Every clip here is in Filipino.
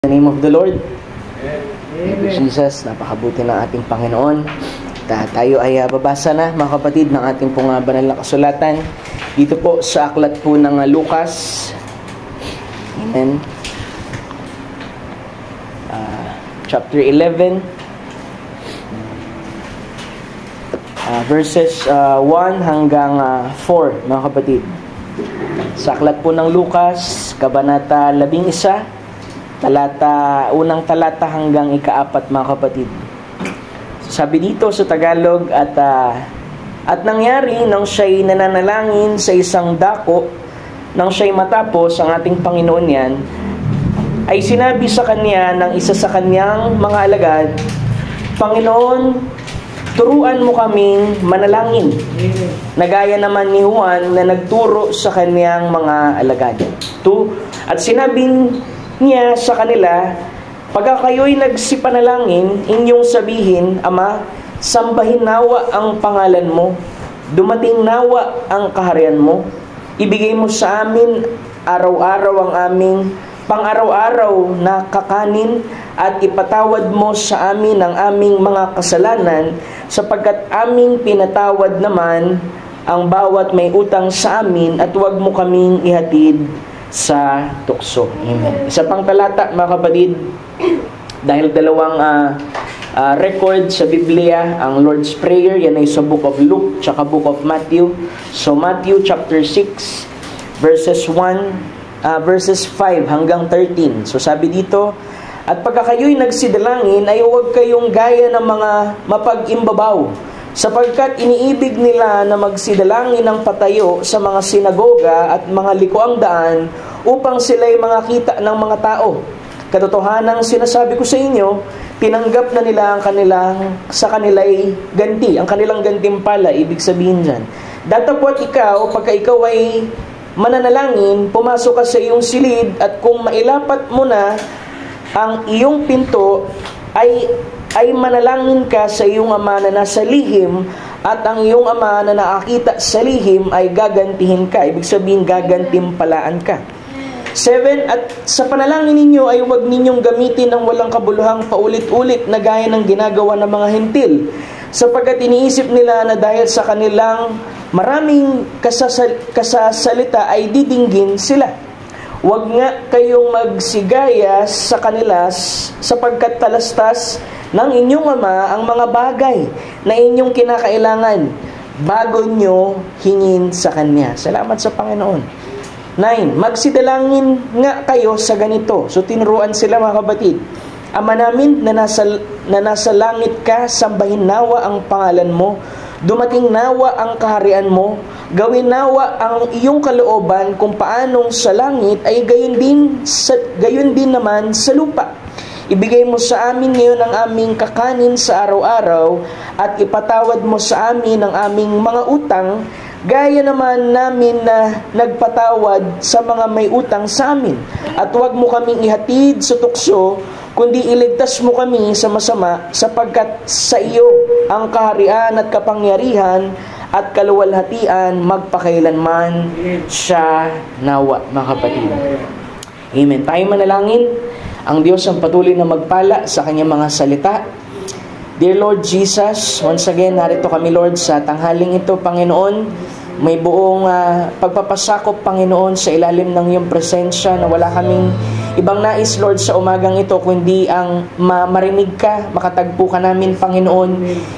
In the name of the Lord, Jesus, napakabuti ng ating Panginoon. Tayo ay babasa na, mga kapatid, ng ating pong banal na kasulatan dito po sa aklat po ng Lucas. Amen. Chapter 11, verses 1 hanggang 4, mga kapatid. Sa aklat po ng Lucas, kabanata 11, unang talata hanggang ika-4, mga kapatid. Sabi dito sa Tagalog, at nangyari nang siya'y nananalangin sa isang dako, nang siya'y matapos ang ating Panginoon yan, ay sinabi sa kanya ng isa sa kanyang mga alagad, Panginoon, turuan mo kaming manalangin. Nagaya naman ni Juan na nagturo sa kanyang mga alagad. 2, at sinabing niya sa kanila, pagka kayo'y nagsipanalangin, inyong sabihin, Ama, sambahin nawa ang pangalan mo, dumating nawa ang kaharian mo, ibigay mo sa amin araw-araw ang aming pang-araw-araw na kakanin, at ipatawad mo sa amin ang aming mga kasalanan, sapagkat aming pinatawad naman ang bawat may utang sa amin, at huwag mo kaming ihatid sa tukso. Amen. Isa pang talata, mga kapatid, dahil dalawang record sa Biblia, ang Lord's Prayer, yan ay sa Book of Luke, tsaka Book of Matthew. So, Matthew chapter 6, verses 5 hanggang 13. So, sabi dito, at pagka kayo'y nagsidalangin, ay huwag kayong gaya ng mga mapag-imbabaw, sapagkat iniibig nila na magsidalangin ng patayo sa mga sinagoga at mga likuang daan upang sila'y makita ng mga tao. Katotohanang sinasabi ko sa inyo, tinanggap na nila sa kanila'y ganti, ang kanilang gantimpala, ibig sabihin dyan. Datapwat ikaw, pagka ikaw ay mananalangin, pumasok ka sa iyong silid, at kung mailapat mo na ang iyong pinto, ay manalangin ka sa iyong ama na nasa lihim, at ang iyong ama na nakakita sa lihim ay gagantihin ka. Ibig sabihin, gagantimpalaan ka. 7, at sa panalangin ninyo ay huwag ninyong gamitin ng walang kabuluhang paulit-ulit na gaya ng ginagawa ng mga hentil, sapagkat iniisip nila na dahil sa kanilang maraming kasasalita ay didinggin sila. Huwag nga kayong magsigaya sa kanila, sapagkat talastas ng inyong ama ang mga bagay na inyong kinakailangan bago nyo hingin sa Kanya. Salamat sa Panginoon. 9, magsidalangin nga kayo sa ganito. So, tinuruan sila, mga kapatid. Ama namin na nasa langit ka, sambahin nawa ang pangalan mo, dumating nawa ang kaharian mo, gawin nawa ang iyong kalooban kung paanong sa langit ay gayon din naman sa lupa. Ibigay mo sa amin ngayon ang aming kakanin sa araw-araw, at ipatawad mo sa amin ang aming mga utang, gaya naman namin na nagpatawad sa mga may utang sa amin. At huwag mo kaming ihatid sa tukso, kundi iligtas mo kami sa masama, sapagkat sa iyo ang kaharian at kapangyarihan at kaluwalhatian magpakailanman siya nawa, mga kapatid. Amen. Tayo manalangin. Ang Diyos ang patuloy na magpala sa kanyang mga salita. Dear Lord Jesus, once again, narito kami, Lord, sa tanghaling ito, Panginoon. May buong pagpapasakop, Panginoon, sa ilalim ng iyong presensya, na wala kaming ibang nais, Lord, sa umagang ito, kundi ang marinig ka, makatagpo ka namin, Panginoon.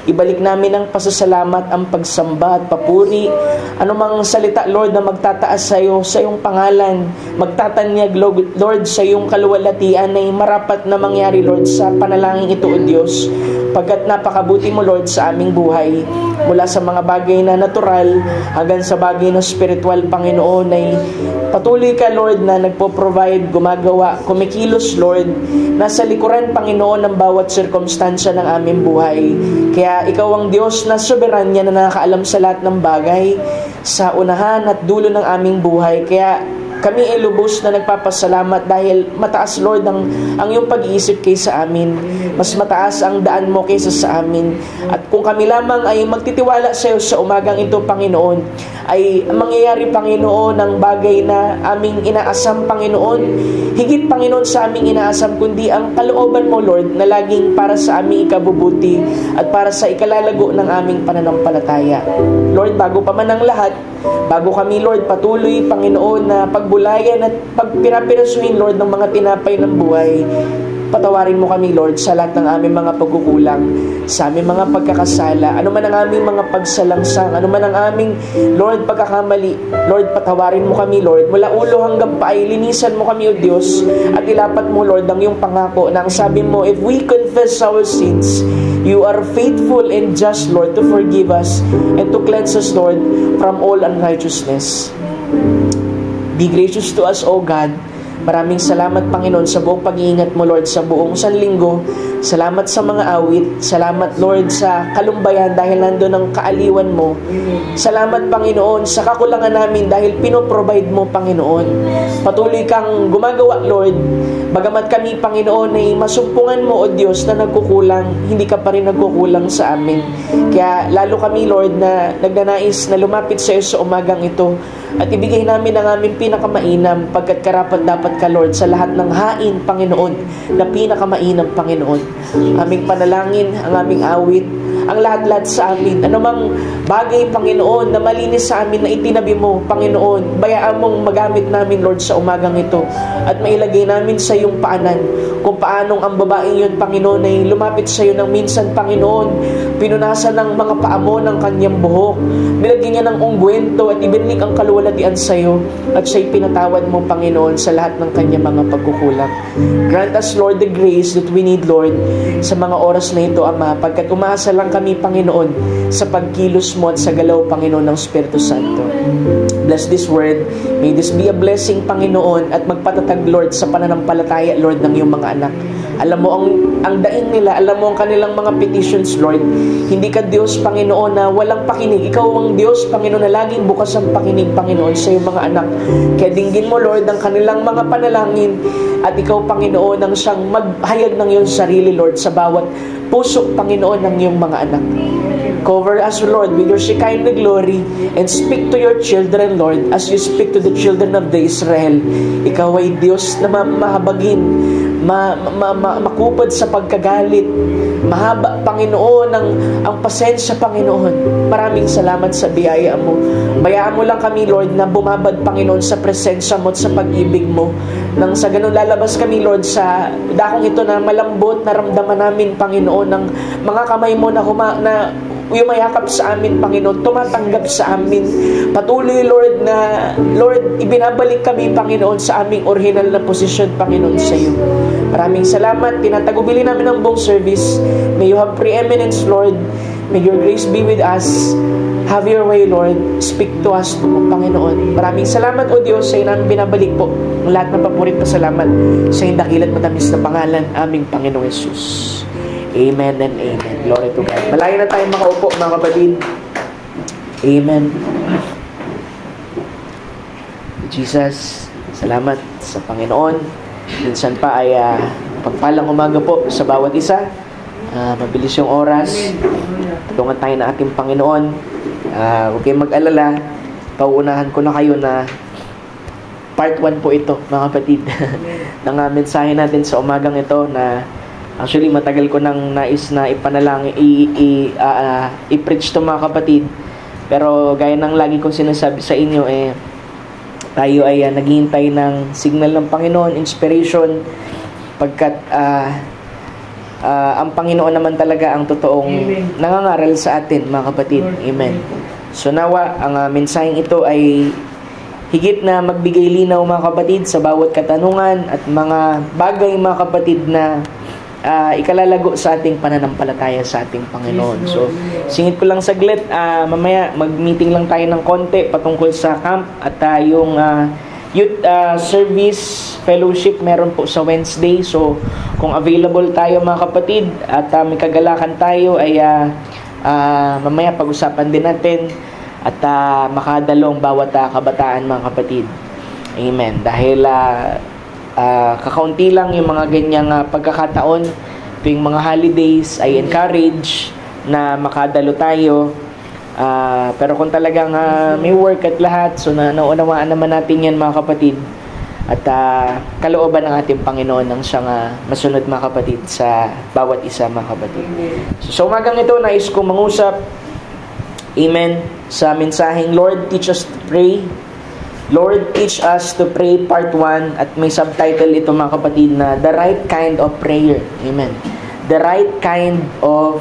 Ibalik namin ang pasasalamat, ang pagsamba at papuri. Anumang salita, Lord, na magtataas sa iyo, sa iyong pangalan, magtatanyag, Lord, sa iyong kaluwalhatian, ay marapat na mangyari, Lord, sa panalangin ito, O Diyos. Pagkat napakabuti mo, Lord, sa aming buhay, mula sa mga bagay na natural hanggang sa bagay na spiritual, Panginoon, ay patuloy ka, Lord, na nagpo-provide, gumagawa, kumikilos, Lord, nasa likuran, Panginoon, ng bawat sirkumstansya ng aming buhay. Kaya ikaw ang Diyos na soberanya, na nakakaalam sa lahat ng bagay, sa unahan at dulo ng aming buhay. Kaya Kami ay lubos na nagpapasalamat dahil mataas, Lord, ang iyong pag-iisip kaysa amin. Mas mataas ang daan mo kaysa sa amin. At kung kami lamang ay magtitiwala sa iyo sa umagang ito, Panginoon, ay mangyayari, Panginoon, ang bagay na aming inaasam, Panginoon. Higit, Panginoon, sa aming inaasam, kundi ang kalooban mo, Lord, na laging para sa aming ikabubuti at para sa ikalalago ng aming pananampalataya. Lord, bago pa man ang lahat, bago kami, Lord, patuloy, Panginoon, na pagbulayan at pagpirapirasuhin, Lord, ng mga tinapay ng buhay, patawarin mo kami, Lord, sa lahat ng aming mga pagkukulang, sa aming mga pagkakasala, ano man ang aming mga pagsalangsang, ano man ang aming, Lord, pagkakamali. Lord, patawarin mo kami, Lord, mula ulo hanggang paay, linisan mo kami, O Diyos, at ilapat mo, Lord, ang iyong pangako na ang sabi mo, if we confess our sins, you are faithful and just, Lord, to forgive us and to cleanse us, Lord, from all unrighteousness. Be gracious to us, O God. Maraming salamat, Panginoon, sa buong pag-iingat mo, Lord, sa buong sanlinggo. Salamat sa mga awit. Salamat, Lord, sa kalumbayan dahil nandun ang kaaliwan mo. Salamat, Panginoon, sa kakulangan namin dahil pinoprovide mo, Panginoon. Patuloy kang gumagawa, Lord. Bagamat kami, Panginoon, ay masumpungan mo, O Diyos, na nagkukulang, hindi ka pa rin nagkukulang sa amin. Kaya lalo kami, Lord, na nagnanais na lumapit sa iyo sa umagang ito at ibigay namin ang aming pinakamainam pagkat karapat dapat ka, Lord, sa lahat ng hain, Panginoon, na pinakamainam, Panginoon. Aming panalangin, ang aming awit, ang lahat-lahat sa amin. Anumang bagay, Panginoon, na malinis sa amin na itinabi mo, Panginoon, bayaan mong magamit namin, Lord, sa umagang ito at mailagay namin sa iyong paanan kung paanong ang babaeng yun, Panginoon, ay lumapit sa iyo ng minsan, Panginoon, pinunasan ng mga paa mo ng kanyang buhok, nilagyan niya ng ungguento at ibinalik ang kaluwalhatian sa iyo at siya'y pinatawad mo, Panginoon, sa lahat ng kanyang mga pagkukulang. Grant us, Lord, the grace that we need, Lord, sa mga oras na ito, Ama, pagkat umaasa lang kami, Panginoon, sa pagkilos mo at sa galaw, Panginoon, ng Espiritu Santo. Bless this word. May this be a blessing, Panginoon, at magpatatag, Lord, sa pananampalataya, Lord, ng iyong mga anak. Alam mo ang daing nila, alam mo ang kanilang mga petitions, Lord. Hindi ka Diyos, Panginoon, na walang pakinig. Ikaw ang Diyos, Panginoon, na laging bukas ang pakinig, Panginoon, sa iyong mga anak. Kaya dinggin mo, Lord, ang kanilang mga panalangin at ikaw, Panginoon, ang siyang maghayag ng iyong sarili, Lord, sa bawat puso, Panginoon, ng iyong mga anak. Cover us, Lord, with your Shekinah glory and speak to your children, Lord, as you speak to the children of the Israel. Ikaw ay Diyos na mahabagin, makupad sa pagkagalit. Mahaba, Panginoon, ang pasensya, Panginoon. Maraming salamat sa biyaya mo. Bayaan mo lang kami, Lord, na bumabad, Panginoon, sa presensya mo at sa pag-ibig mo. Nang sa ganun lalabas kami, Lord, sa dakong ito na malambot, naramdaman namin, Panginoon, ng mga kamay mo na umayakap sa amin, Panginoon, tumatanggap sa amin. Patuloy, Lord, ibinabalik kami, Panginoon, sa aming original na posisyon, Panginoon, sa iyo. Maraming salamat. Tinatagubili namin ang buong service. May you have preeminence, Lord. May your grace be with us. Have your way, Lord. Speak to us, Panginoon. Maraming salamat, O Diyos, sa inang binabalik po ang lahat ng papurit na salamat sa iyong dakilat matamis na pangalan, aming Panginoong Jesus. Amen and amen. Glory to God. Malayo na tayo makaupo, mga kapatid. Amen. Jesus, salamat sa Panginoon. Minsan pa ay pagpalang umaga po sa bawat isa. Mabilis yung oras. Tulungan tayo ng ating Panginoon. Huwag kayong mag-alala. Pauunahan ko na kayo na part 1 po ito, mga kapatid. ng mensahe natin sa umagang ito na actually, matagal ko nang nais na ipanalangin, i-preach to, mga kapatid. Pero gaya ng lagi kong sinasabi sa inyo, tayo ay naghihintay ng signal ng Panginoon, inspiration, pagkat ang Panginoon naman talaga ang totoong nangangaral sa atin, mga kapatid. Amen. So nawa, ang mensaheng ito ay higit na magbigay linaw, mga kapatid, sa bawat katanungan at mga bagay, mga kapatid, na ikalalago sa ating pananampalataya sa ating Panginoon. So, singit ko lang saglit. Mamaya, mag-meeting lang tayo ng konti patungkol sa camp at yung youth service fellowship meron po sa Wednesday. So, kung available tayo, mga kapatid, at may kagalakan tayo, ay mamaya pag-usapan din natin at makadalong bawat kabataan, mga kapatid. Amen. Dahil kakaunti lang yung mga ganyang pagkakataon tuwing mga holidays, I encourage na makadalo tayo. Pero kung talagang may work at lahat, so naunawaan naman natin yan mga kapatid. At kalooban ng ating Panginoon ang siyang masunod mga kapatid sa bawat isa mga kapatid. So umagang ito, nais kong mangusap, amen, sa mensaheng Lord, teach us to pray. Lord, teach us to pray part 1. At may subtitle ito mga kapatid na The Right Kind of Prayer. Amen. The right kind of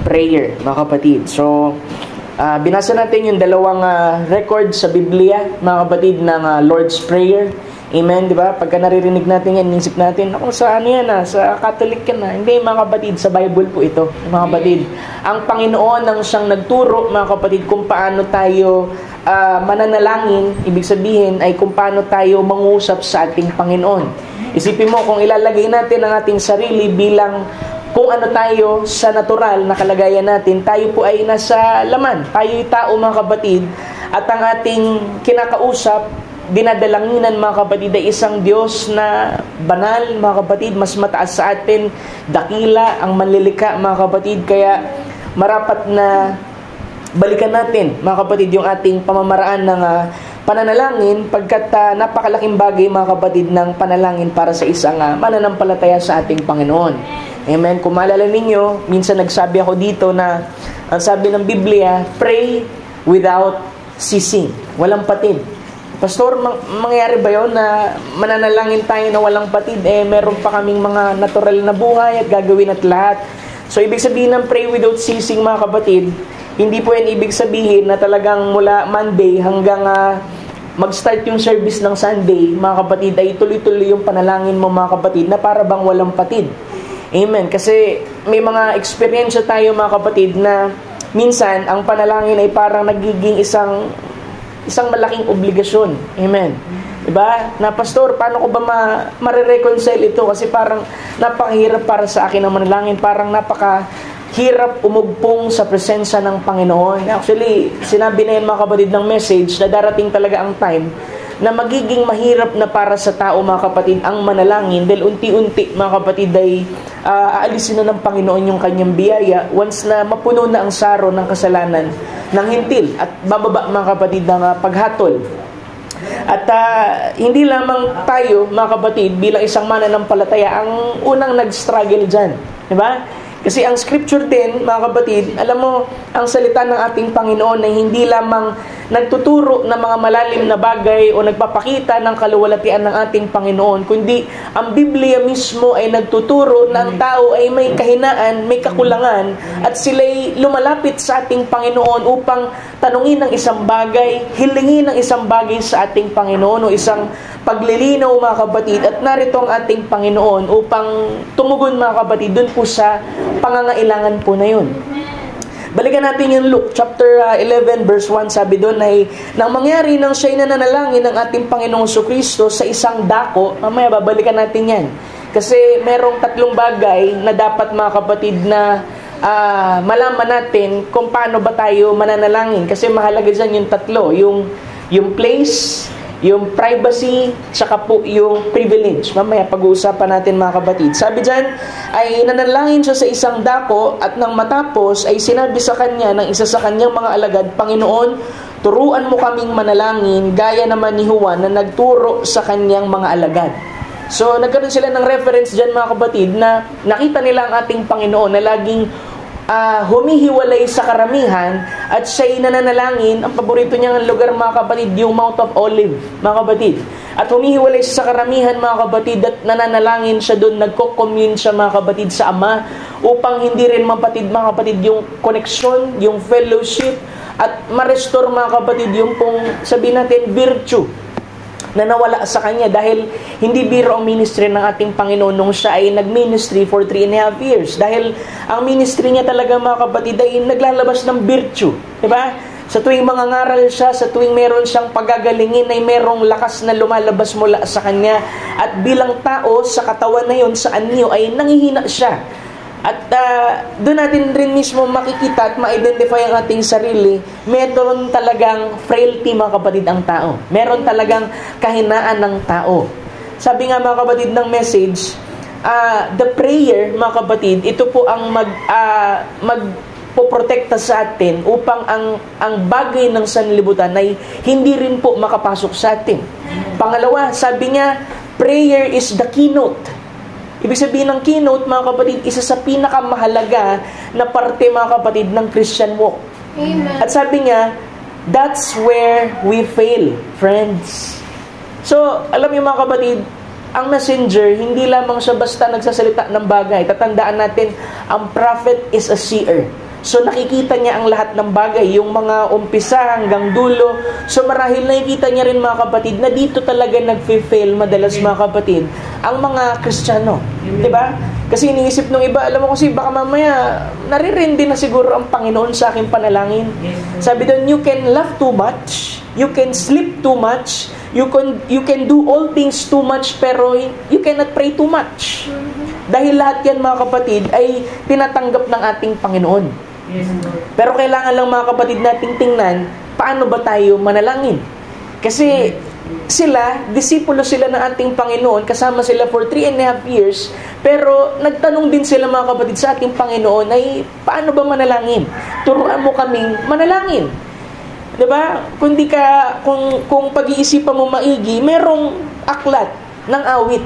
prayer mga kapatid. So binasa natin yung dalawang record sa Biblia mga kapatid ng Lord's Prayer. Amen, di ba? Pagka naririnig natin yan, inisip natin, ako sa ano yan sa Catholic yan Hindi mga kapatid, sa Bible po ito, mga kapatid. Ang Panginoon ang siyang nagturo, mga kapatid, kung paano tayo mananalangin, ibig sabihin ay kung paano tayo mangusap sa ating Panginoon. Isipin mo, kung ilalagay natin ang ating sarili bilang kung ano tayo sa natural na kalagayan natin, tayo po ay nasa laman. Tayo'y tao mga kapatid, at ang ating kinakausap, dinadalanginan mga kapatid ay isang Diyos na banal mga kapatid, mas mataas sa atin, dakila, ang manlilika mga kapatid. Kaya marapat na balikan natin mga kapatid yung ating pamamaraan ng pananalangin, pagkat napakalaking bagay mga kapatid ng panalangin para sa isang mananampalataya sa ating Panginoon. Amen. Kung maalala ninyo, minsan nagsabi ako dito na ang sabi ng Biblia, pray without ceasing. Walang patid. Pastor, mangyayari ba yun na mananalangin tayo na walang patid? Meron pa kaming mga natural na buhay at gagawin at lahat. So, ibig sabihin ng pray without ceasing mga kapatid, hindi po yan ibig sabihin na talagang mula Monday hanggang mag-start yung service ng Sunday, mga kapatid, ay tuloy-tuloy yung panalangin mo mga kapatid na para bang walang patid. Amen. Kasi may mga experience tayo mga kapatid na minsan ang panalangin ay parang nagiging isang malaking obligasyon. Amen. Diba? Na pastor, paano ko ba ma-reconcile ito? Kasi parang napakahirap para sa akin ang manalangin. Parang napakahirap umugpong sa presensya ng Panginoon. Actually, sinabi na yan mga kapatid ng message na darating talaga ang time na magiging mahirap na para sa tao mga kapatid ang manalangin dahil unti-unti mga kapatid ay aalisin na ng Panginoon yung kanyang biyaya once na mapuno na ang saro ng kasalanan ng hintil at bababa mga kapatid ng paghatol. At hindi lamang tayo mga kapatid bilang isang mananampalataya ang unang nag-struggle dyan, diba? Kasi ang scripture din, mga kapatid, alam mo, ang salita ng ating Panginoon ay hindi lamang nagtuturo ng mga malalim na bagay o nagpapakita ng kaluwalhatian ng ating Panginoon, kundi ang Biblia mismo ay nagtuturo na ang tao ay may kahinaan, may kakulangan, at sila'y lumalapit sa ating Panginoon upang tanungin ng isang bagay, hilingin ng isang bagay sa ating Panginoon o isang paglilinaw mga kapatid, at narito ang ating Panginoon upang tumugon mga kapatid dun po sa pangangailangan po na yun. Balikan natin yung Luke chapter 11 verse 1, sabi doon ay nang mangyari nang siya'y nananalangin ng ating Panginoong Jesucristo sa isang dako. Mamaya babalikan natin yan kasi merong tatlong bagay na dapat mga kapatid na malaman natin kung paano ba tayo mananalangin, kasi mahalaga dyan yung tatlo, yung place, yung privacy, saka po yung privilege. Mamaya pag-uusapan natin mga kapatid. Sabi dyan, ay nanalangin siya sa isang dako at nang matapos ay sinabi sa kanya ng isa sa kanyang mga alagad, Panginoon, turuan mo kaming manalangin gaya naman ni Juan na nagturo sa kanyang mga alagad. So nagkaroon sila ng reference dyan mga kapatid na nakita nila ang ating Panginoon na laging humihiwalay sa karamihan at siya'y nananalangin. Ang paborito niyang lugar mga kapatid, yung Mount of Olive mga kapatid, at humihiwalay siya sa karamihan mga kapatid at nananalangin siya doon, nagko-commune siya mga kapatid sa Ama upang hindi rin mga kapatid yung connection, yung fellowship, at ma-restore mga kapatid yung pong sabihin natin virtue na nawala sa kanya, dahil hindi biro ang ministry ng ating Panginoon nung siya ay nag-ministry for 3.5 years. Dahil ang ministry niya talaga mga kapatid ay naglalabas ng virtue. Diba? Sa tuwing mangangaral siya, sa tuwing meron siyang pagagalingin, ay merong lakas na lumalabas mula sa kanya. At bilang tao, sa katawan na yun, sa anyo, ay nangihina siya. At doon natin rin mismo makikita at ma-identify ang ating sarili. Meron talagang frailty, mga kapatid, ang tao. Meron talagang kahinaan ng tao. Sabi nga, mga kapatid, ng message, the prayer, mga kapatid, ito po ang magpoprotekta sa atin upang ang bagay ng sanlibutan ay hindi rin po makapasok sa atin. Pangalawa, sabi niya, prayer is the keynote. Ibig sabihin ng keynote, mga kapatid, isa sa pinakamahalaga na parte, mga kapatid, ng Christian walk. Amen. At sabi niya, that's where we fail, friends. So, alam niyo, mga kapatid, ang messenger, hindi lamang siya basta nagsasalita ng bagay. Tatandaan natin, ang prophet is a seer. So nakikita niya ang lahat ng bagay, yung mga umpisa hanggang dulo. So marahil nakikita niya rin, mga kapatid, na dito talaga nag-fail madalas, mga kapatid, ang mga Kristiyano. Diba? Kasi iniisip ng iba, alam mo kasi baka mamaya naririndi na siguro ang Panginoon sa aking panalangin. Sabi doon, you can laugh too much, you can sleep too much, you can do all things too much, pero you cannot pray too much. Dahil lahat yan, mga kapatid, ay tinatanggap ng ating Panginoon. Pero kailangan lang, mga kapatid, nating tingnan paano ba tayo manalangin. Kasi sila, disipulo sila ng ating Panginoon, kasama sila for 3.5 years, pero nagtanong din sila, mga kapatid, sa ating Panginoon ay paano ba manalangin? Turuan mo kaming manalangin. 'Di ba? Kung pag-iisipan mo maigi, merong aklat ng awit,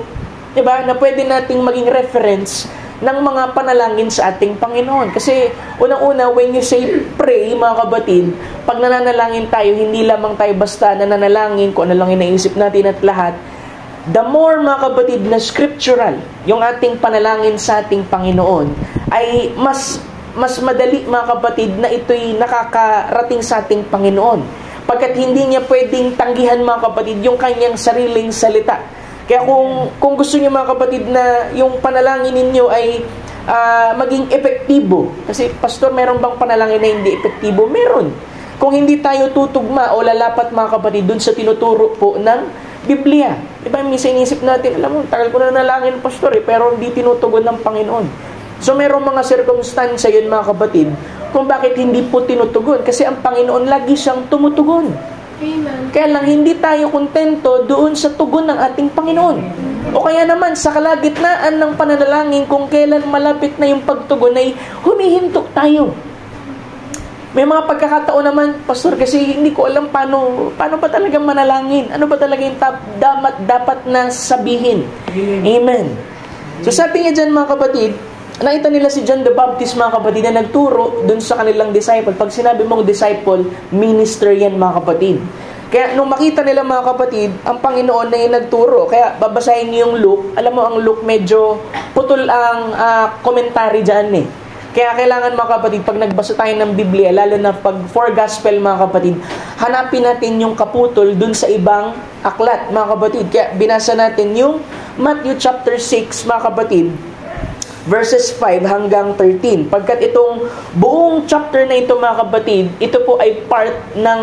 'di ba? Na pwede nating maging reference ng mga panalangin sa ating Panginoon. Kasi unang-una, when you say pray, mga kapatid, pag nananalangin tayo, hindi lamang tayo basta nananalangin kung ano lang inaisip natin at lahat. The more, mga kapatid, na scriptural yung ating panalangin sa ating Panginoon, ay mas madali, mga kapatid, na ito'y nakakarating sa ating Panginoon. Pagkat hindi niya pwedeng tanggihan, mga kapatid, yung kanyang sariling salita. Kaya kung gusto niyo, mga kapatid, na yung panalangin ninyo ay maging epektibo. Kasi, pastor, meron bang panalangin na hindi epektibo? Meron. Kung hindi tayo tutugma o lalapat, mga kapatid, dun sa tinuturo po ng Biblia. Diba, minsan inisip natin, alam mo, tagal ko na nalangin, pastor, pero hindi tinutugon ng Panginoon. So, merong mga circumstance yun, mga kapatid, kung bakit hindi po tinutugon. Kasi ang Panginoon lagi siyang tumutugon. Amen. Kaya lang, hindi tayo kontento doon sa tugon ng ating Panginoon. O kaya naman, sa kalagitnaan ng pananalangin, kung kailan malapit na yung pagtugon, ay humihinto tayo. May mga pagkakataon naman, pastor, kasi hindi ko alam paano ba talaga manalangin? Ano ba talaga yung dapat na sabihin? Amen. So sabi niya dyan, mga kapatid, nakita nila si John the Baptist, mga kapatid, na nagturo dun sa kanilang disciple. Pag sinabi mong disciple, minister yan, mga kapatid. Kaya nung makita nila, mga kapatid, ang Panginoon na yung nagturo. Kaya babasahin niyo yung Luke. Alam mo, ang Luke medyo putol ang commentary dyan eh. Kaya kailangan, mga kapatid, pag nagbasa tayo ng Biblia, lalo na pag 4 gospel, mga kapatid, hanapin natin yung kaputol dun sa ibang aklat, mga kapatid. Kaya binasa natin yung Matthew chapter 6, mga kapatid, verses 5 hanggang 13. Pagkat itong buong chapter na ito, mga kapatid, ito po ay part ng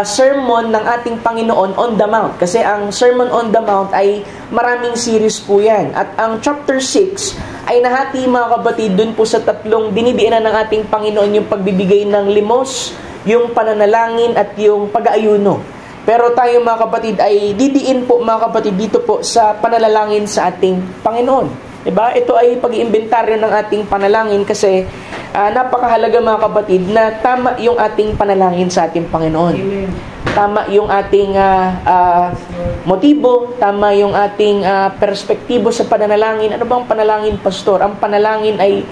sermon ng ating Panginoon on the Mount. Kasi ang Sermon on the Mount ay maraming series po yan. At ang chapter 6 ay nahati, mga kapatid, dun po sa tatlong dinidiinan ng ating Panginoon, yung pagbibigay ng limos, yung pananalangin, at yung pag-aayuno. Pero tayo, mga kapatid, ay didiin po, mga kapatid, dito po sa pananalangin sa ating Panginoon. Diba? Ito ay pag-iimbentaryo ng ating panalangin kasi napakahalaga, mga kapatid, na tama yung ating panalangin sa ating Panginoon. Amen. Tama yung ating motibo, tama yung ating perspektibo sa pananalangin. Ano bang panalangin, pastor? Ang panalangin ay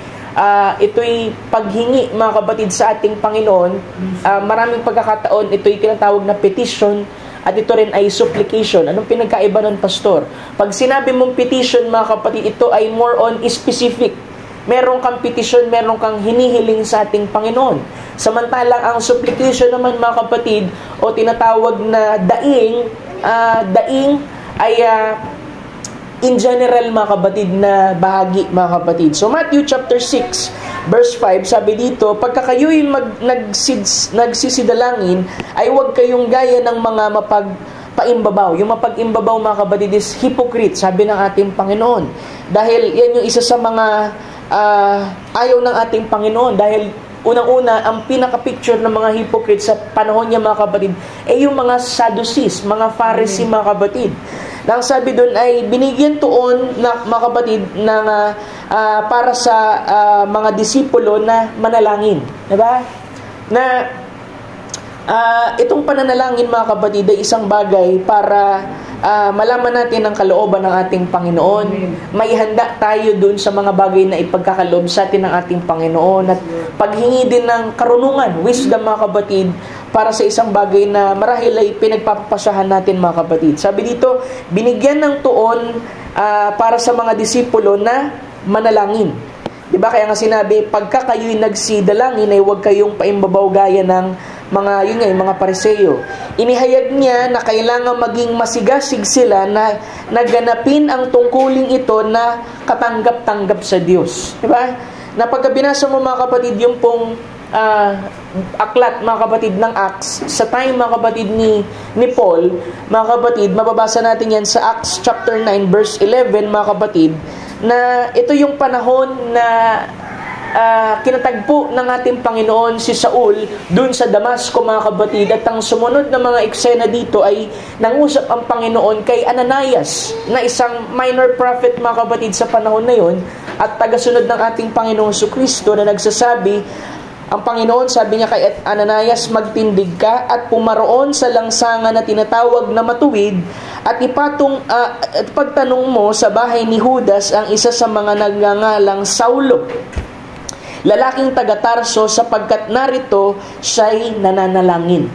ito'y paghingi, mga kapatid, sa ating Panginoon. Maraming pagkakataon, ito'y tinatawag na petition. At ito rin ay supplication. Anong pinagkaiba nun, pastor? Pag sinabi mong petition, mga kapatid, ito ay more on specific. Meron kang petition, meron kang hinihiling sa ating Panginoon. Samantalang ang supplication naman, mga kapatid, o tinatawag na daing ay in general, mga kapatid, na bahagi, mga kapatid. So Matthew chapter 6, verse 5, sabi dito, pagka kayo'y nagsisidalangin, ay huwag kayong gaya ng mga mapagpaimbabaw. Yung mapag-imbabaw, mga kapatid, is hypocrite, sabi ng ating Panginoon. Dahil yan yung isa sa mga ayaw ng ating Panginoon. Dahil unang-una, ang pinaka-picture ng mga hypocrite sa panahon niya, mga kapatid, ay yung mga Sadducees, mga Pharisee, mga kapatid. Na ang sabi doon ay binigyan tuon na, mga kapatid, ng, para sa mga disipulo na manalangin. Diba? Na itong pananalangin, mga kapatid, ay isang bagay para malaman natin ang kalooban ng ating Panginoon. May handa tayo dun sa mga bagay na ipagkakaloob sa atin ng ating Panginoon. At paghingi din ng karunungan, wisdom, mga kapatid, para sa isang bagay na marahil ay pinagpapasahan natin, mga kapatid. Sabi dito, binigyan ng tuon para sa mga disipulo na manalangin. Diba? Kaya nga sinabi, pagka kayo'y nagsidalangin ay huwag kayong paimbabaw gaya ng mga Pariseo. Inihayag niya na kailangan maging masigasig sila na naganapin ang tungkuling ito na katanggap-tanggap sa Diyos. Diba? Na pagka binasa mo, mga kapatid, yung pong aklat, mga kapatid, ng Acts, sa time, mga kapatid, ni Paul, mga kapatid, mababasa natin yan sa Acts chapter 9, verse 11, mga kapatid, na ito yung panahon na kinatagpo ng ating Panginoon si Saul dun sa Damasco, mga kapatid, at ang sumunod na mga eksena dito ay nangusap ang Panginoon kay Ananias, na isang minor prophet, mga kapatid, sa panahon na yon, at tagasunod ng ating Panginoon Jesucristo, na nagsasabi, ang Panginoon, sabi niya kay Ananias, magtindig ka at pumaroon sa langsangan na tinatawag na Matuwid, at at pagtanong mo sa bahay ni Judas ang isa sa mga nagngangalang Saulo, lalaking taga-Tarso, sapagkat narito siya'y nananalangin.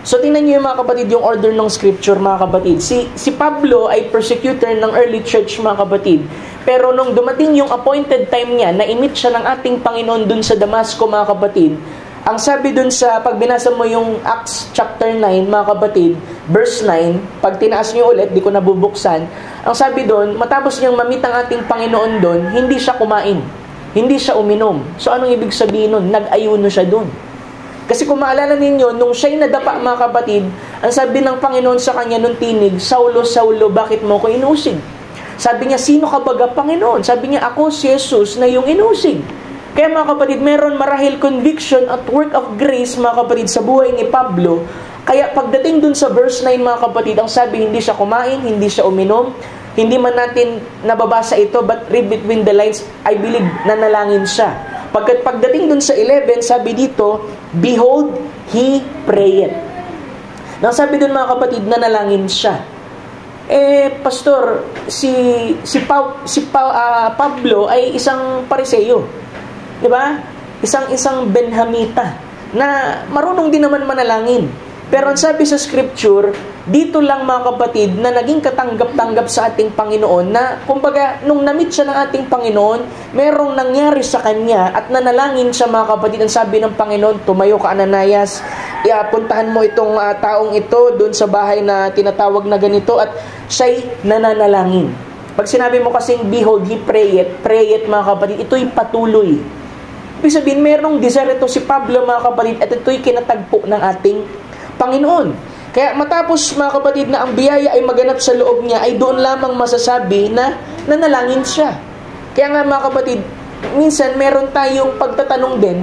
So, tingnan niyo yung mga kapatid, yung order ng scripture, mga kapatid. Si Pablo ay persecutor ng early church, mga kapatid. Pero nung dumating yung appointed time niya, na-imit siya ng ating Panginoon dun sa Damasco, mga kapatid, ang sabi dun sa, pag binasa mo yung Acts chapter 9, mga kapatid, verse 9, pag tinaas niyo ulit, di ko nabubuksan, ang sabi dun, matapos niyang mamit ang ating Panginoon dun, hindi siya kumain. Hindi siya uminom. So, anong ibig sabihin nun? Nag-ayuno siya dun. Kasi kung maalala ninyo, nung siya'y nadapa, mga kapatid, ang sabi ng Panginoon sa kanya nung tinig, Saulo, Saulo, bakit mo ko inusig? Sabi niya, sino ka baga, Panginoon? Sabi niya, ako si Jesus na yung inusig. Kaya, mga kapatid, meron marahil conviction at work of grace, mga kapatid, sa buhay ni Pablo. Kaya pagdating dun sa verse 9, mga kapatid, ang sabi, hindi siya kumain, hindi siya uminom. Hindi man natin nababasa ito, but read between the lines, I believe nanalangin siya. Pagdating dun sa 11, sabi dito, behold, he prayed. Nang sabi dun, mga kapatid, nanalangin siya. Pastor, Pablo ay isang Pariseo. Diba? Isang Benhamita na marunong din naman manalangin. Pero ang sabi sa scripture, dito lang, mga kapatid, na naging katanggap-tanggap sa ating Panginoon, na kumbaga nung na-meet siya ng ating Panginoon, merong nangyari sa kanya at nanalangin siya, mga kapatid. Ang sabi ng Panginoon, tumayo ka, Ananias, puntahan mo itong taong ito doon sa bahay na tinatawag na ganito, at siya'y nananalangin. Pag sinabi mo kasing behold, he prayed, mga kapatid, ito'y patuloy. Ibig sabihin, merong desire ito si Pablo, mga kapatid, at ito'y kinatagpo ng ating Panginoon. Kaya matapos, mga kapatid, na ang biyaya ay maganap sa loob niya, ay doon lamang masasabi na nanalangin siya. Kaya nga, mga kapatid, minsan meron tayong pagtatanong din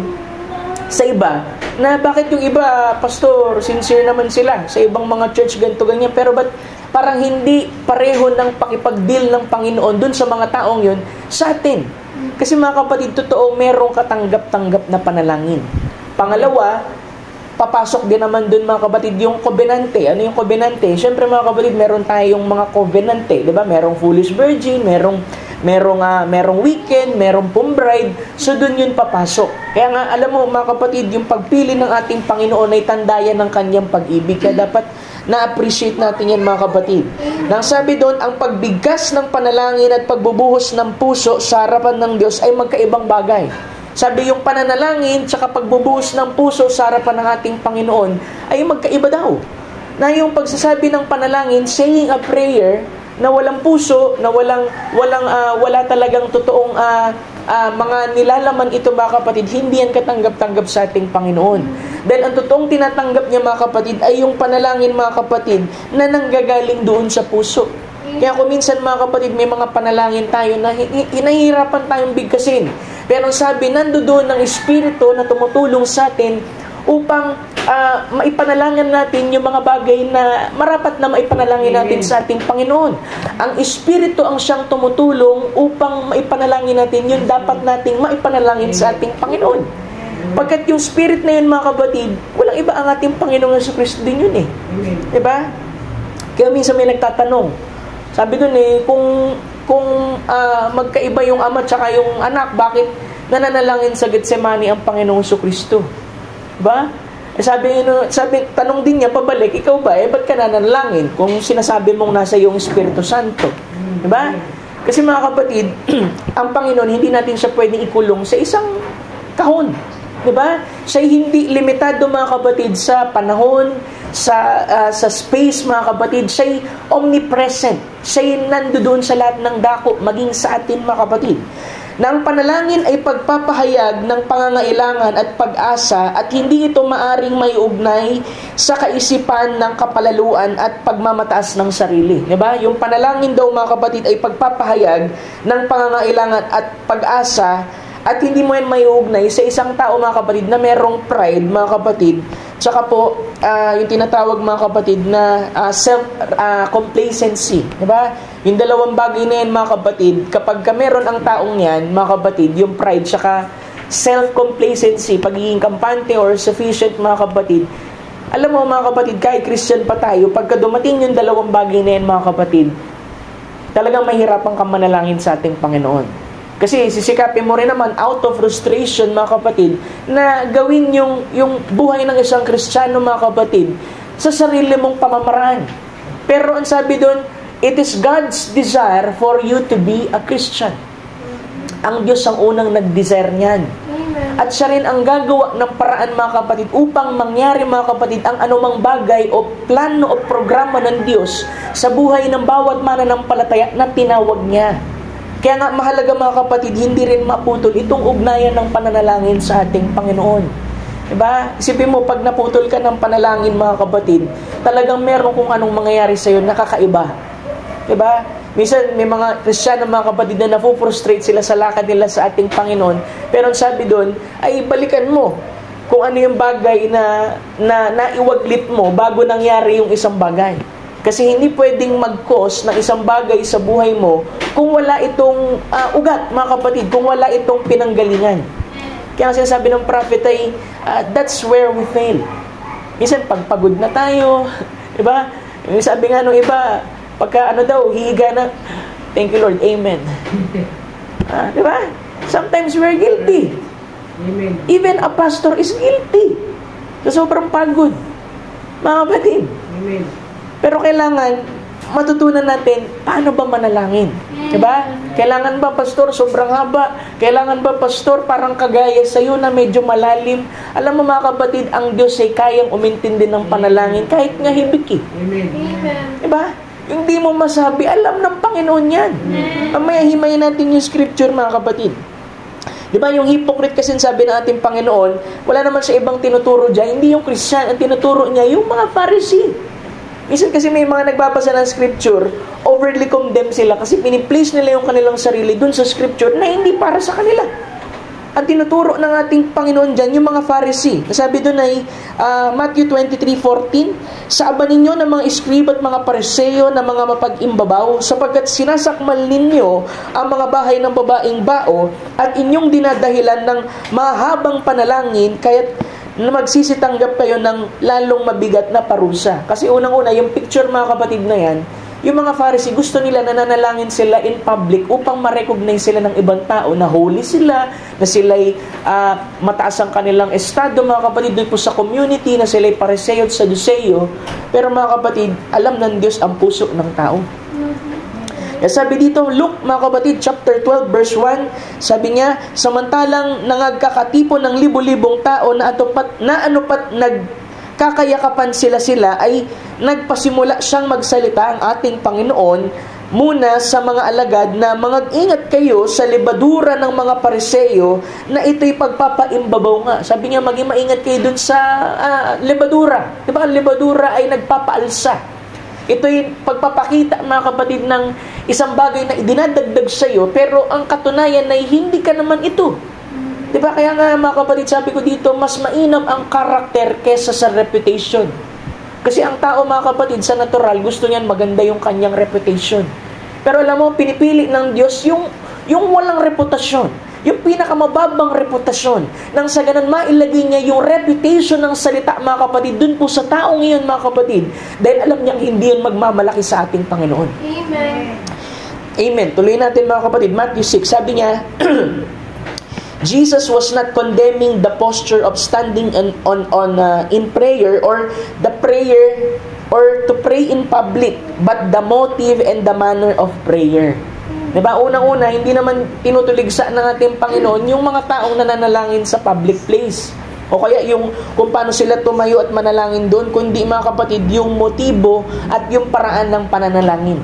sa iba, na bakit yung iba, pastor, sincere naman sila sa ibang mga church, ganito, ganyan, pero ba't parang hindi pareho ng pakipag-deal ng Panginoon dun sa mga taong yun sa atin? Kasi, mga kapatid, totoo, merong katanggap-tanggap na panalangin. Pangalawa, papasok din naman dun, mga kapatid, yung covenante. Ano yung covenante? Siyempre, mga kapatid, meron tayong mga covenante, 'di ba? Merong foolish virgin, merong weekend, merong prom bride. So dun yun papasok. Kaya nga, alam mo, mga kapatid, yung pagpili ng ating Panginoon ay tandayan ng kanyang pag-ibig. Kaya dapat na-appreciate natin yan, mga kapatid. Nang sabi doon, ang pagbigkas ng panalangin at pagbubuhos ng puso sa harapan ng Diyos ay magkaibang bagay. Sabi, yung pananalangin tsaka pagbubuhos ng puso sa harapan ng ating Panginoon ay magkaiba daw. Na yung pagsasabi ng panalangin, saying a prayer, na walang puso, na wala talagang totoong mga nilalaman ito, mga kapatid, hindi yan katanggap-tanggap sa ating Panginoon. Dahil ang totoong tinatanggap niya, mga kapatid, ay yung panalangin, mga kapatid, na nanggagaling doon sa puso. Kaya kung minsan, mga kapatid, may mga panalangin tayo na hinahirapan tayong bigkasin. Pero sabi, nandoon ng Espiritu na tumutulong sa atin upang maipanalangin natin yung mga bagay na marapat na maipanalangin natin sa ating Panginoon. Ang Espiritu ang siyang tumutulong upang maipanalangin natin yung dapat nating maipanalangin sa ating Panginoon. Pagkat yung Spirit na yun, mga kapatid, walang iba ang ating Panginoong Jesucristo din yun eh. Diba? Kaya minsan may nagtatanong, sabi dun kung magkaiba yung ama tsaka yung anak, bakit nananalangin sa Getsemani ang Panginoong Jesucristo? Diba? Sabi, tanong din niya pabalik, ikaw ba, ba't ka nananalangin kung sinasabi mong nasa iyong Espiritu Santo? Diba? Kasi mga kapatid, ang Panginoon, hindi natin siya pwedeng ikulong sa isang kahon. Diba? Siya hindi limitado, mga kapatid, sa panahon, sa space, mga kapatid. Siya omnipresent. Siya nandoon sa lahat ng dako, maging sa atin, mga kapatid. Na ang panalangin ay pagpapahayag ng pangangailangan at pag-asa at hindi ito maaring may ugnay sa kaisipan ng kapalaluan at pagmamataas ng sarili. Diba? Yung panalangin daw, mga kapatid, ay pagpapahayag ng pangangailangan at pag-asa at hindi mo yan may ugnay sa isang tao, mga kapatid, na merong pride, mga kapatid, tsaka po yung tinatawag, mga kapatid, na self-complacency. Diba? Yung dalawang bagay na yan, mga kapatid, kapag meron ang taong yan, mga kapatid, yung pride, tsaka self-complacency, pagiging kampante or sufficient, mga kapatid, alam mo, mga kapatid, kahit Christian pa tayo, pagka dumating yung dalawang bagay na yan, mga kapatid, talagang mahirapan kang manalangin sa ating Panginoon. Kasi sisikapin mo rin naman out of frustration, mga kapatid, na gawin yung buhay ng isang Kristiyano, mga kapatid, sa sarili mong pamamaraan. Pero ang sabi doon, it is God's desire for you to be a Christian. Ang Diyos ang unang nag-desire niyan. At siya rin ang gagawa ng paraan, mga kapatid, upang mangyari, mga kapatid, ang anumang bagay o plano o programa ng Diyos sa buhay ng bawat mananampalataya na tinawag niya. Kaya nga mahalaga, mga kapatid, hindi rin maputol itong ugnayan ng pananalangin sa ating Panginoon. Diba? Isipin mo, pag naputol ka ng panalangin, mga kapatid, talagang meron kung anong mangyayari sa'yo na kakaiba. Diba? Minsan, may mga Kristiyano, mga kapatid, na napufrustrate sila sa lakad nila sa ating Panginoon. Pero ang sabi doon, ay balikan mo kung ano yung bagay na naiwaglit mo bago nangyari yung isang bagay. Kasi hindi pwedeng mag-cause ng isang bagay sa buhay mo kung wala itong ugat, mga kapatid, kung wala itong pinanggalingan. Kaya ang sinasabi ng prophet ay, that's where we fail. Minsan, pagpagod na tayo, diba? Sabi nga nung iba, pagka hihiga na, thank you Lord, amen. Diba? Sometimes we're guilty. Amen. Even a pastor is guilty. Sa sobrang pagod. Mga kapatid. Amen. Pero kailangan matutunan natin paano ba manalangin. Diba? Kailangan ba, pastor, sobrang haba? Kailangan ba, pastor, parang kagaya sa'yo na medyo malalim? Alam mo, mga kapatid, ang Diyos ay kayang umintindi ng panalangin kahit nga hibik eh. Amen. Diba? Yung di mo masabi, alam ng Panginoon yan. Mamaya himayin natin yung scripture, mga kapatid. Diba, yung hypocrite kasi sabi ng ating Panginoon, wala naman sa ibang tinuturo dyan, hindi yung Christian, ang tinuturo niya, yung mga Pharisee. Minsan kasi may mga nagbabasa ng scripture, overly condemn sila kasi piniplace nila yung kanilang sarili dun sa scripture na hindi para sa kanila. Ang tinuturo ng ating Panginoon dyan, yung mga Pharisee. Sabi dun ay Matthew 23:14, "Saaban ninyo ng mga eskrib at mga pariseo na mga mapag-imbabaw, sapagkat sinasakmal ninyo ang mga bahay ng babaeng bao at inyong dinadahilan ng mahabang panalangin, kaya't na magsisitanggap kayo ng lalong mabigat na parusa." Kasi unang-una, yung picture, mga kapatid, na yan, yung mga Pharisee, gusto nila na nanalangin sila in public upang ma-recognize sila ng ibang tao na holy sila, na sila'y mataas ang kanilang estado, mga kapatid, doon po sa community, na sila'y pariseo at saduceo. Pero mga kapatid, alam ng Diyos ang puso ng tao. Sabi dito, Luke, mga kapatid, chapter 12, verse 1, sabi niya, "Samantalang nangagkakatipon ng libo-libong tao na anupat nagkakayakapan sila ay nagpasimula siyang magsalita ang ating Panginoon muna sa mga alagad na mag-ingat kayo sa libadura ng mga pariseo na ito'y pagpapaimbabaw nga." Sabi niya, maingat kayo dun sa libadura. Diba? Ang libadura ay nagpapaalsa. Ito'y pagpapakita, mga kapatid, ng isang bagay na idinadagdag sa iyo, pero ang katunayan ay hindi ka naman ito. Diba? Kaya nga, mga kapatid, sabi ko dito, mas mainam ang karakter kesa sa reputation. Kasi ang tao, mga kapatid, sa natural, gusto niyan maganda yung kanyang reputation. Pero alam mo, pinipili ng Diyos yung walang reputasyon. Yung pinakamababang reputasyon. Nang sa ganun, mailagay niya yung reputation ng salita, mga kapatid, dun po sa taong iyon, mga kapatid. Dahil alam niyang hindi yun magmamalaki sa ating Panginoon. Amen. Amen. Tuloy natin, mga kapatid. Matthew 6, sabi niya, Jesus was not condemning the posture of standing in prayer or the prayer or to pray in public, but the motive and the manner of prayer. Diba? Unang-una, hindi naman tinutuligsa ng ating Panginoon yung mga taong nananalangin sa public place. O kaya yung kung paano sila tumayo at manalangin doon, kundi, mga kapatid, yung motibo at yung paraan ng pananalangin.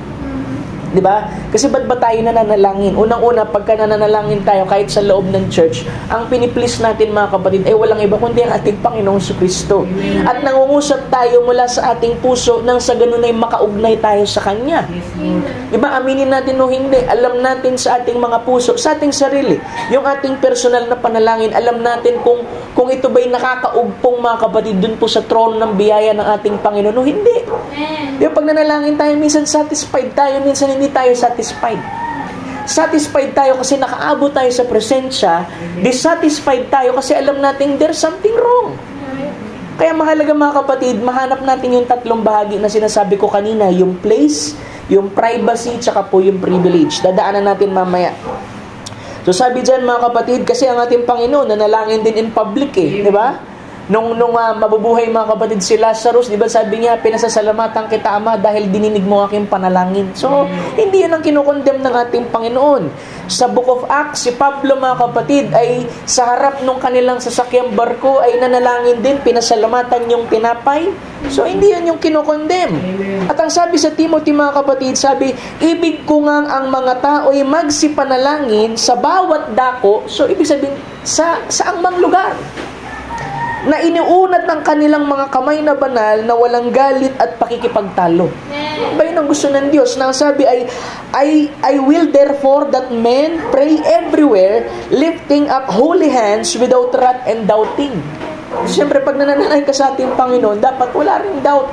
Diba? Kasi ba't ba tayo nananalangin? Unang-una, pagka nananalangin tayo kahit sa loob ng church, ang piniplease natin, mga kapatid, ay walang iba kundi ang ating Panginoong Jesucristo. At nangungusap tayo mula sa ating puso nang sa ganun ay makaugnay tayo sa Kanya. Diba? Aminin natin o hindi, alam natin sa ating mga puso, sa ating sarili, yung ating personal na panalangin, alam natin kung ito ba'y nakakaugpong, mga kapatid, dun po sa trono ng biyaya ng ating Panginoon o hindi. Diba? Pag nanalangin tayo, minsan satisfied tayo, minsan hindi tayo satisfied. Satisfied tayo kasi nakaabot tayo sa presensya, dissatisfied tayo kasi alam natin there's something wrong. Kaya mahalaga, mga kapatid, mahanap natin yung tatlong bahagi na sinasabi ko kanina, yung place, yung privacy, tsaka po yung privilege. Dadaanan natin mamaya. So sabi dyan, mga kapatid, kasi ang ating Panginoon nanalangin din in public di ba? Nung mabubuhay, mga kapatid, si Lazarus, di ba sabi niya, pinasasalamatan kita, Ama, dahil dininig mo aking panalangin. So, hindi yun ang kinukondem ng ating Panginoon. Sa Book of Acts, si Pablo, mga kapatid, ay sa harap nung kanilang sasakyang barko, ay nanalangin din, pinasalamatan yung tinapay. So, hindi yun yung kinukondem. At ang sabi sa Timothy, mga kapatid, sabi, ibig ko nga ang mga tao'y magsipanalangin sa bawat dako, so ibig sabihin, sa ang mang lugar, na iniunat ng kanilang mga kamay na banal na walang galit at pakikipagtalo. Ba yun ang gusto ng Diyos? Na sabi ay, I will therefore that men pray everywhere, lifting up holy hands without wrath and doubting. Siyempre, pag nananalangin ka sa ating Panginoon, dapat wala ring doubt.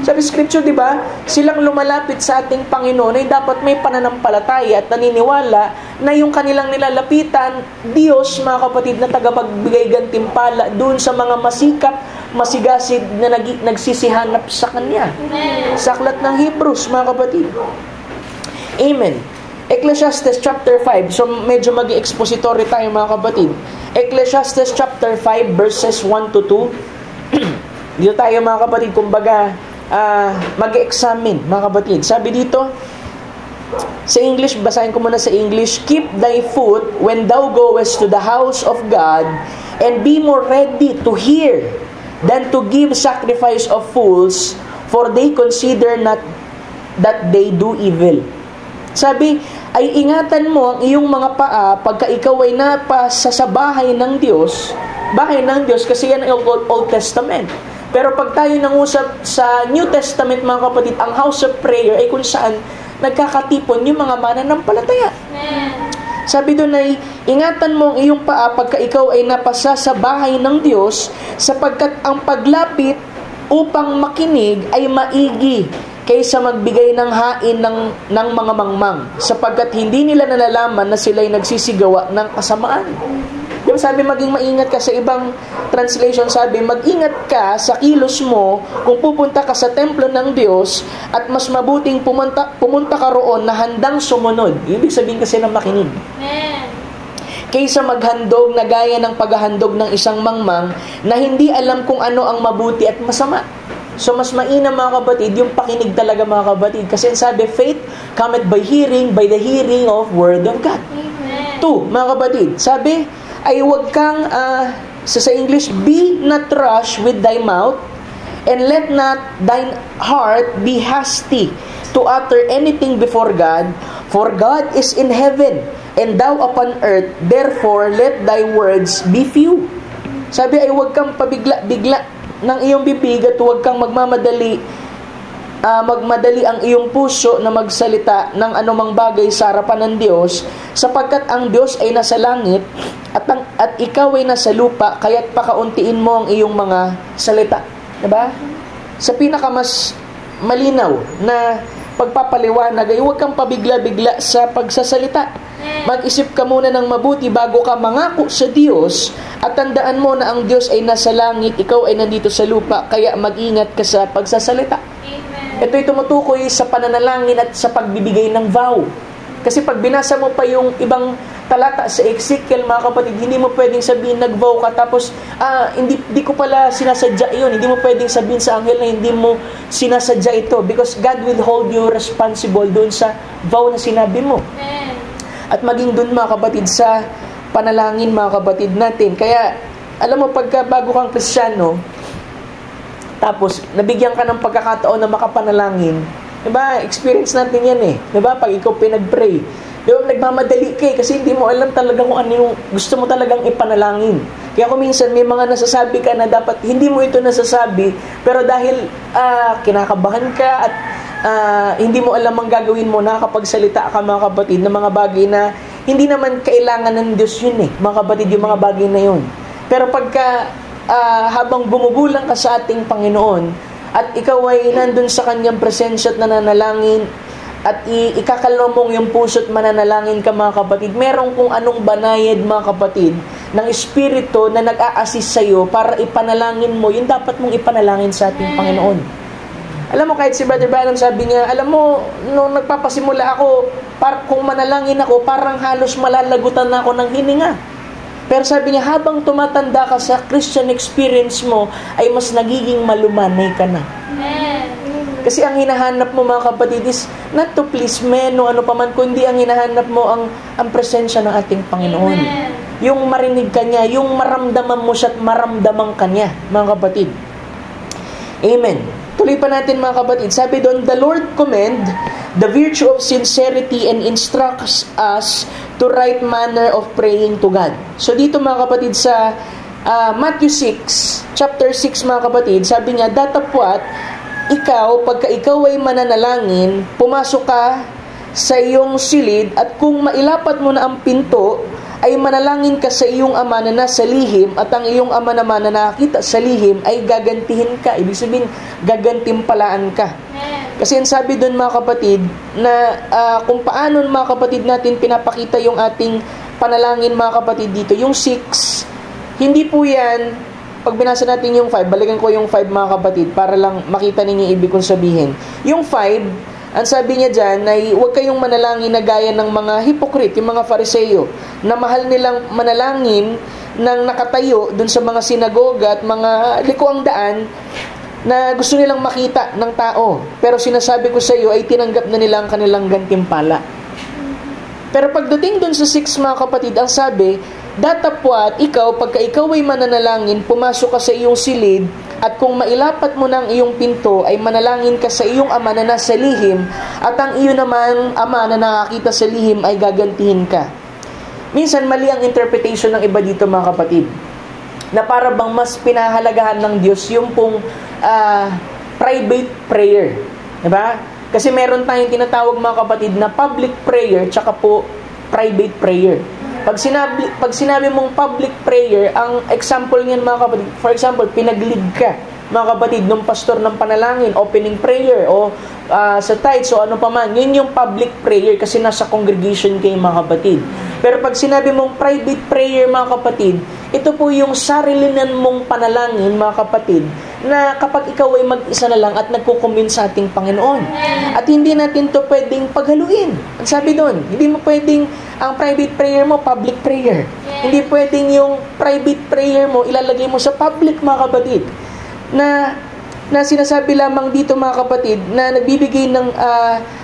Sabi Scripture, di ba? Silang lumalapit sa ating Panginoon ay dapat may pananampalataya at naniniwala na yung kanilang nilalapitan, Diyos, mga kapatid, na tagapagbigay gantimpala doon sa mga masikap, masigasig na nagsisihanap sa Kanya. Sa aklat ng Hebrews, mga kapatid. Amen. Ecclesiastes chapter 5. So, medyo mag-expository tayo, mga kapatid. Ecclesiastes chapter 5, verses 1 to 2. Dito tayo, mga kapatid, kumbaga, mag-examine, mga kapatid. Sabi dito, sa English, basahin ko muna sa English, keep thy foot when thou goest to the house of God, and be more ready to hear than to give sacrifice of fools, for they consider not that they do evil. Sabi, ay ingatan mo ang iyong mga paa pagka ikaw ay napasa sa bahay ng Diyos, kasi yan ang Old Testament. Pero pag tayo nangusap sa New Testament, mga kapatid, ang house of prayer ay kung saan nagkakatipon yung mga mananampalataya. Sabi doon ay, ingatan mo ang iyong paa pagka ikaw ay napasa sa bahay ng Diyos, sapagkat ang paglapit upang makinig ay maigi kaysa magbigay ng hain ng mga mangmang, sapagkat hindi nila nalalaman na sila'y nagsisigawa ng kasamaan. Diba sabi, maging maingat ka. Sa ibang translation sabi, mag-ingat ka sa kilos mo kung pupunta ka sa templo ng Diyos, at mas mabuting pumunta ka roon na handang sumunod. Ibig sabihin kasi ng makinig. Kaysa maghandog na gaya ng paghahandog ng isang mangmang na hindi alam kung ano ang mabuti at masama. So, mas mainam, mga kapatid, yung pakinig talaga, mga kapatid. Kasi sabi, faith cometh by the hearing of word of God. Amen. 2, mga kapatid, sabi, ay huwag kang, sa English, be not rash with thy mouth, and let not thine heart be hasty to utter anything before God, for God is in heaven, and thou upon earth, therefore let thy words be few. Sabi ay huwag kang pabigla-bigla ng iyong bibig, at huwag kang magmamadali magmadali ang iyong puso na magsalita ng anumang bagay sa harapan ng Diyos, sapagkat ang Diyos ay nasa langit at ikaw ay nasa lupa, kaya't pakauntiin mo ang iyong mga salita. Diba? Sa pinakamas malinaw na pagpapaliwanag ay huwag kang pabigla-bigla sa pagsasalita. Mag-isip ka muna ng mabuti bago ka mangako sa Diyos, at tandaan mo na ang Diyos ay nasa langit, ikaw ay nandito sa lupa, kaya mag-ingat ka sa pagsasalita. Ito'y tumutukoy sa pananalangin at sa pagbibigay ng vow. Kasi pag binasa mo pa yung ibang talata sa Ezekiel, mga kapatid, hindi mo pwedeng sabihin nag-vow ka tapos hindi ko pala sinasadya yun. Hindi mo pwedeng sabihin sa anghel na hindi mo sinasadya ito, because God will hold you responsible doon sa vow na sinabi mo. At maging doon, mga kapatid, sa panalangin, mga kapatid natin. Kaya alam mo, pagka bago kang Kristiyano, tapos nabigyan ka ng pagkakataon na makapanalangin, diba? Experience natin yan eh. Diba? Pag ikaw pinag-pray, diba? Nagmamadali ka eh, kasi hindi mo alam talaga kung ano yung gusto mo talagang ipanalangin. Kaya kung minsan may mga nasasabi ka na dapat hindi mo ito nasasabi, pero dahil kinakabahan ka at hindi mo alam ang gagawin mo, nakakapagsalita ka, mga kapatid, ng mga bagay na hindi naman kailangan ng Diyos yun eh, mga kapatid, yung mga bagay na yun. Pero pagka habang bumubulang ka sa ating Panginoon at ikaw ay nandun sa Kanyang presensya at nananalangin at ikakalma mong yung puso at mananalangin ka, mga kapatid, meron kung anong banayad, mga kapatid, ng Espiritu na nag-a-assist sa'yo para ipanalangin mo yung dapat mong ipanalangin sa ating Panginoon. Alam mo, kahit si Brother Branham sabi niya, alam mo, nung nagpapasimula ako, kung manalangin ako, parang halos malalagutan na ako ng hininga. Pero sabi niya, habang tumatanda ka sa Christian experience mo, ay mas nagiging malumanay ka na. Kasi ang hinahanap mo, mga kapatid, is not to please men o ano pa man, kundi ang hinahanap mo ang presensya ng ating Panginoon. Amen. Yung marinig ka niya, yung maramdaman mo siya at maramdaman ka niya, mga kapatid. Amen. Tuloy pa natin, mga kapatid. Sabi doon, the Lord commend the virtue of sincerity and instructs us to right manner of praying to God. So dito, mga kapatid, sa Matthew 6, chapter 6, mga kapatid, sabi niya, datapwat, pagka ikaw ay mananalangin, pumasok ka sa iyong silid, at kung mailapat mo na ang pinto, ay manalangin ka sa iyong ama na nasa lihim, at ang iyong ama naman na nakakita sa lihim ay gagantihin ka. Ibig sabihin, gagantimpalaan ka. Kasi ang sabi doon, mga kapatid, na kung paano, mga kapatid, natin pinapakita yung ating panalangin, mga kapatid, dito. Yung 6, hindi po yan, pag binasa natin yung 5, balikan ko yung 5, mga kapatid, para lang makita ninyo ibig kong sabihin. Yung 5, ang sabi niya dyan ay huwag kayong manalangin na gaya ng mga hipokrit, yung mga Fariseo, na mahal nilang manalangin ng nakatayo dun sa mga sinagoga at mga likuang daan na gusto nilang makita ng tao. Pero sinasabi ko sa iyo ay tinanggap na nila ang kanilang gantimpala. Pero pagdating dun sa 6, mga kapatid, ang sabi, datapwat, pagka ikaw ay mananalangin, pumasok ka sa iyong silid, at kung mailapat mo ng iyong pinto, ay manalangin ka sa iyong ama na nasa lihim, at ang iyo naman ama na nakakita sa lihim ay gagantihin ka. Minsan, mali ang interpretation ng iba dito, mga kapatid, na para bang mas pinahalagahan ng Diyos yung pong private prayer. Diba? Kasi meron tayong tinatawag, mga kapatid, na public prayer tsaka po private prayer. Pag sinabi mong public prayer, ang example niyan, mga kapatid, for example, pinag-lead ka, mga kapatid, ng pastor ng panalangin, opening prayer, o sa tithes, o ano pa man, yun yung public prayer kasi nasa congregation kayo, mga kapatid. Pero pag sinabi mong private prayer, mga kapatid, ito po yung sarilinan mong panalangin, mga kapatid, na kapag ikaw ay mag-isa na lang at nagkukumin sa ating Panginoon. At hindi natin to pwedeng paghaluin. Ang sabi doon, hindi mo pwedeng ang private prayer mo, public prayer. Hindi pwedeng yung private prayer mo, ilalagay mo sa public, mga kapatid. Na sinasabi lamang dito, mga kapatid, na nagbibigay ng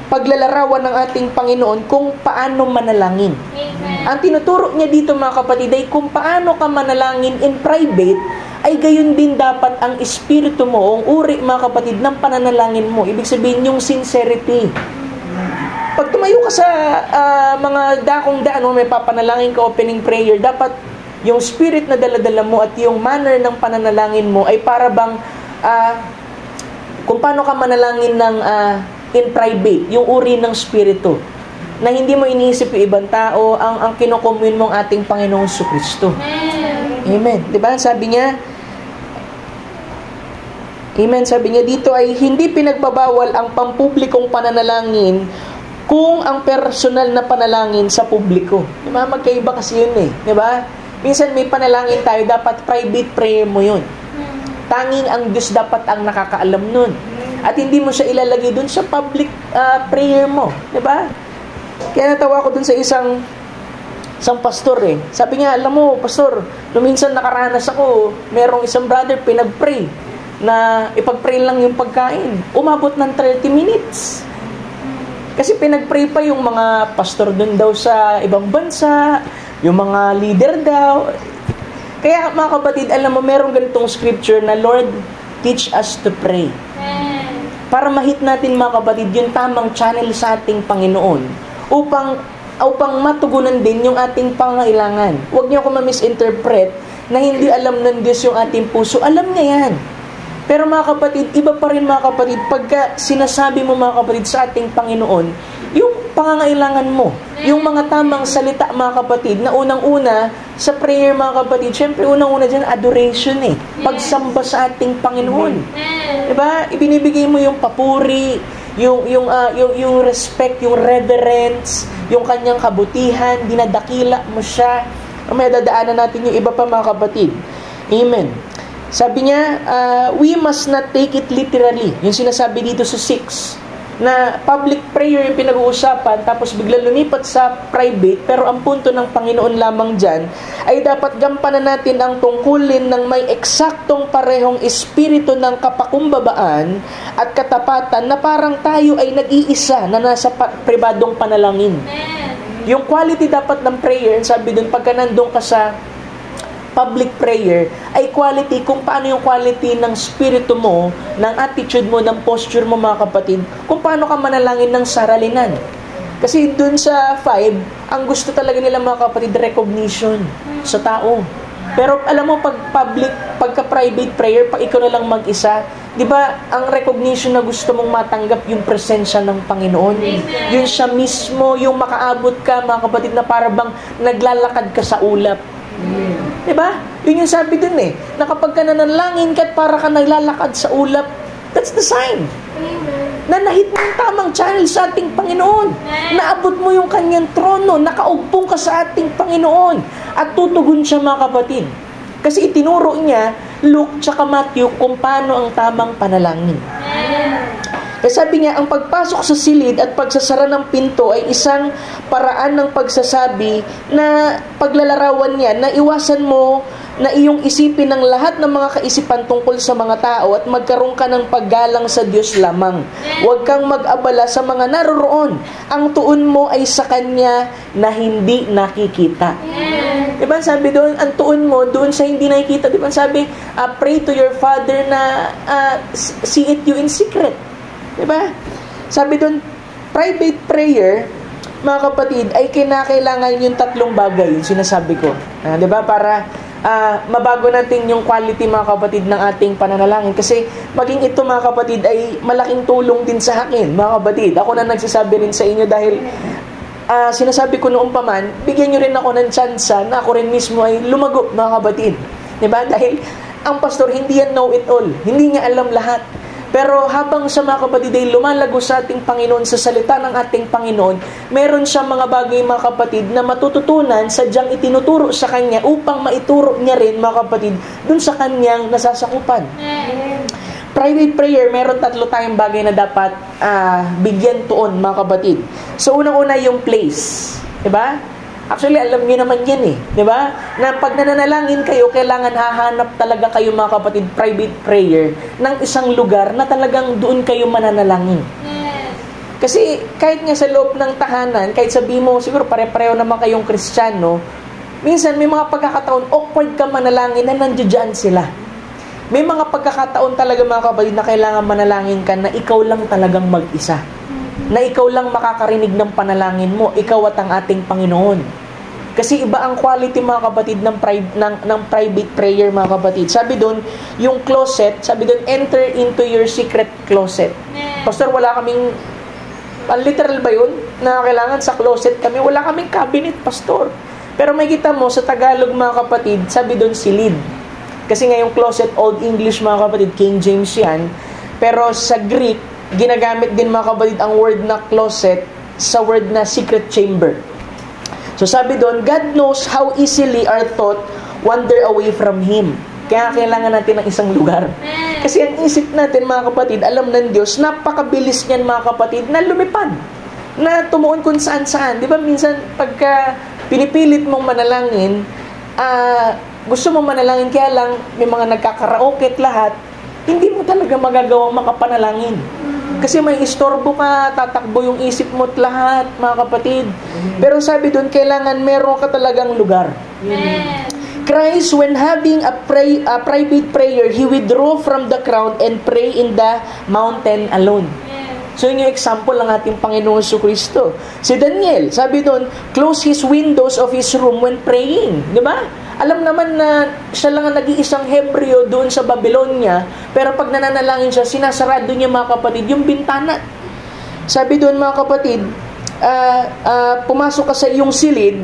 paglalarawan ng ating Panginoon kung paano manalangin. Amen. Ang tinuturo niya dito, mga kapatid, ay kung paano ka manalangin in private, ay gayon din dapat ang espiritu mo, ang uri, mga kapatid, ng pananalangin mo. Ibig sabihin yung sincerity. Pag tumayo ka sa mga dakong daan, may papanalangin ka, opening prayer, dapat yung spirit na daladala mo at yung manner ng pananalangin mo ay para bang Kung paano ka manalangin ng in private, yung uri ng Espiritu, na hindi mo iniisip yung ibang tao, ang kinocommune mong ating Panginoong Jesucristo. Amen. Diba? Sabi niya, Amen. Sabi niya dito ay hindi pinagbabawal ang pampublikong pananalangin kung ang personal na panalangin sa publiko. Diba? Magkaiba kasi yun eh. Diba? Minsan may panalangin tayo, dapat private prayer mo yun. Tanging ang Diyos dapat ang nakakaalam nun. At hindi mo siya ilalagay dun sa public prayer mo. Diba? Kaya natawa ko dun sa isang pastor eh. Sabi niya, alam mo, pastor, nung minsan nakaranas ako, merong isang brother pinag-pray na ipag-pray lang yung pagkain. Umabot ng 30 minutes. Kasi pinag-pray pa yung mga pastor dun daw sa ibang bansa, yung mga leader daw. Kaya mga kapatid, alam mo, merong ganitong scripture na, Lord, teach us to pray. Para mahit natin mga kapatid, yung tamang channel sa ating Panginoon upang matugunan din yung ating pangailangan. Huwag niyo ako ma-misinterpret na hindi alam ng Diyos yung ating puso. Alam niya yan. Pero mga kapatid, iba pa rin mga kapatid, pagka sinasabi mo mga kapatid sa ating Panginoon, yung pangangailangan mo, yung mga tamang salita mga kapatid, na unang-una sa prayer mga kapatid, syempre unang-una dyan, adoration eh. Pagsamba sa ating Panginoon. Diba? Ibinibigay mo yung papuri, yung respect, yung reverence, yung kanyang kabutihan, dinadakila mo siya. May dadaanan natin yung iba pa mga kapatid. Amen. Sabi niya, we must not take it literally. Yung sinasabi dito sa 6, na public prayer yung pinag-uusapan, tapos bigla lumipat sa private, pero ang punto ng Panginoon lamang dyan, ay dapat gampanan natin ang tungkulin ng may eksaktong parehong espiritu ng kapakumbabaan at katapatan na parang tayo ay nag-iisa na nasa pribadong panalangin. Yung quality dapat ng prayer, sabi dun, pagka nandun ka sa public prayer, ay quality, kung paano yung quality ng spirito mo, ng attitude mo, ng posture mo mga kapatid, kung paano ka manalangin ng saralinan. Kasi dun sa 5, ang gusto talaga nila mga kapatid, recognition sa tao. Pero alam mo, pagka private prayer, pag ikaw na lang mag-isa, di ba, ang recognition na gusto mong matanggap, yung presensya ng Panginoon. Yun siya mismo, yung makaabot ka mga kapatid, na para bang naglalakad ka sa ulap. Diba? Yun yung sabi dun eh, na kapag ka nanalangin ka at para ka naglalakad sa ulap, that's the sign. Na nahit mo yung tamang channel sa ating Panginoon. Naabot mo yung kanyang trono, nakaugpong ka sa ating Panginoon. At tutugon siya mga kapatid. Kasi itinuro niya, Luke tsaka Matthew, kung paano ang tamang panalangin. Kasi sabi niya, ang pagpasok sa silid at pagsasara ng pinto ay isang paraan ng pagsasabi na paglalarawan niya na iwasan mo na iyong isipin ng lahat ng mga kaisipan tungkol sa mga tao at magkaroon ka ng paggalang sa Diyos lamang. Huwag kang mag-abala sa mga naroroon. Ang tuon mo ay sa Kanya na hindi nakikita. Diba sabi doon, ang tuon mo doon sa hindi nakikita. Diba sabi, pray to your Father na see it you in secret. Diba? Sabi doon, private prayer, mga kapatid, ay kinakailangan yung 3 bagay, yung sinasabi ko. Diba? Para mabago natin yung quality, mga kapatid, ng ating pananalangin. Kasi maging ito, mga kapatid, ay malaking tulong din sa akin, mga kapatid. Ako na nagsasabi rin sa inyo dahil sinasabi ko noong paman, bigyan nyo rin ako ng tsansa na ako rin mismo ay lumago, mga kapatid. Diba? Dahil ang pastor, hindi yan know-it-all. Hindi niya alam lahat. Pero habang sa mga kapatid ay lumalago sa ating Panginoon, sa salita ng ating Panginoon, meron siyang mga bagay mga kapatid na matututunan, sadyang itinuturo sa Kanya upang maituro niya rin mga kapatid dun sa Kanyang nasasakupan. Private prayer, meron 3 tayong bagay na dapat bigyan tuon mga kapatid. So unang-una yung place. Diba? Actually, alam niyo naman yan eh. Diba? Na pag nananalangin kayo, kailangan hahanap talaga kayo mga kapatid, private prayer, ng isang lugar na talagang doon kayo mananalangin. Kasi kahit nga sa loob ng tahanan, kahit sabi mo, siguro pare-pareho naman kayong Kristiyano, minsan may mga pagkakataon, awkward ka manalangin na nandiyan sila. May mga pagkakataon talaga mga kapatid na kailangan manalangin ka na ikaw lang talagang mag-isa. Na ikaw lang makakarinig ng panalangin mo, ikaw at ang ating Panginoon. Kasi iba ang quality, mga kapatid, ng private prayer, mga kapatid. Sabi doon, yung closet, sabi doon, enter into your secret closet. Pastor, wala kaming, literal ba yun? Na kailangan sa closet kami, wala kaming cabinet, pastor. Pero may kita mo, sa Tagalog, mga kapatid, sabi doon, silid. Kasi nga yung closet, Old English, mga kapatid, King James yan. Pero sa Greek, ginagamit din, mga kapatid, ang word na closet sa word na secret chamber. So sabi doon, God knows how easily our thought wander away from Him. Kaya kailangan natin ng isang lugar. Kasi ang isip natin, mga kapatid, alam ng Diyos, napakabilis niyan, mga kapatid, na lumipad. Na tumuon kung saan-saan. Di ba minsan, pagka pinipilit mong manalangin, gusto mong manalangin, kaya lang may mga nagkakaraoke at lahat, hindi mo talaga magagawang makapanalangin. Kasi may istorbo ka, tatakbo yung isip mo at lahat, mga kapatid. Pero sabi doon, kailangan meron ka talagang lugar. Christ, when having a private prayer, He withdrew from the crowd and pray in the mountain alone. So yun yung example ng ating Panginoon Jesucristo. Si Daniel, sabi doon, close his windows of his room when praying. Di ba? Alam naman na siya lang ang nag-iisang Hebreo doon sa Babylonia, pero pag nananalangin siya, sinasarado niya, mga kapatid, yung bintana. Sabi doon, mga kapatid, pumasok ka sa iyong silid,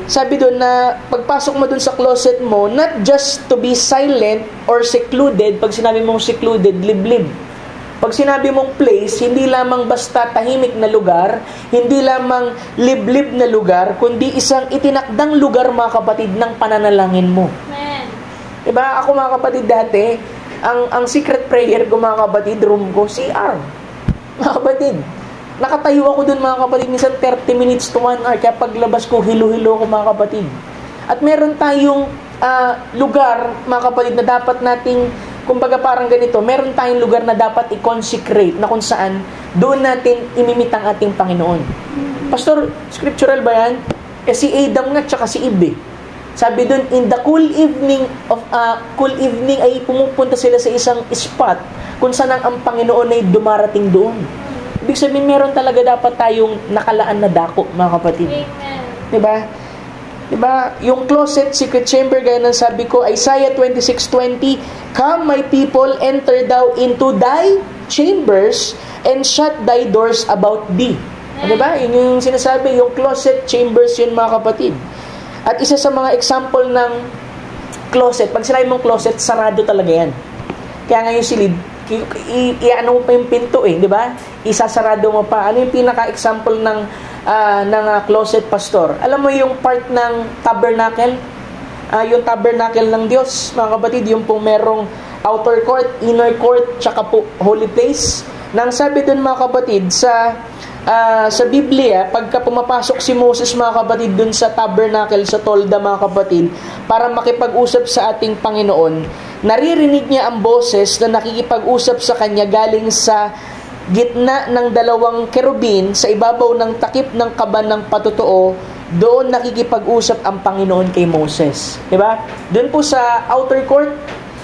sabi doon na pagpasok mo doon sa closet mo, not just to be silent or secluded, pag sinabi mong secluded, liblib. Pag sinabi mong place, hindi lamang basta tahimik na lugar, hindi lamang liblib na lugar, kundi isang itinakdang lugar, mga kapatid, ng pananalangin mo. Amen. Diba? Ako, mga kapatid, dati, ang secret prayer ko, mga kapatid, room ko, CR. Mga kapatid, nakatayo ako dun, mga kapatid, minsan 30 minutes to 1 hour, kaya paglabas ko, hilo-hilo ko, mga kapatid. At meron tayong lugar, mga kapatid, na dapat nating, kumbaga parang ganito, meron tayong lugar na dapat i-consecrate, na kung saan doon natin imimit ang ating Panginoon. Pastor, scriptural ba yan? Eh si Adam nga, tsaka si Eve. Sabi doon, in the cool evening ay pumupunta sila sa isang spot kung saan ang Panginoon ay dumarating doon. Ibig sabihin, meron talaga dapat tayong nakalaan na dako, mga kapatid. Amen. Diba? Diba? Yung closet, secret chamber, gaya ng sabi ko, Isaiah 26:20, come my people, enter thou into thy chambers, and shut thy doors about thee. Diba? Yun yung sinasabi, yung closet, chambers, yun, mga kapatid. At isa sa mga example ng closet, pag sinabi mong closet, sarado talaga yan. Kaya ngayon silid, i-ano mo pa yung pinto diba? Isasarado mo pa. Ano yung pinaka-example ng closet, pastor? Alam mo yung part ng tabernacle? Yung tabernacle ng Diyos, mga kapatid, yung pong merong outer court, inner court, tsaka po holy place. Nang sabi dun, mga kapatid, sa Biblia, pagka pumapasok si Moses, mga kapatid, dun sa tabernacle, sa tolda, mga kapatid, para makipag-usap sa ating Panginoon, naririnig niya ang boses na nakikipag-usap sa kanya galing sa gitna ng dalawang kerubin sa ibabaw ng takip ng kaban ng patotoo. Doon nakikipag-usap ang Panginoon kay Moses. Diba? Doon po sa outer court,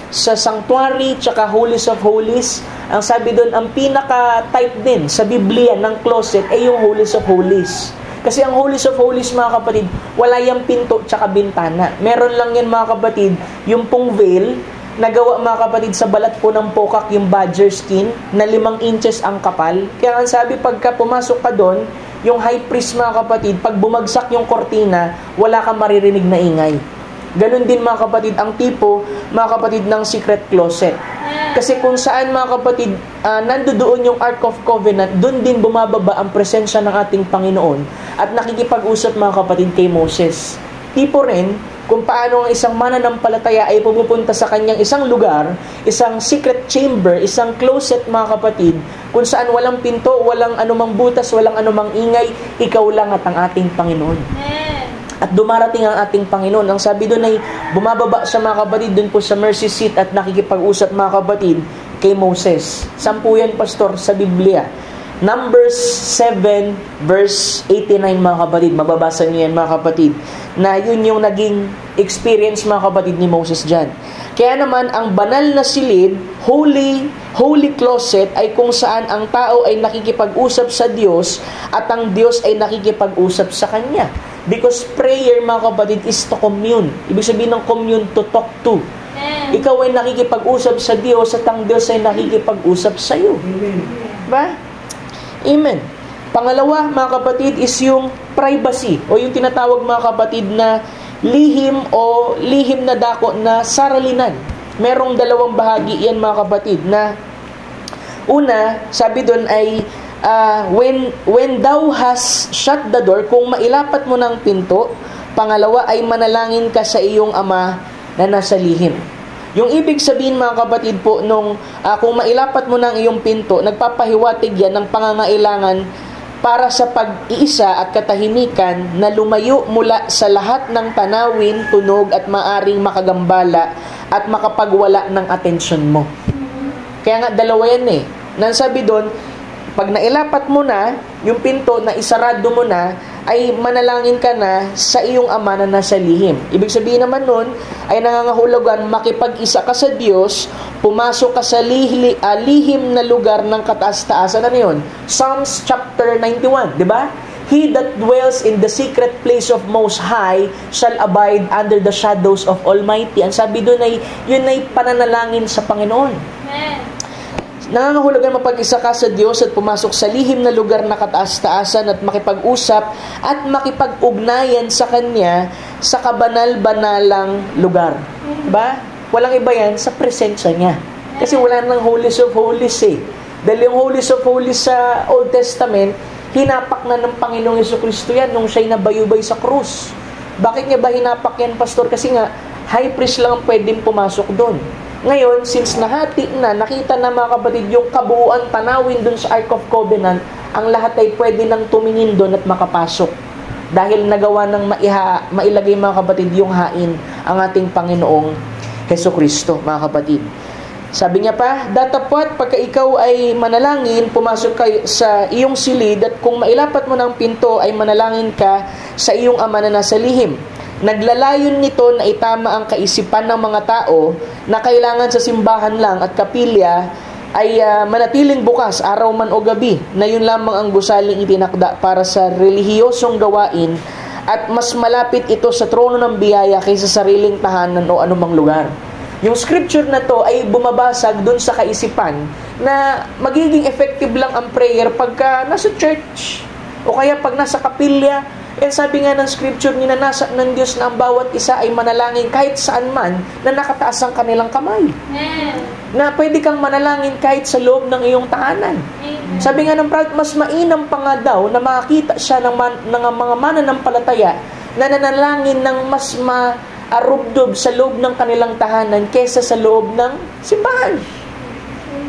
sa sanctuary, tsaka holies of holies, ang sabi doon, ang pinaka-type din sa Biblia ng closet ay yung holies of holies. Kasi ang holies of holies, mga kapatid, wala yung pinto tsaka bintana. Meron lang yan, mga kapatid, yung pong veil, nagawa, mga kapatid, sa balat po ng pokak, yung badger skin, na 5 inches ang kapal. Kaya ang sabi, pagka pumasok ka doon, yung high priest, mga kapatid, pag bumagsak yung kortina, wala kang maririnig na ingay. Ganon din, mga kapatid, ang tipo, mga kapatid, ng secret closet. Kasi kung saan, mga kapatid, nandoon yung Ark of Covenant, doon din bumababa ang presensya ng ating Panginoon at nakikipag-usap, mga kapatid, kay Moses. Tipo rin, kung paano ang isang mananampalataya ay pumupunta sa kanyang isang lugar, isang secret chamber, isang closet, mga kapatid, kung saan walang pinto, walang anumang butas, walang anumang ingay, ikaw lang at ang ating Panginoon. At dumarating ang ating Panginoon. Ang sabi doon ay bumababa siya, mga kapatid, doon po sa mercy seat at nakikipag-usap, mga kapatid, kay Moses. 10 yan, pastor, sa Biblia. Numbers 7 verse 89, mga kapatid. Mababasa niyo yan, mga kapatid, na yun yung naging experience, mga kapatid, ni Moses dyan. Kaya naman, ang banal na silid, holy closet ay kung saan ang tao ay nakikipag-usap sa Diyos at ang Diyos ay nakikipag-usap sa kanya. Because prayer, mga kapatid, is to commune. Ibig sabihin ng commune, to talk to. Ikaw ay nakikipag-usap sa Diyos at ang Diyos ay nakikipag-usap sa iyo. Diba? Amen. Pangalawa, mga kapatid, is yung privacy o yung tinatawag, mga kapatid, na lihim o lihim na dako na saralinan. Merong dalawang bahagi yan, mga kapatid, na una, sabi doon ay when thou has shut the door, kung mailapat mo ng pinto. Pangalawa ay manalangin ka sa iyong Ama na nasa lihim. Yung ibig sabihin, mga kapatid po, kung mailapat mo ng iyong pinto, nagpapahiwatig yan ng pangangailangan para sa pag-iisa at katahimikan na lumayo mula sa lahat ng tanawin, tunog at maaring makagambala at makapagwala ng atensyon mo. Kaya nga, dalawa yan eh. Nasabi doon, pag nailapat mo na yung pinto na isarado mo na, ay manalangin ka na sa iyong Ama na nasa lihim. Ibig sabihin naman nun, ay nangangahulugan makipag-isa ka sa Diyos, pumasok ka sa lihim na lugar ng kataas-taasan. Ano yun? Psalms chapter 91, di ba? He that dwells in the secret place of Most High shall abide under the shadows of Almighty. Ang sabi doon ay, yun ay pananalangin sa Panginoon. Amen. Nangangahulugan mapag-isa ka sa Diyos at pumasok sa lihim na lugar na kataas-taasan at makipag-usap at makipag-ugnayan sa Kanya sa kabanal-banalang lugar. Diba? Walang iba yan sa presensya niya. Kasi wala nang Holies of Holies eh. Dahil yung Holies of Holies sa Old Testament, hinapak na ng Panginoong Jesucristo yan nung siya'y nabayubay sa krus. Bakit niya ba hinapak yan, Pastor? Kasi nga, high priest lang ang pwedeng pumasok doon. Ngayon, since nahati na, nakita na, mga kapatid, yung kabuuan tanawin dun sa Ark of Covenant, ang lahat ay pwede nang tumingin dun at makapasok. Dahil nagawa ng mailagay, mga kapatid, yung hain ang ating Panginoong Jesucristo, mga kapatid. Sabi niya pa, datapwat pagka ikaw ay manalangin, pumasok kayo sa iyong silid at kung mailapat mo ng pinto ay manalangin ka sa iyong Ama na nasa lihim. Naglalayon nito na itama ang kaisipan ng mga tao na kailangan sa simbahan lang at kapilya ay manatiling bukas araw man o gabi, na yun lamang ang gusaling itinakda para sa relihiyosong gawain at mas malapit ito sa trono ng biyaya kaysa sariling tahanan o anumang lugar. Yung scripture na to ay bumabasag dun sa kaisipan na magiging effective lang ang prayer pagka nasa church o kaya pag nasa kapilya. Sabi nga ng scripture, ninanasa ng Diyos na ang bawat isa ay manalangin kahit saan man na nakataas ang kanilang kamay. Amen. Na pwede kang manalangin kahit sa loob ng iyong tahanan. Amen. Sabi nga ng prophet, mas mainam pa nga daw na makakita siya ng mga mananampalataya na nanalangin ng mas arubdob sa loob ng kanilang tahanan kesa sa loob ng simbahan.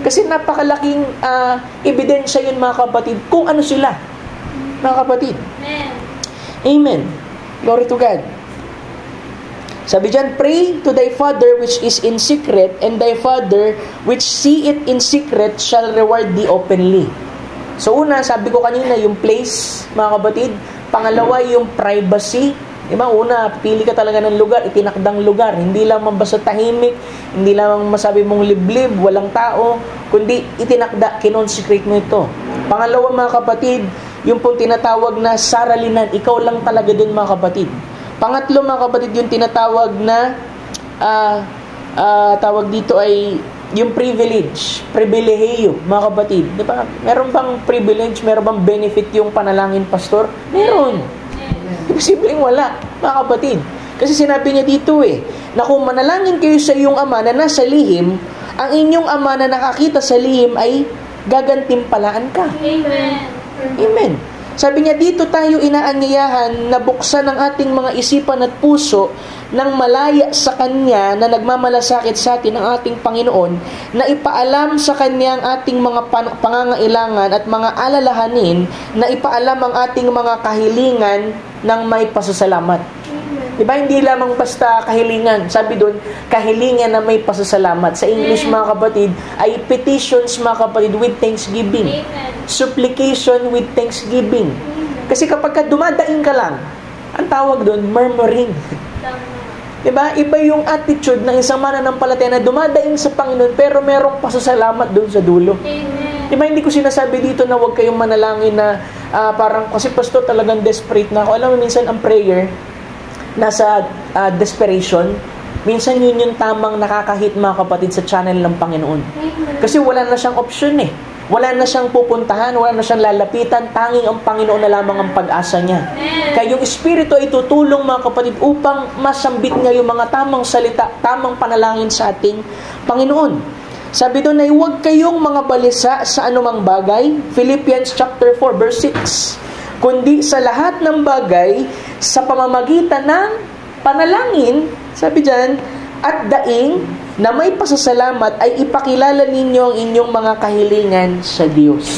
Kasi napakalaking ebidensya yun, mga kapatid, kung ano sila, mga kapatid. Amen. Amen. Glory to God. Sabi dyan, pray to thy Father which is in secret, and thy Father which seeth in secret shall reward thee openly. So una, sabi ko kanina, yung place, mga kapatid. Pangalawa, yung privacy. Diba? Una, pili ka talaga ng lugar, itinakdang lugar. Hindi lang basta tahimik, hindi lang masabi mong liblib, walang tao, kundi itinakda, kinonsecrate mo ito. Pangalawa, mga kapatid, yung pong tinatawag na saralinan, ikaw lang talaga dun, mga kapatid. Pangatlo, mga kapatid, yung tinatawag na tawag dito ay yung privilehiyo, mga kapatid. Di ba? Meron bang privilege, meron bang benefit yung panalangin, Pastor? Meron. Imposibleng wala, mga kapatid. Kasi sinabi niya dito na kung manalangin kayo sa iyong Ama na nasa lihim, ang inyong Ama na nakakita sa lihim ay gagantimpalaan ka. Amen. Amen. Sabi niya, dito tayo inaanyayahan na buksan ang ating mga isipan at puso nang malaya sa Kanya na nagmamalasakit sa atin ang ating Panginoon, na ipaalam sa Kanya ang ating mga pangangailangan at mga alalahanin, na ipaalam ang ating mga kahilingan ng may pasasalamat. Diba? Hindi lamang basta kahilingan. Sabi doon, kahilingan na may pasasalamat. Sa English, mga kapatid, ay petitions, mga kapatid, with thanksgiving. Amen. Supplication with thanksgiving. Kasi kapag dumadaing ka lang, ang tawag doon, murmuring. Diba? Iba yung attitude ng isang mananampalataya na dumadaing sa Panginoon pero merong pasasalamat doon sa dulo. Amen. Diba, hindi ko sinasabi dito na huwag kayong manalangin na parang, kasi pastor talagang desperate na ako. Alam mo, minsan ang prayer, nasa desperation, minsan yun yung tamang nakakahit mga kapatid sa channel ng Panginoon. Kasi wala na siyang option eh. Wala na siyang pupuntahan, wala na siyang lalapitan, tanging ang Panginoon na lamang ang pag-asa niya. Kaya yung Espiritu ay tutulong mga kapatid upang masambit niya yung mga tamang salita, tamang panalangin sa ating Panginoon. Sabi doon ay huwag kayong mga balisa sa anumang bagay, Philippians chapter 4 verse 6, kundi sa lahat ng bagay sa pamamagitan ng panalangin, sabi dyan, at daing na may pasasalamat ay ipakilala ninyo ang inyong mga kahilingan sa Diyos.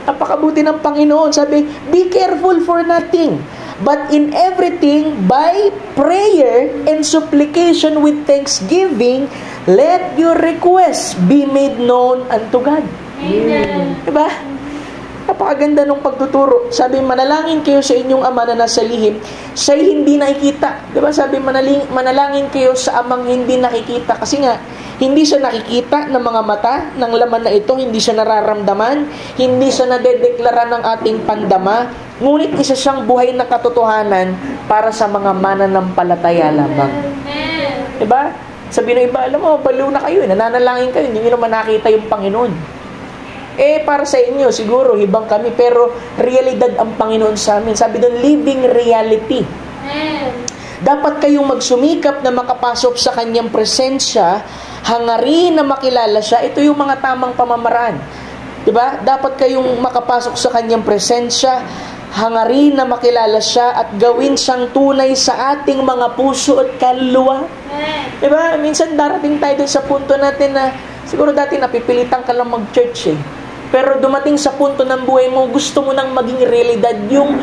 Napakabuti ng Panginoon. Sabi, be careful for nothing, but in everything, by prayer and supplication with thanksgiving, let your requests be made known unto God. Amen. Diba? Napakaganda ng pagtuturo. Sabi, manalangin kayo sa inyong Ama na nasa lihim, siya'y hindi nakikita. Diba? Sabi, manalangin kayo sa Amang hindi nakikita. Kasi nga, hindi siya nakikita ng mga mata ng laman na ito, hindi siya nararamdaman, hindi siya nadedeklara ng ating pandama, ngunit isa siyang buhay na katotohanan para sa mga mananampalataya lamang. Diba? Sabi ng iba, alam mo, baliw na kayo, nananalangin kayo, hindi nyo naman nakita yung Panginoon. Para sa inyo, siguro, hibang kami, pero realidad ang Panginoon sa amin. Sabi doon, living reality. Dapat kayong magsumikap na makapasok sa Kanyang presensya, hangarin na makilala siya. Ito yung mga tamang pamamaraan. Diba? Dapat kayong makapasok sa Kanyang presensya, hangarin na makilala siya, at gawin siyang tunay sa ating mga puso at kaluluwa. Diba? Minsan darating tayo dun sa punto natin na, siguro dati napipilitan ka lang mag-church eh. Pero dumating sa punto ng buhay mo, gusto mo nang maging realidad yung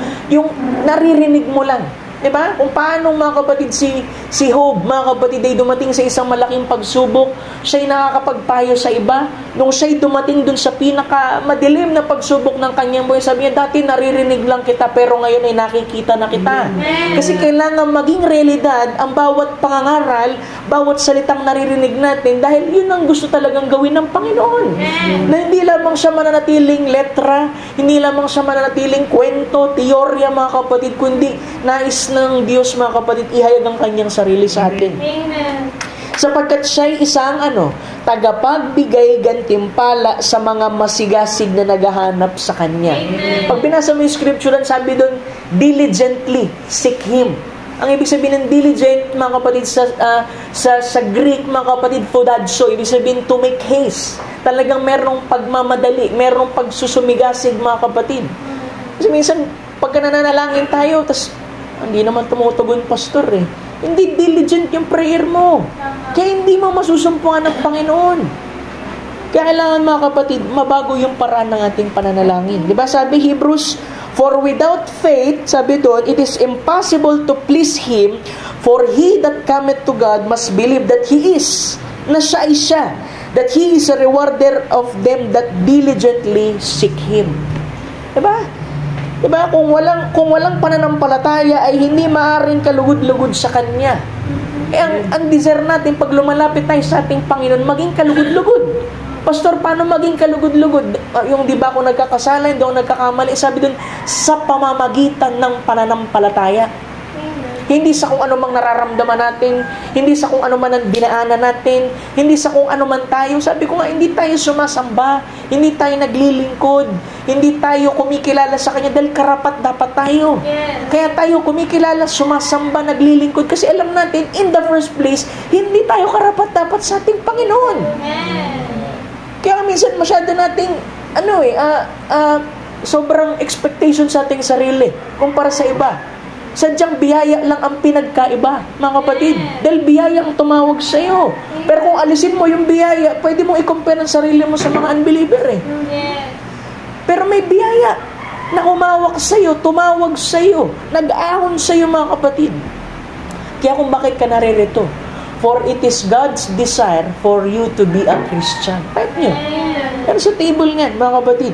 naririnig mo lang. Diba? Kung paano mga kapatid si Job, mga kapatid ay dumating sa isang malaking pagsubok, siya'y nakakapagpayo sa iba. Nung siya'y dumating dun sa pinakamadilim na pagsubok ng kanyang buhay, sabi niya, dati naririnig lang kita, pero ngayon ay nakikita na kita. Kasi kailangan maging realidad ang bawat pangangaral, bawat salitang naririnig natin, dahil yun ang gusto talagang gawin ng Panginoon. Na hindi lamang siya mananatiling letra, hindi lamang siya mananatiling kwento, teorya mga kapatid, kundi nais ng Diyos mga kapatid, ihayag ang kanyang sarili sa atin. Amen. Sapagkat siya'y isang tagapagbigay gantimpala sa mga masigasig na naghahanap sa Kanya. Amen. Pag binasa mo yung scripture, sabi doon, diligently seek Him. Ang ibig sabihin ng diligent, mga kapatid, sa Greek, mga kapatid, fodadso, ibig sabihin to make haste. Talagang merong pagmamadali, merong pagsusumigasig, mga kapatid. Kasi minsan, pagka nananalangin tayo, tas hindi naman tumutugon pastor eh. Hindi diligent yung prayer mo. Kaya hindi mo masusumpungan ng Panginoon. Kaya kailangan mga kapatid, mabago yung paraan ng ating pananalangin. Diba sabi Hebrews, for without faith, sabi doon, it is impossible to please Him, for he that cometh to God must believe that He is, na siya ay siya, that He is a rewarder of them that diligently seek Him. Diba? Diba? Kung walang pananampalataya ay hindi maaaring kalugod-lugod sa Kanya. Ang desire natin pag lumalapit tayo sa ating Panginoon, maging kalugod-lugod. Pastor, paano maging kalugod-lugod? Yung di ba kung nagkakasala, hindi ako nagkakamali, sabi dun, sa pamamagitan ng pananampalataya. Hindi sa kung ano mang nararamdaman natin, hindi sa kung ano man ang dinaanan natin, hindi sa kung ano man tayo. Sabi ko nga, hindi tayo sumasamba, hindi tayo naglilingkod, hindi tayo kumikilala sa Kanya dahil karapat dapat tayo. Yes. Kaya tayo kumikilala, sumasamba, naglilingkod kasi alam natin, in the first place, hindi tayo karapat dapat sa ating Panginoon. Amen. Kaya minsan masyado nating, sobrang expectation sa ating sarili kumpara sa iba. Sadyang biyaya lang ang pinagkaiba, mga kapatid. Dahil biyaya ang tumawag sa iyo. Pero kung alisin mo yung biyaya, pwede mong i-compare ang sarili mo sa mga unbeliever eh. Pero may biyaya na umawak sa iyo, tumawag sa iyo, nag-ahon sa iyo, mga kapatid. Kaya kung bakit ka naririto? For it is God's desire for you to be a Christian. Type nyo. Pero sa table nga, mga kapatid.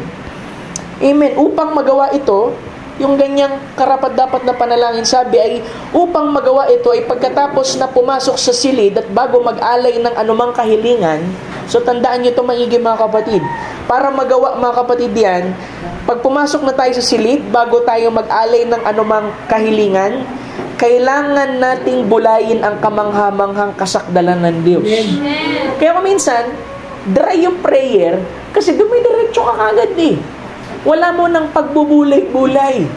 Amen. Upang magawa ito, yung ganyang karapat-dapat na panalangin, sabi ay upang magawa ito ay pagkatapos na pumasok sa silid at bago mag-alay ng anumang kahilingan. So tandaan nyo ito maigi mga kapatid. Para magawa mga kapatid yan, pag pumasok na tayo sa silid, bago tayo mag-alay ng anumang kahilingan, kailangan nating bulayin ang kamanghamanghang kasakdalan ng Diyos. Kaya kung minsan, dry yung prayer, kasi dumidiretso ka kagad eh. Wala mo ng pagbubulay-bulay.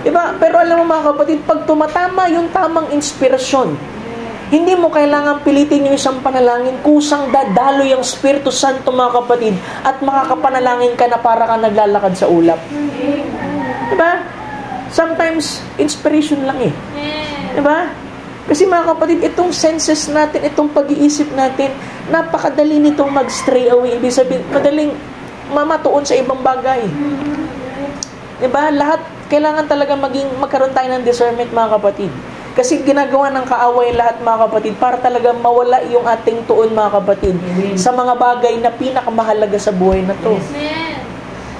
Diba? Pero alam mo mga kapatid, pag tumatama yung tamang inspirasyon, hindi mo kailangan pilitin yung isang panalangin, kusang dadalo yung Espiritu Santo mga kapatid, at makakapanalangin ka na para ka naglalakad sa ulap. Diba? Sometimes, inspiration lang eh. Diba? Kasi mga kapatid, itong senses natin, itong pag-iisip natin, napakadali nitong mag-stray away. Ibig sabihin, madaling mamatuon sa ibang bagay. Diba? Lahat, kailangan talaga magkaroon tayo ng discernment mga kapatid. Kasi ginagawa ng kaaway lahat mga kapatid para talaga mawala yung ating tuon mga kapatid sa mga bagay na pinakamahalaga sa buhay na to.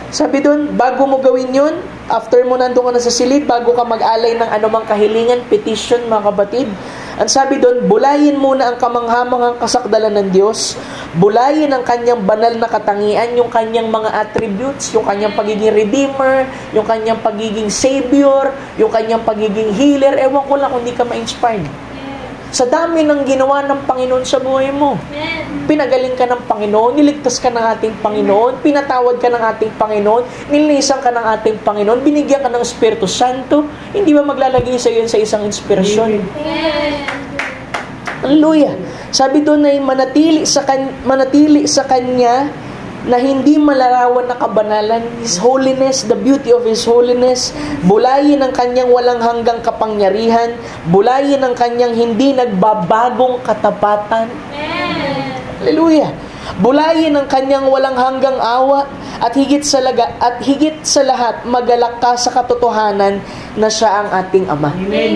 Sabi doon, bago mo gawin yun, after mo nandun ka na sa silid, bago ka mag-alay ng anumang kahilingan, petition mga kapatid, ang sabi doon, bulayin muna ang kamanghamanghang kasakdalan ng Diyos, bulayin ang kanyang banal na katangian, yung kanyang mga attributes, yung kanyang pagiging redeemer, yung kanyang pagiging savior, yung kanyang pagiging healer. Ewan ko lang kung di ka ma-inspired. Sa dami ng ginawa ng Panginoon sa buhay mo. Pinagaling ka ng Panginoon, niligtas ka ng ating Panginoon, pinatawad ka ng ating Panginoon, nilinisan ka ng ating Panginoon, binigyan ka ng Espiritu Santo. Hindi ba maglalagay sa iyo sa isang inspirasyon? Hallelujah. Sabi doon ay manatili sa Kanya na hindi malarawan na kabanalan, His holiness, the beauty of His holiness, bulayin ang Kanyang walang hanggang kapangyarihan, bulayin ang Kanyang hindi nagbabagong katapatan. Hallelujah. Bulayin ang Kanyang walang hanggang awa, at higit sa lahat, magalak ka sa katotohanan na Siya ang ating Ama. Amen.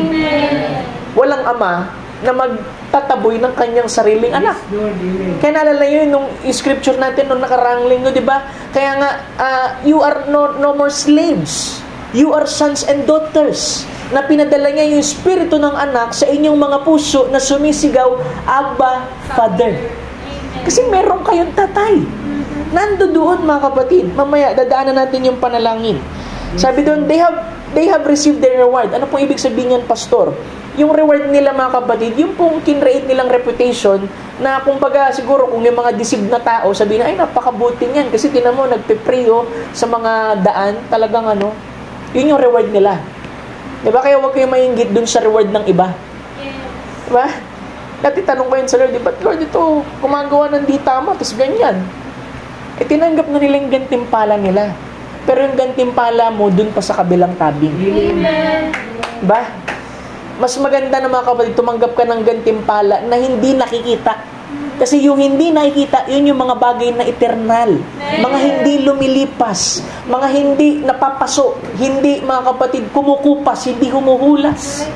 Walang ama na magtataboy ng kanyang sariling anak. Kaya naalala nyo nung scripture natin nung nakaraang linggo, di ba? Kaya nga, you are no more slaves. You are sons and daughters. Na pinadala niya yung espiritu ng anak sa inyong mga puso na sumisigaw, Abba, Father. Kasi meron kayong tatay. Nando doon mga kapatid. Mamaya, dadaanan natin yung panalangin. Sabi doon, they have received their reward. Ano pong ibig sabihin yan, pastor? Yung reward nila mga kapatid, yung pong kinreate nilang reputation na kumbaga siguro kung yung mga deceived na tao, sabihin na, ay napakabuti niyan kasi tinan mo, nagpe-pray sa mga daan, talagang yun yung reward nila. Diba? Kaya huwag kayong mainggit dun sa reward ng iba. Diba? Dati tanong ko yun sa Lord, diba, Lord, ito, gumagawa ng di tama, tapos ganyan. Tinanggap na nila yung gantimpala nila. Pero yung gantimpala mo, dun pa sa kabilang tabing. Amen. Diba? Mas maganda na mga kapatid, tumanggap ka ng gantimpala na hindi nakikita. Kasi yung hindi nakikita, yun yung mga bagay na eternal. Mga hindi lumilipas. Mga hindi napapaso. Hindi, mga kapatid, kumukupas, hindi humuhulas.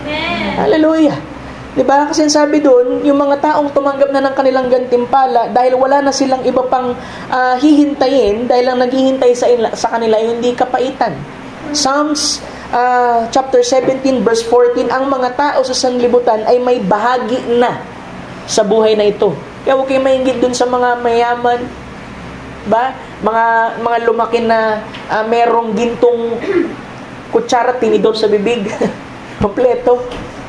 Hallelujah. Diba? Kasi sabi doon, yung mga taong tumanggap na ng kanilang gantimpala, dahil wala na silang iba pang hihintayin, dahil lang naghihintay sa kanila, yung hindi kapaitan. Psalms chapter 17 verse 14, ang mga tao sa sanlibutan ay may bahagi na sa buhay na ito. Kaya huwag kayong mainggit dun sa mga mayaman, ba? Mga lumaki na merong gintong kutsara tinidor sa bibig. Kompleto.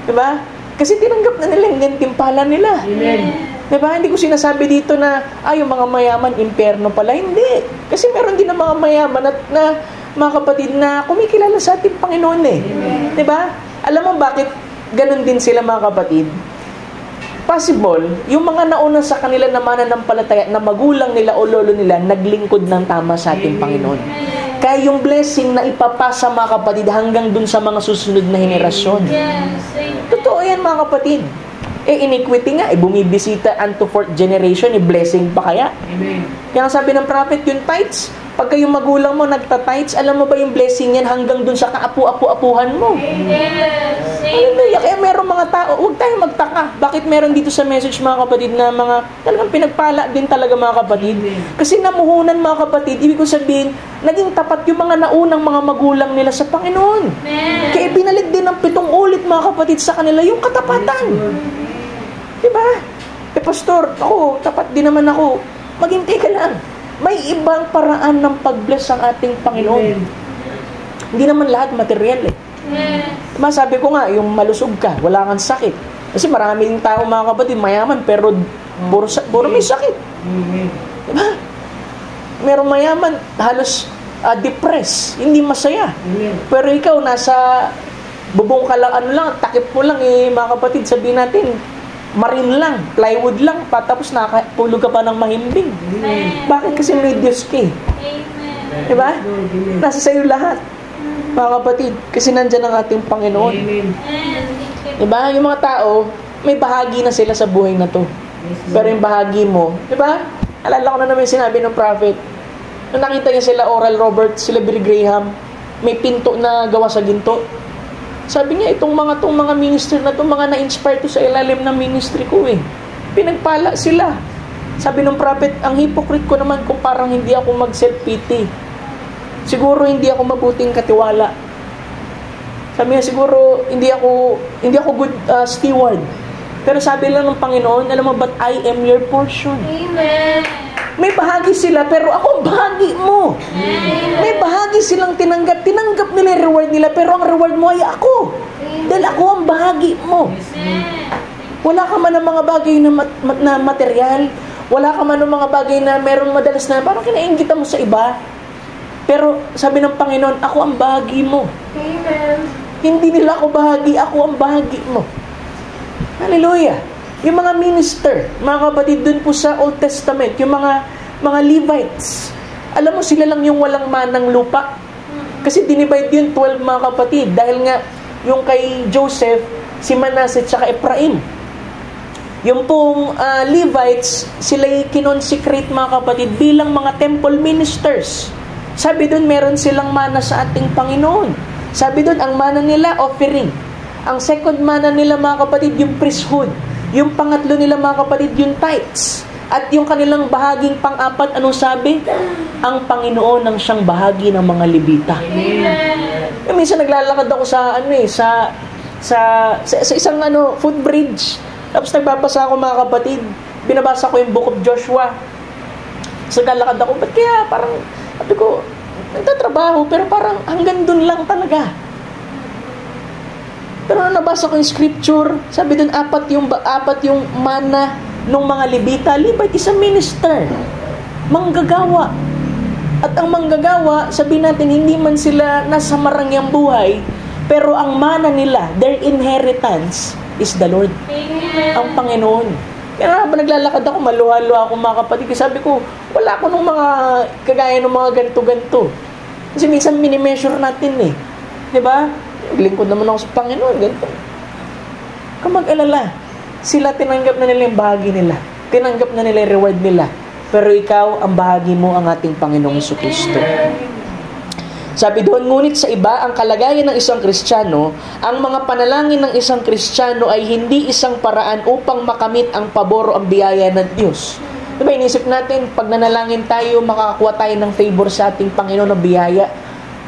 Diba? Kasi tinanggap na nila yung gantimpala nila. Amen. Diba? Hindi ko sinasabi dito na yung mga mayaman, impyerno pala. Hindi. Kasi meron din ng mga mayaman na mga kapatid na kumikilala sa ating Panginoon eh. Diba? Alam mo bakit ganun din sila mga kapatid? Possible, yung mga nauna sa kanila na mananampalataya na magulang nila o lolo nila naglingkod ng tama sa ating Panginoon. Kaya yung blessing na ipapasa mga kapatid hanggang dun sa mga susunod na henerasyon. Totoo yan mga kapatid. Iniquity nga, bumibisita unto fourth generation, blessing pa kaya? Amen. Kaya sabi ng prophet, yung tithes, pagka yung magulang mo nagta-tithes, alam mo ba yung blessing yan hanggang dun sa kaapu-apu-apuhan mo? Yes. Hallelujah. Kaya merong mga tao, huwag tayong magtaka. Bakit Bakit meron dito sa message mga kapatid na mga talagang pinagpala din talaga mga kapatid? Kasi namuhunan mga kapatid, ibig ko sabihin, naging tapat yung mga naunang mga magulang nila sa Panginoon. Amen. Kaya binalik din ng 7 ulit mga kapatid sa kanila yung katapatan. Diba? Pastor, ako, tapat din naman ako. Maghintay ka lang. May ibang paraan ng pag-bless ang ating Panginoon. Hindi naman lahat material eh. Diba, sabi ko nga, yung malusog ka, wala kang sakit. Kasi maraming tao mga kapatid, mayaman, pero puro may sakit. Diba? Merong mayaman, halos depressed, hindi masaya. Pero ikaw, nasa bubong ka lang, takip mo lang mga kapatid, sabihin natin, marine lang, plywood lang, tapos nakatulog ka pa ng mahimbing. Bakit? Kasi may Diyos ka eh. Diba? Nasa sayo lahat. Mga kapatid, kasi nandyan ang ating Panginoon. Diba? Yung mga tao, may bahagi na sila sa buhay na to. Pero yung bahagi mo, diba? Alala ko na naman sinabi ng prophet, nung nakita niya sila Oral Roberts, sila Billy Graham, may pinto na gawa sa ginto. Sabi niya, itong mga minister na to, mga na-inspire to sa ilalim ng ministry ko eh. Pinagpala sila. Sabi ng prophet, ang hypocrite ko naman kung parang hindi ako mag-self-pity. Siguro hindi ako mabuting katiwala. Sabi niya, siguro hindi ako good steward. Pero sabi lang ng Panginoon, alam mo, but I am your portion. Amen. May bahagi sila, pero ako ang bahagi mo. Amen. May bahagi silang tinanggap nila yung reward nila, pero ang reward mo ay ako. Dahil ako ang bahagi mo. Wala ka man ng mga bagay na material. Wala ka man ng mga bagay na merong madalas na parang kinainggit mo sa iba. Pero sabi ng Panginoon, ako ang bahagi mo. Amen. Hindi nila ako bahagi, ako ang bahagi mo. Hallelujah. Yung mga minister, mga kapatid, dun po sa Old Testament, yung mga Levites, alam mo, sila lang yung walang manang lupa. Kasi dinivide yun 12 mga kapatid. Dahil nga, yung kay Joseph, si Manasseh, tsaka Ephraim. Yung pong Levites, sila'y kinonsecrate mga kapatid bilang mga temple ministers. Sabi doon, meron silang mana sa ating Panginoon. Sabi doon, ang mana nila, offering. Ang second mana nila mga kapatid, yung priesthood. Yung pangatlo nila mga kapatid, yung tithes. At yung kanilang bahaging pang-apat, anong sabi? Ang Panginoon ang siyang bahagi ng mga Levita. Amen. Minsan naglalakad ako sa isang footbridge. Tapos nagbabasa ako mga kapatid. Binabasa ko yung Book of Joshua. So naglalakad ako, ba't kaya parang, sabi ko, nagtatrabaho, pero parang hanggang dun lang talaga. Pero nung nabasa ko yung scripture, sabi dun, apat yung mana ng mga Levita. Levite is a minister. Manggagawa. At ang manggagawa, sabi natin, hindi man sila nasa marangyang buhay, pero ang mana nila, their inheritance, is the Lord. Amen. Ang Panginoon. Kaya habang naglalakad ako, maluha-luha ako mga kapatid. Sabi ko, wala ko nung mga kagaya ng mga ganto-ganto. Kasi minsan minimeasure natin eh. Diba? Lingkod naman ako sa Panginoon, ganito. Kamag-alala. Sila tinanggap na nila yung bahagi nila. Tinanggap na nila yung reward nila. Pero ikaw, ang bahagi mo ang ating Panginoong Jesucristo. Sabi doon, ngunit sa iba, ang kalagayan ng isang Kristiyano, ang mga panalangin ng isang Kristiyano ay hindi isang paraan upang makamit ang pabor o ang biyaya ng Diyos. Diba, inisip natin, pag nanalangin tayo, makakakuha tayo ng favor sa ating Panginoon na biyaya.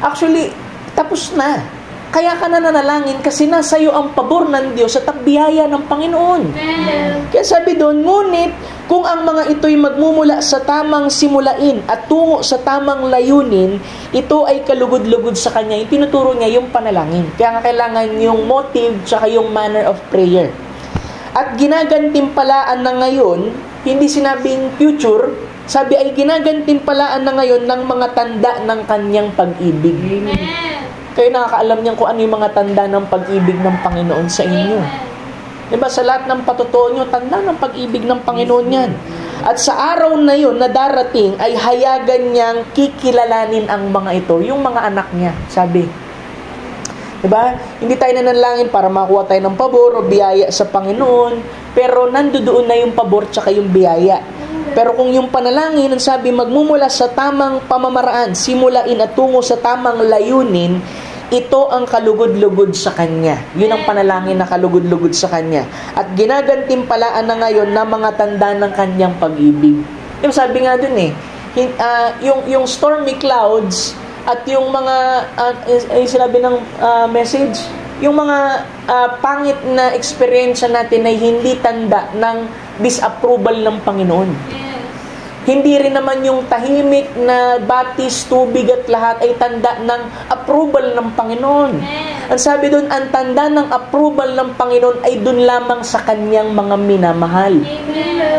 Actually, tapos na. Kaya ka na nanalangin kasi nasa iyo ang pabor ng Diyos at ang biyaya ng Panginoon. Amen. Kaya sabi doon, ngunit kung ang mga ito'y magmumula sa tamang simulain at tungo sa tamang layunin, ito ay kalugod-lugod sa Kanya. Yung tinuturo niya yung panalangin. Kaya nga kailangan yung motive tsaka yung manner of prayer. At ginagantimpalaan na ngayon, hindi sinabing future, sabi ay ginagantimpalaan na ngayon ng mga tanda ng Kanyang pag-ibig. Amen. Kayo nakakaalam niyan kung ano yung mga tanda ng pag-ibig ng Panginoon sa inyo. Diba, sa lahat ng patutuo nyo, tanda ng pag-ibig ng Panginoon yan. At sa araw na yun na darating, ay hayagan niyang kikilalanin ang mga ito, yung mga anak niya, sabi. Diba? Hindi tayo nanalangin para makuha tayo ng pabor o biyaya sa Panginoon, pero nandoon na yung pabor tsaka yung biyaya. Pero kung yung panalangin, ang sabi, magmumula sa tamang pamamaraan, simulain at tungo sa tamang layunin, ito ang kalugod-lugod sa Kanya. Yun ang panalangin na kalugod-lugod sa Kanya. At ginagantimpalaan na ngayon na mga tanda ng Kanyang pag-ibig. Yung sabi nga dun yung stormy clouds at yung mga, yung sinabi ng message, yung mga pangit na experience natin ay hindi tanda ng disapproval ng Panginoon. Hindi rin naman yung tahimik na batis, tubig at lahat ay tanda ng approval ng Panginoon. Ang sabi doon, ang tanda ng approval ng Panginoon ay doon lamang sa Kanyang mga minamahal.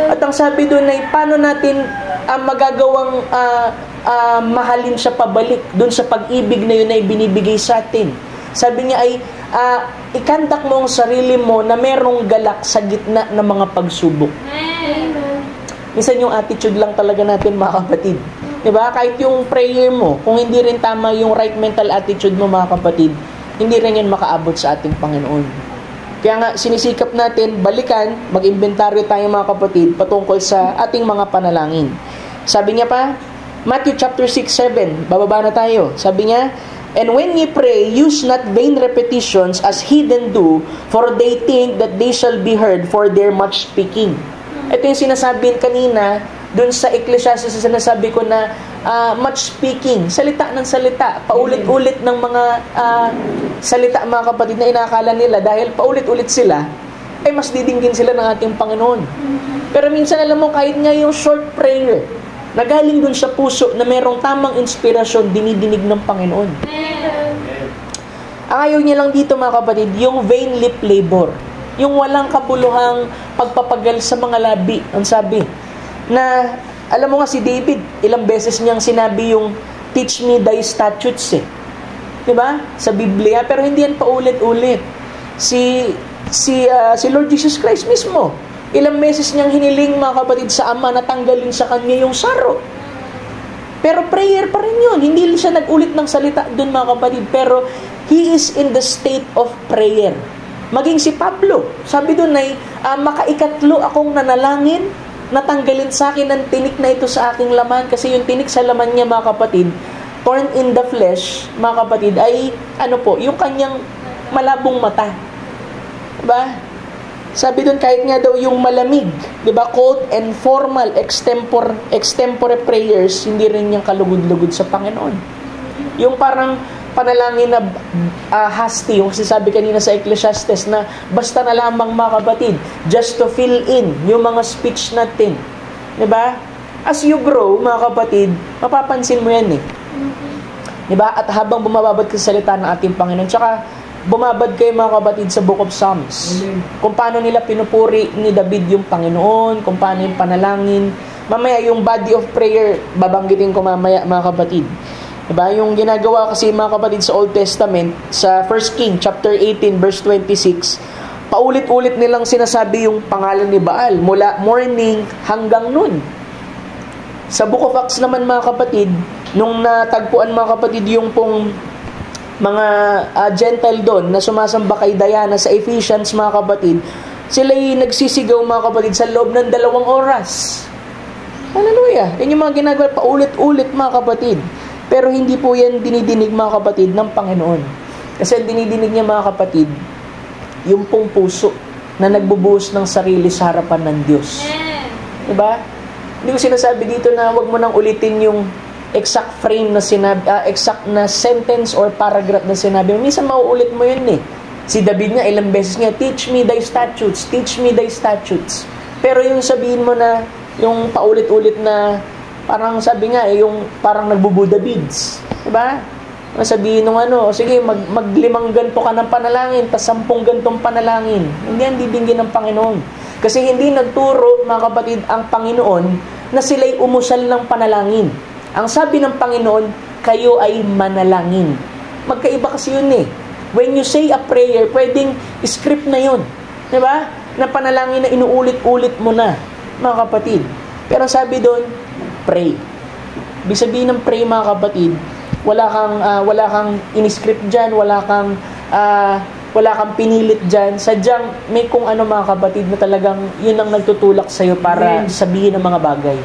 At ang sabi doon ay paano natin magagawang mahalin siya pabalik doon sa pag-ibig na yun ay binibigay sa atin. Sabi niya ay ikandak mo ang sarili mo na merong galak sa gitna ng mga pagsubok. Minsan yung attitude lang talaga natin, mga kapatid. Diba? Kahit yung prayer mo, kung hindi rin tama yung right mental attitude mo, mga kapatid, hindi rin yan makaabot sa ating Panginoon. Kaya nga, sinisikap natin, balikan, mag-inventaryo tayo, mga kapatid, patungkol sa ating mga panalangin. Sabi niya pa, Matthew chapter 6:7, bababa na tayo. Sabi niya, and when ye pray, use not vain repetitions as heathen do, for they think that they shall be heard for their much speaking. Ito yung sinasabi kanina, dun sa Ecclesiastes, sinasabi ko na much speaking, salita ng salita, paulit-ulit ng mga salita, mga kapatid, na inakala nila, dahil paulit-ulit sila, ay mas didinggin sila ng ating Panginoon. Pero minsan, alam mo, kahit nga yung short prayer, nagaling dun sa puso na merong tamang inspirasyon, dinidinig ng Panginoon. Ang ayaw niya lang dito, mga kapatid, yung vain lip labor. Yung walang kabuluhang pagpapagal sa mga labi, ang sabi. Na, alam mo nga si David, ilang beses niyang sinabi yung, teach me thy statutes Diba? Sa Biblia, pero hindi yan paulit-ulit. Si Lord Jesus Christ mismo, ilang beses niyang hiniling, mga kapatid, sa Ama na tanggalin sa Kanya yung saro. Pero prayer pa rin yun. Hindi siya nag-ulit ng salita dun, mga kapatid. Pero he is in the state of prayer. Maging si Pablo, sabi doon ay, makaikatlo akong nanalangin, natanggalin sa akin ang tinik na ito sa aking laman, kasi yung tinik sa laman niya, mga kapatid, torn in the flesh, mga kapatid, ay, yung kanyang malabong mata. Diba? Sabi doon, kahit nga daw yung malamig, diba, cold and formal, extempore prayers, hindi rin yung kalugod-lugod sa Panginoon. Yung parang panalangin na hasty, yung sabi kanina sa Ecclesiastes na basta na lamang, mga kapatid, just to fill in yung mga speech natin. Diba? As you grow, mga kapatid, mapapansin mo yan Diba? At habang bumababad ka sa salita ng ating Panginoon, tsaka bumabad kayo, mga kapatid, sa Book of Psalms. Kung paano nila pinupuri ni David yung Panginoon, kung paano yung panalangin. Mamaya yung body of prayer, babanggitin ko mamaya, mga kapatid. Diba? Yung ginagawa kasi, mga kapatid, sa Old Testament, sa 1 King chapter 18 verse 26, paulit-ulit nilang sinasabi yung pangalan ni Baal mula morning hanggang noon. Sa Book of Acts naman, mga kapatid, nung natagpuan, mga kapatid, yung pong mga Gentile doon na sumasamba kay Diana sa Ephesians, mga kapatid, sila'y nagsisigaw, mga kapatid, sa loob ng 2 oras. Hallelujah! Yan yung mga ginagawa paulit-ulit, mga kapatid. Pero hindi po yan dinidinig, mga kapatid, ng Panginoon. Kasi dinidinig niya, mga kapatid, yung pong puso na nagbubuhos ng sarili sa harapan ng Diyos. Diba? Hindi ko sinasabi dito na wag mo nang ulitin yung exact frame na sinabi, exact na sentence or paragraph na sinabi. Minsan mauulit mo yun Si David nga, ilang beses niya, teach me thy statutes, teach me thy statutes. Pero yung sabihin mo na, yung paulit-ulit na, parang sabi nga, yung parang nagbubuda beads. Diba? Sabihin nung sige, mag-5 ganto ka ng panalangin, tas 10 gantong panalangin. Hindi yan didinggin ng Panginoon. Kasi hindi nagturo, mga kapatid, ang Panginoon na sila'y umusal ng panalangin. Ang sabi ng Panginoon, kayo ay manalangin. Magkaiba kasi yun When you say a prayer, pwedeng script na yun. Diba? Na panalangin na inuulit-ulit mo na, mga kapatid. Pero sabi doon, pray. Ibig sabihin ng pray, mga kapatid, wala kang in-script dyan, wala kang pinilit dyan. Sadyang may kung ano, mga kapatid, na talagang yun ang nagtutulak sa'yo para sabihin ng mga bagay.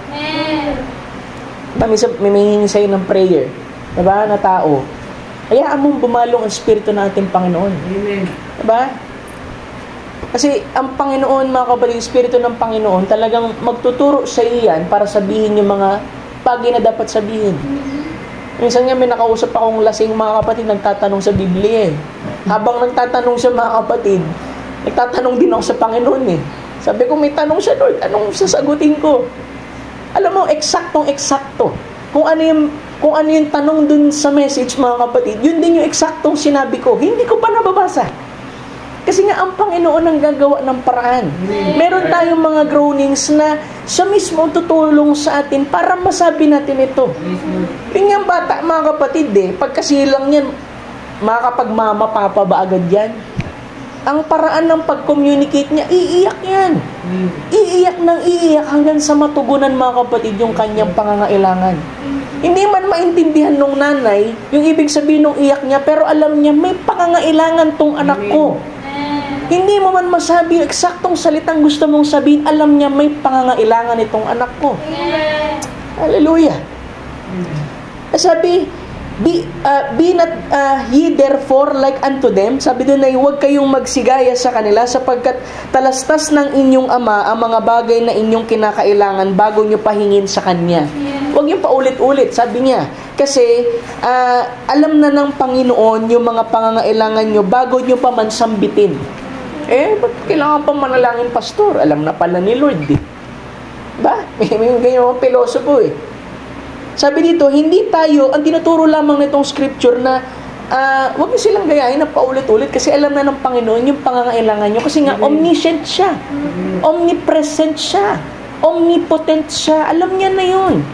Diba, may hihingi sa'yo ng prayer. Diba, na tao. Hayaan mong bumalong ang Espiritu ng ating Panginoon. Amen. Diba? Kasi ang Panginoon, mga kapatid, Espiritu ng Panginoon, talagang magtuturo sa iyan para sabihin yung mga bagay na dapat sabihin. Minsan nga may nakausap akong lasing mga kapatid, nagtatanong sa Biblia eh. Habang nagtatanong siya mga kapatid, nagtatanong din ako sa Panginoon eh. Sabi ko, may tanong siya, Lord, anong sasagutin ko? Alam mo, eksaktong-eksakto. Kung ano yung tanong dun sa message, mga kapatid, yun din yung eksaktong sinabi ko. Hindi ko pa nababasa. Kasi nga, ang Panginoon ang gagawa ng paraan. Meron tayong mga groanings na siya mismo tutulong sa atin para masabi natin ito. Yung nga bata, mga kapatid, pagkasilang yan, makakapagmama, papa ba agad yan? Ang paraan ng pag-communicate niya, iiyak yan. Iiyak ng iiyak hanggang sa matugunan, mga kapatid, yung kanyang pangangailangan. Hindi man maintindihan nung nanay yung ibig sabihin ng iyak niya, pero alam niya, may pangangailangan tong anak ko. Hindi mo man masabi yung eksaktong salitang gusto mong sabihin, alam niya, may pangangailangan itong anak ko. Hallelujah. Sabi, Be not ye therefore like unto them. Sabi doon ay huwag kayong magsigaya sa kanila sapagkat talastas ng inyong ama ang mga bagay na inyong kinakailangan bago nyo pahingin sa kanya. Huwag yung paulit-ulit, sabi niya. Kasi alam na ng Panginoon yung mga pangangailangan nyo bago nyo pa man sambitin. Ba't kailangan pa manalangin, pastor? Alam na pala ni Lord Ba? May ganyan mga pilosopo Sabi dito, hindi tayo, ang tinuturo lamang nitong scripture na huwag niyo silang gayahin na paulit-ulit kasi alam na ng Panginoon yung pangangailangan nyo kasi nga omniscient siya, omnipresent siya, omnipotent siya, alam niya na yun.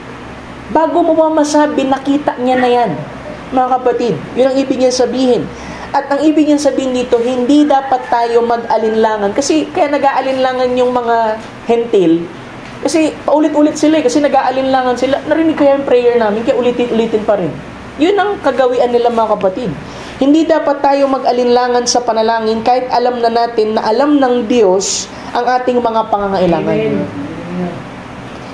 Bago mo masabi, nakita niya na yan. Mga kapatid, yun ang ibig niya sabihin. At ang ibig niya sabihin dito, hindi dapat tayo mag-alinlangan kasi kaya nag-aalinlangan yung mga hentil. Kasi paulit-ulit sila kasi nag-aalinlangan sila. Narinig kaya yung prayer namin, kaya ulitin pa rin. Yun ang kagawian nila, mga kapatid. Hindi dapat tayo mag-alinlangan sa panalangin kahit alam na natin na alam ng Diyos ang ating mga pangangailangan.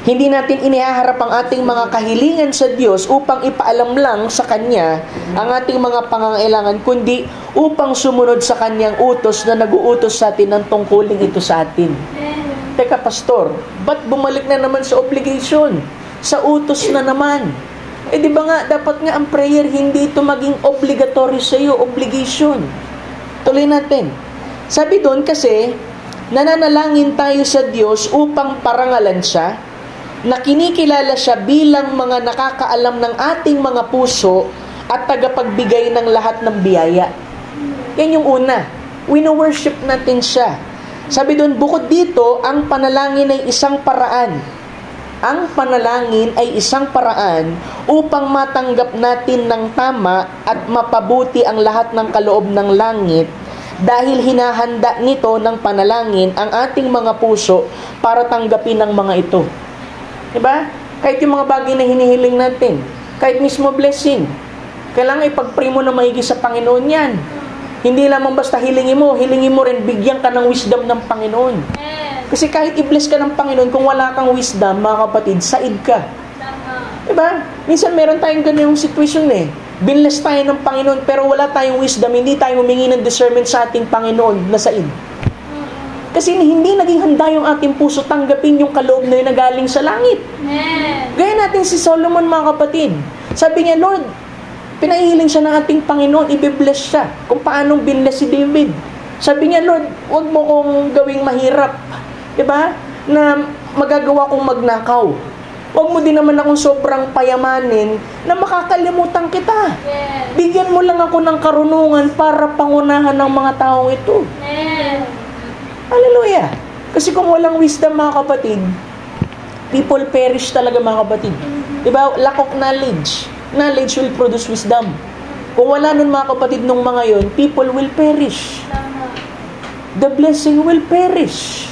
Hindi natin inihaharap ang ating mga kahilingan sa Diyos upang ipaalam lang sa Kanya ang ating mga pangangailangan, kundi upang sumunod sa Kanyang utos na nag-uutos sa atin ng tungkuling ito sa atin. Teka, pastor, ba't bumalik na naman sa obligation? Sa utos na naman. Di ba nga, dapat nga ang prayer hindi ito maging obligatory sa iyo, obligation. Tuloy natin. Sabi doon kasi, nananalangin tayo sa Diyos upang parangalan siya, na kinikilala siya bilang mga nakakaalam ng ating mga puso at tagapagbigay ng lahat ng biyaya. Yan yung una. Wino-worship natin siya. Sabi doon, bukod dito, ang panalangin ay isang paraan. Ang panalangin ay isang paraan upang matanggap natin ng tama at mapabuti ang lahat ng kaloob ng langit dahil hinahanda nito ng panalangin ang ating mga puso para tanggapin ang mga ito. Diba? Kahit yung mga bagay na hinihiling natin, kahit mismo blessing, kailangan ipag-pray mo na maigi sa Panginoon yan. Hindi lamang basta hilingin mo rin, bigyan ka ng wisdom ng Panginoon. Kasi kahit i-bless ka ng Panginoon, kung wala kang wisdom, mga kapatid, said ka. Diba? Minsan meron tayong ganyung situation Binless tayo ng Panginoon, pero wala tayong wisdom, hindi tayo humingi ng discernment sa ating Panginoon na said. Kasi hindi naging handa yung ating puso tanggapin yung kaloob na yun na galing sa langit. Gaya natin si Solomon, mga kapatid. Sabi niya, Lord, pinahihiling siya ng ating Panginoon, i-bless siya. Kung paanong binless si David. Sabi niya, Lord, huwag mo kong gawing mahirap. Diba? Na magagawa kong magnakaw. Huwag mo din naman akong sobrang payamanin na makakalimutan kita. Bigyan mo lang ako ng karunungan para pangunahan ng mga taong ito. Hallelujah! Kasi kung walang wisdom, mga kapatid, people perish talaga, mga kapatid. Diba? Lack of knowledge. Knowledge will produce wisdom. Kung wala nun, mga kapatid, nung mga yon, people will perish. The blessing will perish.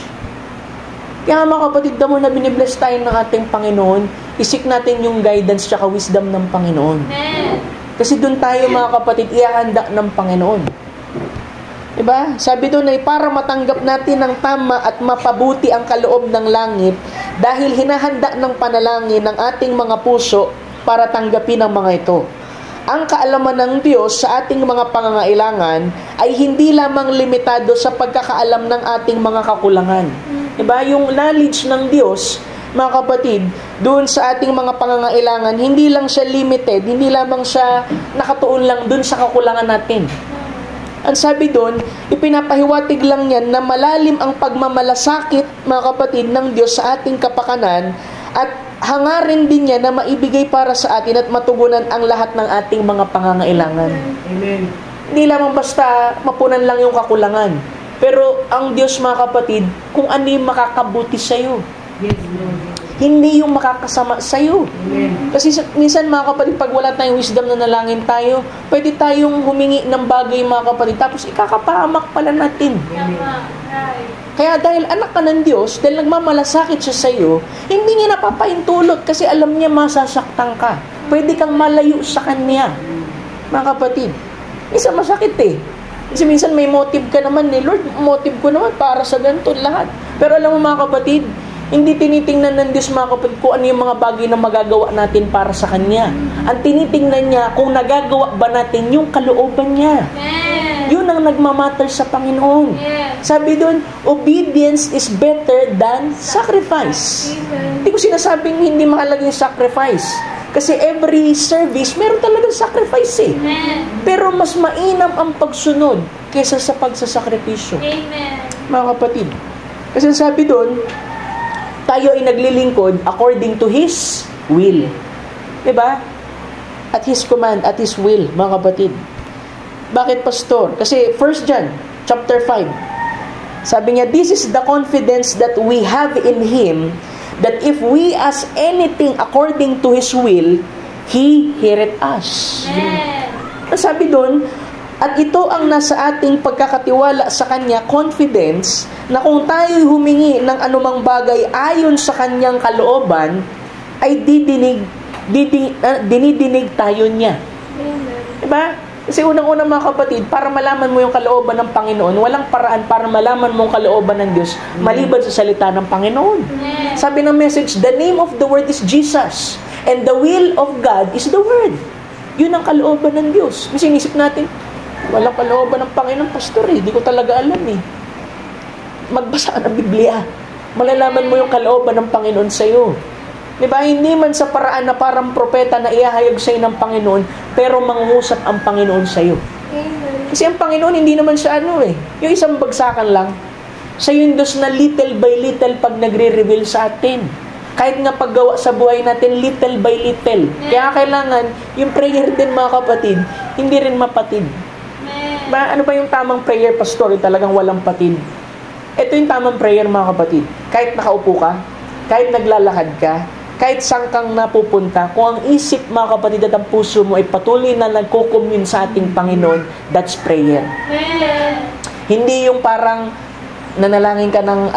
Kaya mga kapatid, damo na binibless tayo ng ating Panginoon, isik natin yung guidance tsaka wisdom ng Panginoon. Kasi dun tayo, mga kapatid, ihahanda ng Panginoon. Diba? Sabi doon ay para matanggap natin ng tama at mapabuti ang kaloob ng langit dahil hinahanda ng panalangin ng ating mga puso para tanggapin ang mga ito. ang kaalaman ng Diyos sa ating mga pangangailangan ay hindi lamang limitado sa pagkakaalam ng ating mga kakulangan. Diba? Yung knowledge ng Diyos, mga kapatid, doon sa ating mga pangangailangan, hindi lang siya limited, hindi lamang siya nakatuon lang doon sa kakulangan natin. Ang sabi doon, ipinapahiwatig lang yan na malalim ang pagmamalasakit, mga kapatid, ng Diyos sa ating kapakanan at hangarin din niya na maibigay para sa atin at matugunan ang lahat ng ating mga pangangailangan. Amen. Hindi lamang basta mapunan lang yung kakulangan. Pero ang Diyos, mga kapatid, kung ano yung makakabuti sa'yo. Yes, Lord. Hindi yung makakasama sa'yo. Amen. Kasi minsan, mga kapatid, pag wala tayong wisdom na nalangin tayo, pwede tayong humingi ng bagay, mga kapatid, tapos ikakapahamak pala natin. Tama. Right. Kaya dahil anak ka ng Diyos, dahil nagmamalasakit siya sa'yo, hindi niya napapaintulot kasi alam niya masasaktan ka. Pwede kang malayo sa Kanya. Mga kapatid, minsan masakit eh. Kasi minsan may motive ka naman eh. Lord, motive ko naman para sa ganito lahat. Pero alam mo, mga kapatid, hindi tinitingnan ng Diyos, mga kapatid, kung ano yung mga bagay na magagawa natin para sa Kanya. Ang tinitingnan niya kung nagagawa ba natin yung kalooban niya. Amen. Yun ang nagmamatter sa Panginoon. Yes. Sabi doon, obedience is better than sacrifice. Amen. Hindi ko sinasabing hindi mahalaga yung sacrifice. Kasi every service, meron talagang sacrifice eh. Amen. Pero mas mainam ang pagsunod kaysa sa pagsasakripisyo. Amen. Mga kapatid. Kasi sabi doon, tayo ay naglilingkod according to His will. Diba? At His command, at His will, mga kapatid. Bakit, Pastor? Kasi 1 John, chapter 5, sabi niya, this is the confidence that we have in Him, that if we ask anything according to His will, He heareth us. Amen. Sabi doon, at ito ang nasa ating pagkakatiwala sa Kanya, confidence, na kung tayo'y humingi ng anumang bagay ayon sa Kanyang kalooban, ay dinidinig tayo niya. Amen. Diba? Kasi unang-unang, mga kapatid, para malaman mo yung kalooban ng Panginoon, walang paraan para malaman mo yung kalooban ng Diyos, maliban sa salita ng Panginoon. Amen. Sabi ng message, the name of the Word is Jesus, and the will of God is the Word. Yun ang kalooban ng Diyos. Kasi inisip natin, walang kalooban ng Panginoon, Pastor eh. Di ko talaga alam eh. Magbasa ka ng Biblia. Malalaman mo yung kalooban ng Panginoon sa'yo. Diba? Hindi man sa paraan na parang propeta na iahayag sa'yo ng Panginoon, pero mangungusap ang Panginoon sa'yo. Amen. Kasi ang Panginoon, hindi naman siya yung isang bagsakan lang. Sa'yo yung Diyos na little by little pag nagre-reveal sa atin. Kahit nga paggawa sa buhay natin, little by little. Kaya kailangan, yung prayer din, mga kapatid, hindi rin mapatid. Ano ba yung tamang prayer, Pastor? Talagang walang patid. Ito yung tamang prayer, mga kapatid. Kahit nakaupo ka, kahit naglalakad ka, kahit saan kang napupunta, kung ang isip, mga kapatid, at ang puso mo ay patuloy na nagko-commune sa ating Panginoon, that's prayer. Amen. Hindi yung parang nanalangin ka ng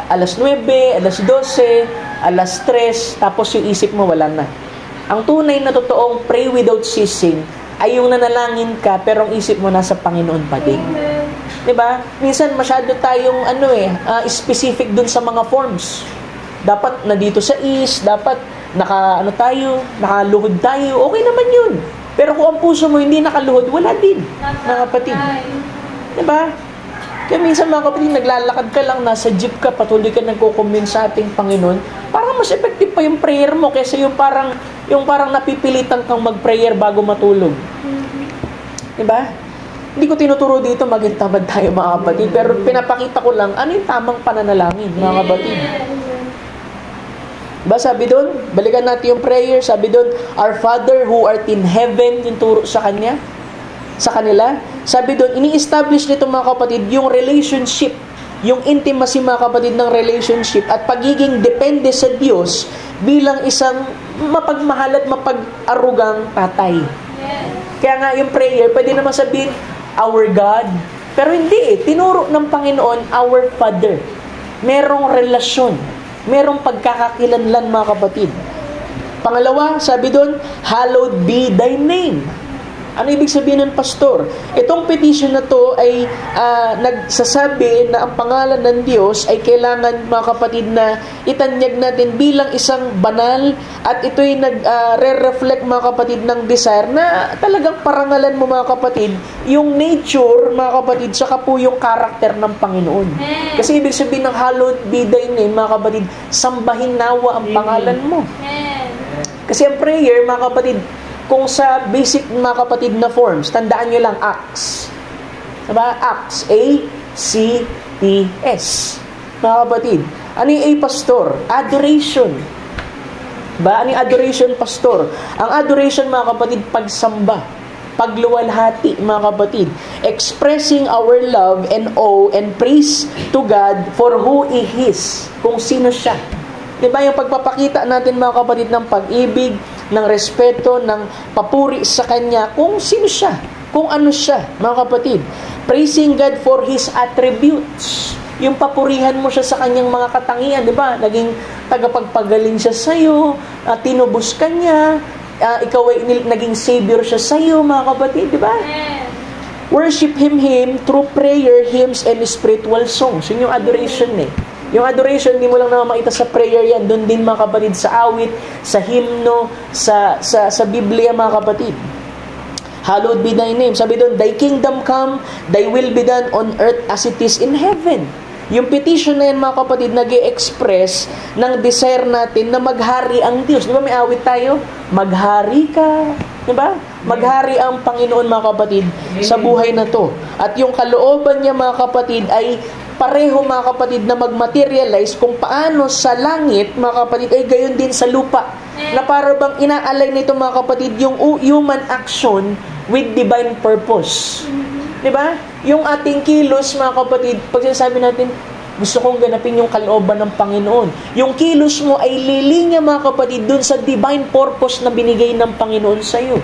alas 9, alas 12, alas 3, tapos yung isip mo wala na. Ang tunay na totoong pray without ceasing ay yung nanalangin ka pero ang isip mo nasa Panginoon pa din. Amen. 'Di ba? Minsan masyado tayong specific dun sa mga forms. Dapat na dito sa is, dapat nakaluhod tayo. Okay naman 'yun. Pero kung ang puso mo hindi nakaluhod, wala din. Mga kapatid. 'Di ba? Kaya minsan, mga kapatid, naglalakad ka lang, nasa jeep ka, patuloy ka nagko-commune sa ating Panginoon, parang mas effective pa yung prayer mo kaysa yung parang napipilitan kang mag-prayer bago matulog. Diba? Hindi ko tinuturo dito maging tamad tayo, mga kapatid, pero pinapakita ko lang ano yung tamang pananalangin, mga kapatid. Diba, sabi doon, balikan natin yung prayer, sabi doon, Our Father who art in heaven, yung turo sa kanila. Sabi doon, ini-establish nito, mga kapatid, yung relationship, yung intimacy, mga kapatid, ng relationship at pagiging depende sa Diyos bilang isang mapagmahal at mapag-arugang tatay. Kaya nga yung prayer, pwede naman sabihin, Our God, pero hindi tinuro ng Panginoon, Our Father. Merong relasyon, merong pagkakakilanlan, mga kapatid. Pangalawa, sabi doon, Hallowed be thy name. Ano ibig sabihin ng pastor? Itong petition na to ay nagsasabi na ang pangalan ng Diyos ay kailangan, mga kapatid, na itanyag natin bilang isang banal, at ito'y nag-reflect, mga kapatid, ng desire na talagang parangalan mo, mga kapatid, yung nature, mga kapatid, saka po yung karakter ng Panginoon. Kasi ibig sabihin ng hallowed be thy name, mga kapatid, sambahin nawa ang pangalan mo. Kasi ang prayer, mga kapatid, kung sa basic, mga kapatid, na forms, tandaan nyo lang, Acts. Diba? Acts. A-C-T-S. Mga kapatid. Ano yung A, pastor? Adoration. Diba? Ano yung adoration, pastor? Ang adoration, mga kapatid, pagsamba. Pagluwalhati, mga kapatid. Expressing our love and awe and praise to God for who He is. Kung sino siya. Diba? Yung pagpapakita natin, mga kapatid, ng pag-ibig, ng respeto, ng papuri sa Kanya, kung sino siya, kung ano siya, mga kapatid. Praising God for His attributes. Yung papurihan mo siya sa Kanyang mga katangian, di ba? Naging tagapagpagaling siya sa'yo, tinubos ka niya, ikaw ay naging savior siya sa'yo, mga kapatid, di ba? Worship Him through prayer, hymns, and spiritual songs. Yun yung adoration eh. Yung adoration, hindi mo lang naman makita sa prayer yan. Doon din, mga kapatid, sa awit, sa hymno, sa Biblia, mga kapatid. Hallowed be thy name. Sabi doon, thy kingdom come, thy will be done on earth as it is in heaven. Yung petition na yan, mga kapatid, nag-i-express ng desire natin na maghari ang Diyos. Di ba may awit tayo? Maghari ka. Di ba? Maghari ang Panginoon, mga kapatid, sa buhay na to. At yung kalooban niya, mga kapatid, ay pareho, mga kapatid, na mag-materialize kung paano sa langit, mga kapatid, ay gayon din sa lupa. Na para bang inaalay nito, mga kapatid, yung human action with divine purpose. Diba? Yung ating kilos, mga kapatid, pag sinasabi natin, gusto kong ganapin yung kalooban ng Panginoon. Yung kilos mo ay lilinya, mga kapatid, dun sa divine purpose na binigay ng Panginoon sa iyo.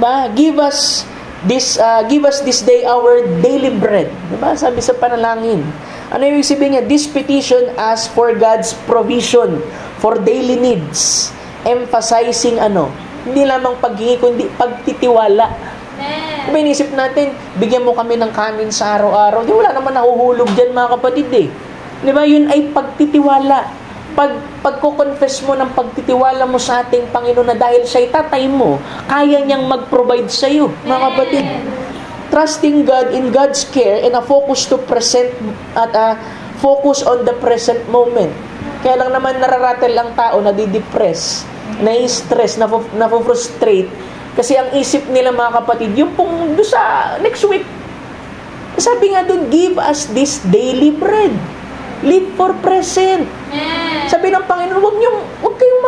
Diba? Give us this day our daily bread. Diba? Sabi sa panalangin. Ano yung sabihin niya? This petition asks for God's provision for daily needs. Emphasizing hindi lamang paghingi, kundi pagtitiwala. Diba inisip natin, bigyan mo kami ng kanin sa araw-araw. Di wala naman nahuhulog dyan, mga kapatid eh. Diba? Yun ay pagtitiwala. Pagko-confess mo ng pagtitiwala mo sa ating Panginoon na dahil siya'y tatay mo, kaya niyang mag-provide sa iyo, mga kapatid. Trusting God in God's care and a focus to present at a focus on the present moment. Kaya lang naman nararatel ang tao, nadidepress, nai-stress, na-frustrate, kasi ang isip nila, mga kapatid, yung pong doon sa next week. Sabi nga doon, give us this daily bread. Live for present. Sabi ng Panginoon, huwag kayong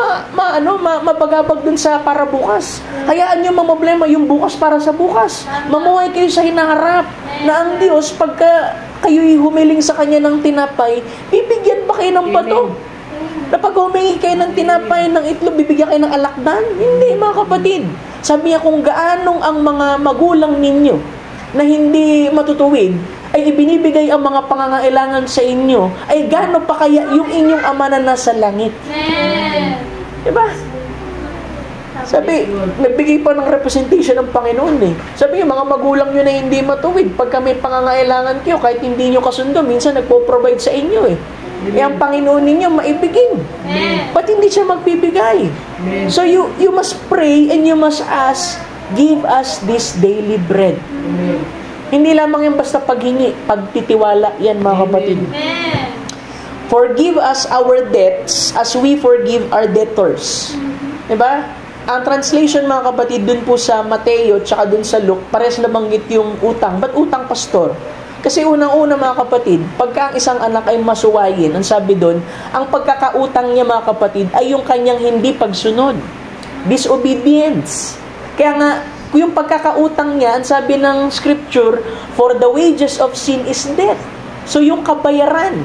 mapagabag dun sa para bukas. Hayaan nyo problema yung bukas para sa bukas. Mamuhay kayo sa hinaharap na ang Diyos, pagka kayo'y humiling sa Kanya ng tinapay, bibigyan ba kayo ng bato? Na pag humingi kayo ng tinapay, ng itlog, bibigyan kayo ng alakdan? Hindi, mga kapatid. Sabi niya, kung gaanong ang mga magulang ninyo na hindi matutuwid, ay ibinibigay ang mga pangangailangan sa inyo, ay gaano pa kaya yung inyong Ama na nasa langit? Diba? Sabi, nagbigay pa ng representation ng Panginoon eh. Sabi niya, mga magulang nyo na hindi matuwid, pagka may pangangailangan kayo, kahit hindi nyo kasundo, minsan nagpo-provide sa inyo eh. Ang Panginoon ninyo maibigin. Ba't hindi siya magbibigay? So you must pray and you must ask, give us this daily bread. Hindi lamang yung basta paghingi, pagtitiwala yan, mga kapatid. Forgive us our debts as we forgive our debtors. Diba? Ang translation, mga kapatid, dun po sa Mateo tsaka dun sa Luke, pares na banggit yung utang. Ba't utang, pastor? Kasi unang-una, mga kapatid, pagka ang isang anak ay masuwayin, ang sabi dun, ang pagkakautang niya, mga kapatid, ay yung kanyang hindi pagsunod. Disobedience. Kaya nga, yung pagkakautang niya, ang sabi ng scripture, for the wages of sin is death. So, yung kabayaran.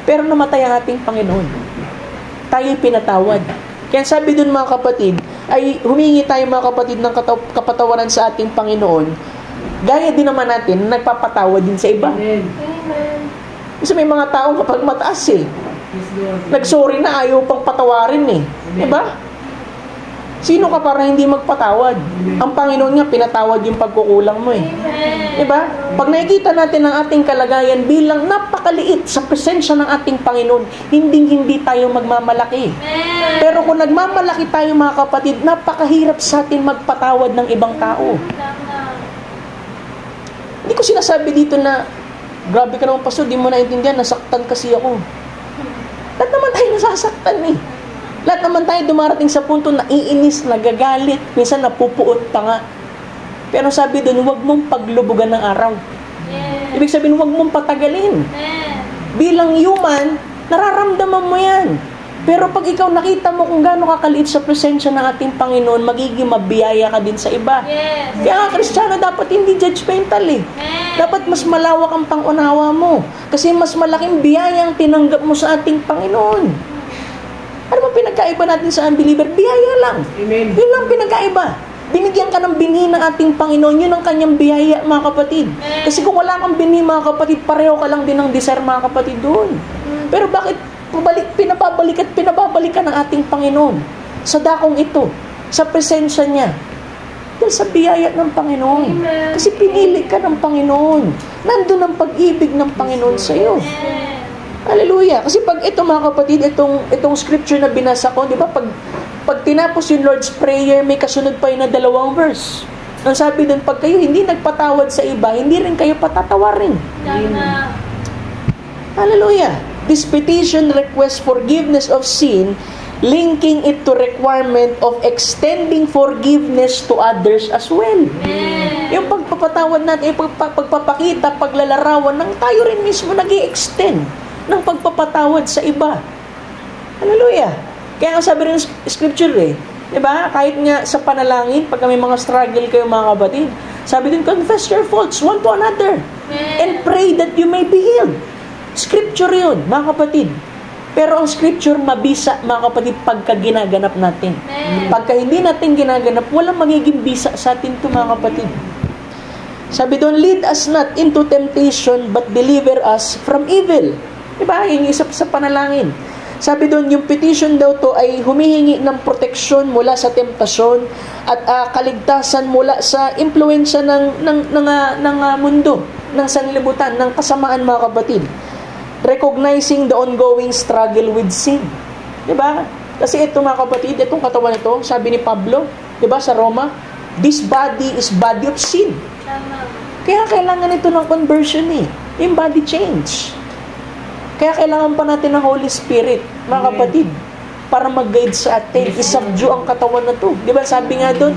Pero namatay ang ating Panginoon. Tayo'y pinatawad. Kaya sabi dun, mga kapatid, ay humingi tayo, mga kapatid, ng kapatawaran sa ating Panginoon. Gaya din naman natin, nagpapatawad din sa iba. Kasi may mga tao kapag mataas eh. Nagsorry na, ayaw pang patawarin eh. Diba? Sino ka para hindi magpatawad? Ang Panginoon nga, pinatawad yung pagkukulang mo eh. Diba? Pag nakikita natin ang ating kalagayan bilang napakaliit sa presensya ng ating Panginoon, hindi tayo magmamalaki. Pero kung nagmamalaki tayo mga kapatid, napakahirap sa atin magpatawad ng ibang tao. Hindi ko sinasabi dito na, grabe ka naman pastor, di mo naintindihan, nasaktan kasi ako. Lahat naman tayo nasasaktan eh. Lahat naman tayo dumarating sa punto na iinis, nagagalit, minsan napupuot pa nga. Pero sabi doon, huwag mong paglubugan ng araw. Ibig sabihin, huwag mong patagalin. Bilang human, nararamdaman mo yan. Pero pag ikaw nakita mo kung gaano kakaliit sa presensya ng ating Panginoon, magiging mabiyaya ka din sa iba. Kaya nga, Kristiyano, dapat hindi judgmental eh. Dapat mas malawak ang pangunawa mo. Kasi mas malaking biyaya ang tinanggap mo sa ating Panginoon. Ano ba pinagkaiba natin sa unbeliever? Biyaya lang. Amen. Yun lang pinagkaiba. Binigyan ka ng binhi ng ating Panginoon, yun ang kanyang biyaya, mga kapatid. Kasi kung wala kang binhi, mga kapatid, pareho ka lang din ng desire, mga kapatid, doon. Pero bakit pinababalik ka ng ating Panginoon sa dakong ito, sa presensya niya? Dahil sa biyaya ng Panginoon. Kasi pinili ka ng Panginoon. Nandun ang pag-ibig ng Panginoon sa iyo. Hallelujah. Kasi pag ito, mga kapatid, itong scripture na binasa ko, di ba, pag tinapos yung Lord's Prayer, may kasunod pa yun na 2 verse. Ang sabi doon, pag kayo hindi nagpatawad sa iba, hindi rin kayo patatawarin. Hallelujah. This petition requests forgiveness of sin, linking it to requirement of extending forgiveness to others as well. Yung pagpapatawad natin, yung pagpapakita, paglalarawan ng tayo rin mismo nag-i-extend ng pagpapatawad sa iba. Hallelujah. Kaya ang sabi rin scripture eh, diba? Kahit nga sa panalangin, pag may mga struggle kayo mga kapatid, sabi din, confess your faults one to another and pray that you may be healed. Scripture yun, mga kapatid. Pero ang scripture mabisa, mga kapatid, pagka ginaganap natin. Pagka hindi natin ginaganap, walang magiging bisa sa atin ito, mga kapatid. Sabi doon, lead us not into temptation, but deliver us from evil. Diba? Yung isa sa panalangin. Sabi doon, yung petition daw to ay humihingi ng proteksyon mula sa temptasyon at kaligtasan mula sa impluensya ng mundo, ng sanlibutan, ng kasamaan, mga kapatid. Recognizing the ongoing struggle with sin. Diba? Kasi ito, mga kapatid, itong katawan ito, sabi ni Pablo, diba, sa Roma, this body is body of sin. Kaya kailangan ito ng conversion eh. Yung body change. Kaya kailangan pa natin ng Holy Spirit, mga kapatid, para mag-guide sa atin, isubdue ang katawan na to. Di ba sabi nga doon,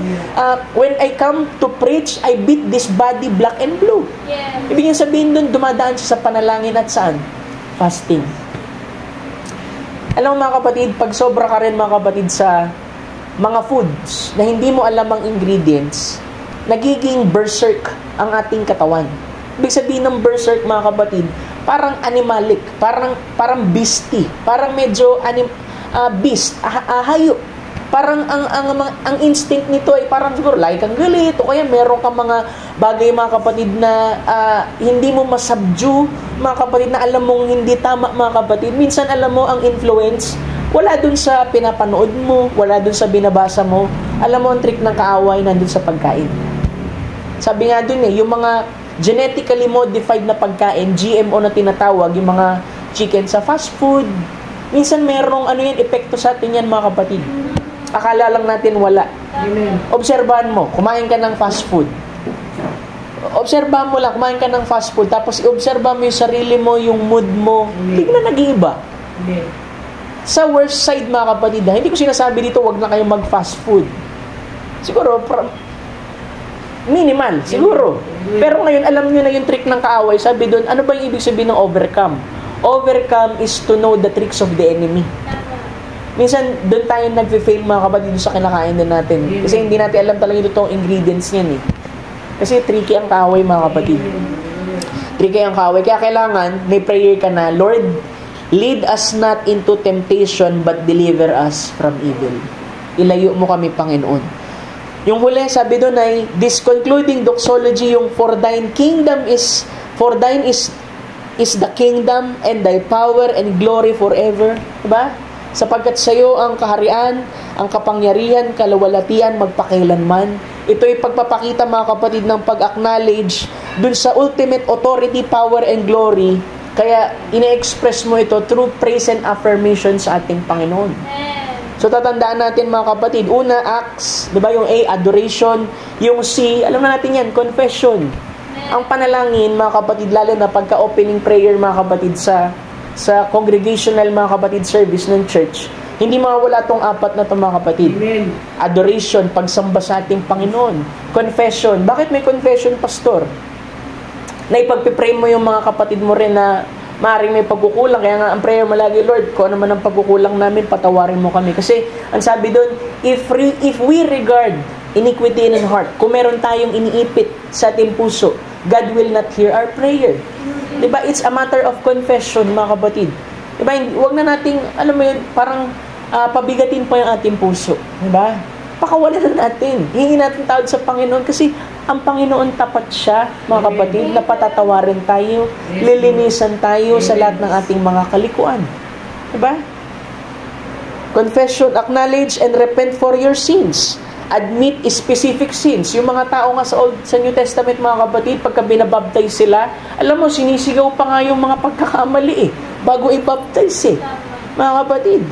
when I come to preach, I beat this body black and blue. Ibig sabihin doon, dumadaan siya sa panalangin at saan? Fasting. Alam mo mga kapatid, pag sobra ka rin mga kapatid sa mga foods na hindi mo alam ang ingredients, nagiging berserk ang ating katawan. Ibig sabihin ng berserk mga kapatid, parang animalic, parang beastie, parang medyo beast, hayop. Parang ang instinct nito ay parang siguro lagi kang galit o kaya meron kang mga bagay mga kapatid na hindi mo masubdue, mga kapatid, na alam mong hindi tama, mga kapatid. Minsan alam mo ang influence wala dun sa pinapanood mo, wala dun sa binabasa mo. Alam mo ang trick ng kaaway nandun sa pagkain. Sabi nga dun yung mga genetically modified na pagkain, GMO na tinatawag, yung mga chicken sa fast food, minsan merong epekto sa atin yan, mga kapatid. Akala lang natin wala. Amen. Obserbahan mo, kumain ka ng fast food. Obserbahan mo lang, kumain ka ng fast food, tapos i-obserbahan mo yung sarili mo, yung mood mo, bigla nag-iiba. Amen. Sa worst side, mga kapatid, hindi ko sinasabi dito, wag na kayo mag-fast food. Siguro, minimal, siguro. Pero ngayon, alam nyo na yung trick ng kaaway. Sabi doon, ano ba yung ibig sabihin ng overcome? Overcome is to know the tricks of the enemy. Minsan, doon tayo nag-fail, mga kapatid, sa kinakain din natin. Kasi hindi natin alam talaga yung totoong ingredients niyan eh. Kasi tricky ang kaaway, mga kapatid. Tricky ang kaaway. Kaya kailangan, may prayer ka na, Lord, lead us not into temptation, but deliver us from evil. Ilayo mo kami, Panginoon. Yung huli, sabi doon ay, this concluding doxology, yung for thine is the kingdom and thy power and glory forever. Diba? Sapagkat sa iyo ang kaharian, ang kapangyarihan, kalawalatian, magpakailanman. Ito'y pagpapakita, mga kapatid, ng pag-acknowledge dun sa ultimate authority, power, and glory. Kaya, ine-express mo ito through praise and affirmation sa ating Panginoon. So, tatandaan natin, mga kapatid, una, acts, di ba, yung A, adoration, yung C, alam na natin yan, confession. Ang panalangin, mga kapatid, lalo na pagka-opening prayer, mga kapatid, sa congregational, mga kapatid, service ng church, hindi mawawala tong apat na itong, mga kapatid. Amen. Adoration, pagsamba sa ating Panginoon. Confession. Bakit may confession, pastor? Na ipagpipray mo yung mga kapatid mo rin na maaaring may pagkukulang. Kaya nga, ang prayer mo lagi, Lord, kung ano man ang pagkukulang namin, patawarin mo kami. Kasi, ang sabi doon, if we regard iniquity in our heart, kung meron tayong iniipit sa ating puso, God will not hear our prayer. Diba? It's a matter of confession, mga kapatid. Diba? Huwag na nating, alam mo yun, parang pabigatin pa yung ating puso. Diba? Pakawalan na natin. Hingin natin tawad sa Panginoon kasi ang Panginoon tapat siya, mga kapatid, na patatawarin tayo, lilinisan tayo sa lahat ng ating mga kalikuan. Diba? Confession, acknowledge and repent for your sins. Admit specific sins. Yung mga tao nga sa New Testament, mga kapatid, pagka binabaptize sila, alam mo, sinisigaw pa nga yung mga pagkakamali bago i-baptize mga kapatid.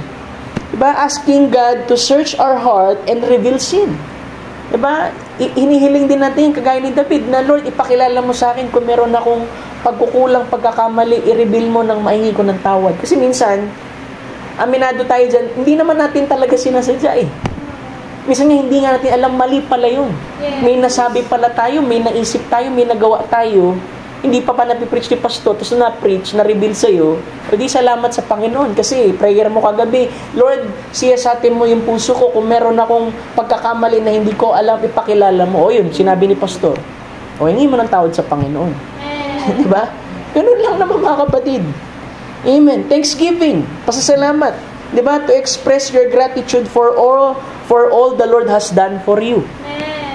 Diba? Asking God to search our heart and reveal sin. Diba? Hinihiling din natin, kagaya ni David, na Lord, ipakilala mo sa akin kung meron akong pagkukulang, pagkakamali, i-reveal mo nang maihingi ko ng tawad. Kasi minsan, aminado tayo dyan, hindi naman natin talaga sinasadya Minsan nga hindi nga natin alam, mali pala yun. Yeah. May nasabi pala tayo, may naisip tayo, may nagawa tayo, hindi pa napipreach ni pastor, tapos na-preach, na-reveal sa'yo, o di salamat sa Panginoon. Kasi prayer mo kagabi, Lord, siyasatin mo yung puso ko, kung meron akong pagkakamali na hindi ko alam, ipakilala mo. O yun, sinabi ni pastor. O hingi mo ng tawad sa Panginoon. Diba? Ganun lang naman, mga kapatid. Amen. Thanksgiving. Pasasalamat. Diba? To express your gratitude for all the Lord has done for you.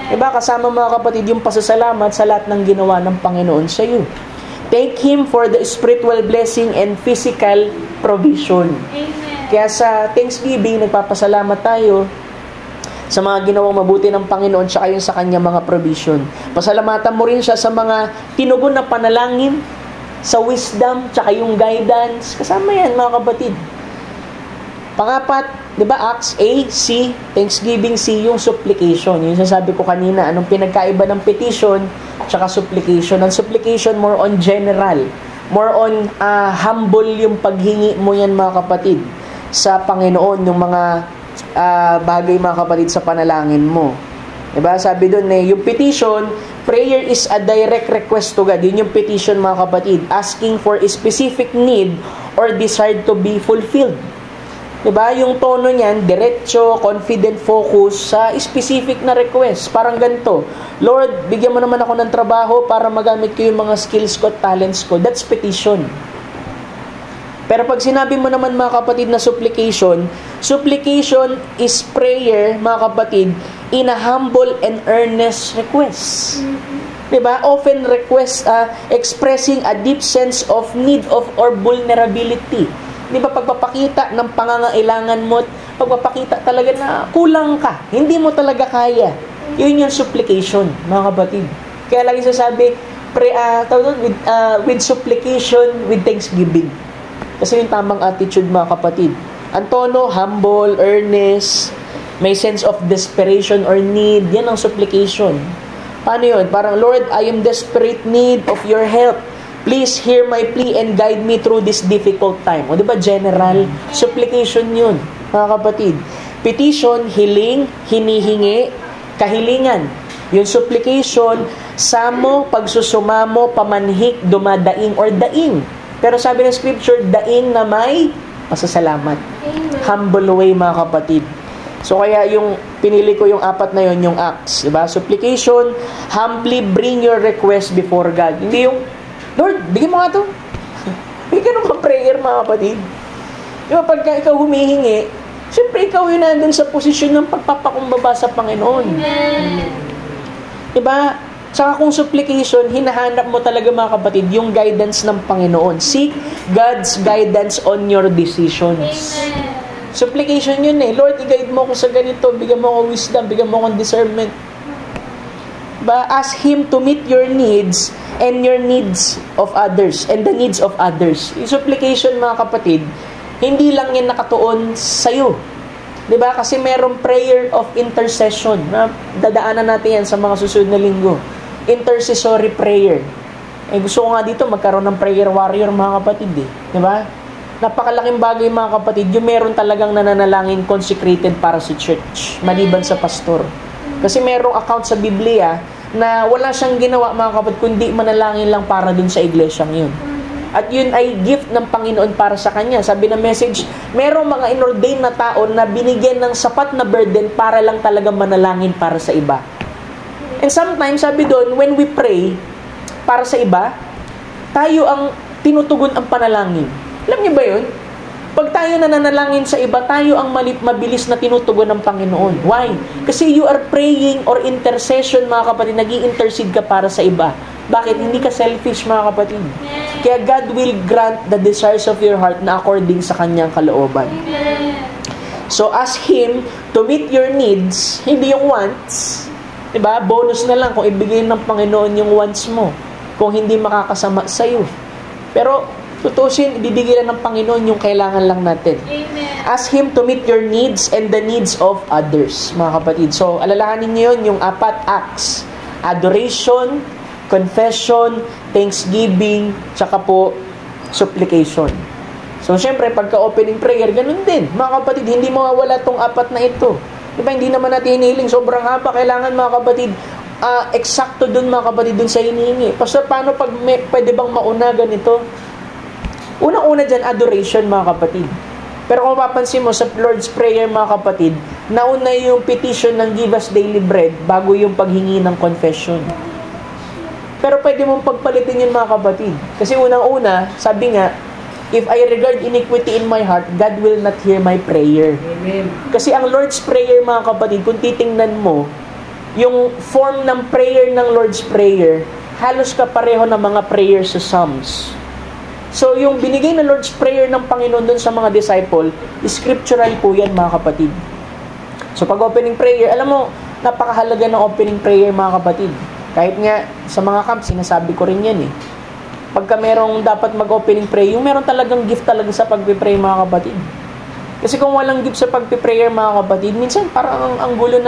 Diba? Kasama, mga kapatid, yung pasasalamat sa lahat ng ginawa ng Panginoon sa iyo. Thank Him for the spiritual blessing and physical provision. Amen. Kaya sa Thanksgiving, nagpapasalamat tayo sa mga ginawang mabuti ng Panginoon tsaka yung sa Kanya mga provision. Pasalamatan mo rin siya sa mga tinugon na panalangin, sa wisdom, tsaka yung guidance. Kasama yan, mga kapatid. Pangapat, di ba, Acts A, C, Thanksgiving C, yung supplication. Yung sasabi ko kanina, anong pinagkaiba ng petition tsaka supplication. Ang supplication, more on general. More on humble yung paghingi mo yan, mga kapatid, sa Panginoon, yung mga bagay, mga kapatid, sa panalangin mo. Diba? Sabi doon, yung petition, prayer is a direct request to God. Yun yung petition, mga kapatid. Asking for a specific need or desire to be fulfilled. Diba? Yung tono niyan, diretso, confident focus sa specific na request. Parang ganito, Lord, bigyan mo naman ako ng trabaho para magamit ko yung mga skills ko at talents ko. That's petition. Pero pag sinabi mo naman, mga kapatid, na supplication is prayer, mga kapatid, in a humble and earnest request. Diba? Often request, expressing a deep sense of need or vulnerability. Diba, pagpapakita ng pangangailangan mo, pagpapakita talaga na kulang ka, hindi mo talaga kaya. Yun yung supplication, mga kapatid. Kaya lagi sasabi, with supplication, with thanksgiving. Kasi yung tamang attitude, mga kapatid. Ang tono, humble, earnest, may sense of desperation or need, yan ang supplication. Paano yun? Parang, Lord, I am desperate need of your help. Please hear my plea and guide me through this difficult time. O diba, general supplication yun, mga kapatid. Petition, hiling, hinihingi, kahilingan. Yung supplication, samo, pagsusumamo, pamanhik, dumadaing, or daing. Pero sabi ng scripture, daing na may pasasalamat. Humble way, mga kapatid. So kaya yung pinili ko yung apat na yon, yung acts, diba? Supplication, humbly bring your request before God. Hindi yung, Lord, bigyan mo nga ito. Bigyan mo prayer, mga kapatid. Diba, pagka ikaw humihingi, siyempre ikaw yun nandun sa posisyon ng pagpapakumbaba sa Panginoon. Amen. Diba? Saka kung supplication, hinahanap mo talaga, mga kapatid, yung guidance ng Panginoon. Seek God's guidance on your decisions. Amen. Supplication yun eh. Lord, i-guide mo ako sa ganito. Bigyan mo ako wisdom. Bigyan mo ako discernment. Ba, ask Him to meet your needs and your needs of others and the needs of others. Yung supplication, mga kapatid, hindi lang yan nakatuon sa'yo. Diba? Kasi merong prayer of intercession. Dadaanan natin yan sa mga susunod na linggo. Intercessory prayer. Gusto ko nga dito magkaroon ng prayer warrior, mga kapatid eh. Diba? Napakalaking bagay, mga kapatid, yung meron talagang nananalangin consecrated para sa church, maliban sa pastor. Kasi merong account sa Biblia na wala siyang ginawa, mga kapatid, kundi manalangin lang para dun sa iglesyang yun. At yun ay gift ng Panginoon para sa kanya. Sabi ng message, merong mga inordain na tao na binigyan ng sapat na burden para lang talaga manalangin para sa iba. And sometimes, sabi doon, when we pray para sa iba, tayo ang tinutugon ang panalangin. Alam niyo ba yun? Pag tayo nananalangin sa iba, tayo ang mabilis na tinutugon ng Panginoon. Why? Kasi you are praying or intercession, mga kapatid. Nag-i-intercede ka para sa iba. Bakit? Hindi ka selfish, mga kapatid. Kaya God will grant the desires of your heart na according sa kanyang kalooban. So ask Him to meet your needs, hindi yung wants. Diba? Bonus na lang kung ibigay ng Panginoon yung wants mo. Kung hindi makakasama sa'yo. Pero tutusin, ibibigay lang ng Panginoon yung kailangan lang natin. Amen. Ask Him to meet your needs and the needs of others, mga kapatid. So, alalahanin niyo yun, yung 4 acts. Adoration, confession, thanksgiving, tsaka po, supplication. So, syempre, pagka-opening prayer, ganun din. Mga kapatid, hindi mawawala tong 4 na ito. Diba, hindi naman natin hinihiling. Sobrang haba, kailangan, mga kapatid, eksakto dun, mga kapatid, dun sa hinihingi. Pastor, paano pag pwede bang mauna ganito? Unang-una dyan, adoration, mga kapatid. Pero kung mapapansin mo sa Lord's Prayer, mga kapatid, nauna yung petition ng Give Us Daily Bread bago yung paghingi ng confession. Pero pwede mong pagpalitin yun, mga kapatid. Kasi unang-una, sabi nga, if I regard iniquity in my heart, God will not hear my prayer. Amen. Kasi ang Lord's Prayer, mga kapatid, kung titingnan mo, yung form ng prayer ng Lord's Prayer, halos kapareho ng mga prayer sa Psalms. So, yung binigay na Lord's Prayer ng Panginoon dun sa mga disciple, scriptural po yan, mga kapatid. So, pag opening prayer, alam mo, napakahalaga ng opening prayer, mga kapatid. Kahit nga, sa mga camp, sinasabi ko rin yan eh. Pagka merong dapat mag-opening prayer, yung meron talagang gift talaga sa pagpipray, mga kapatid. Kasi kung walang gift sa pagpiprayer, mga kapatid, minsan parang ang gulo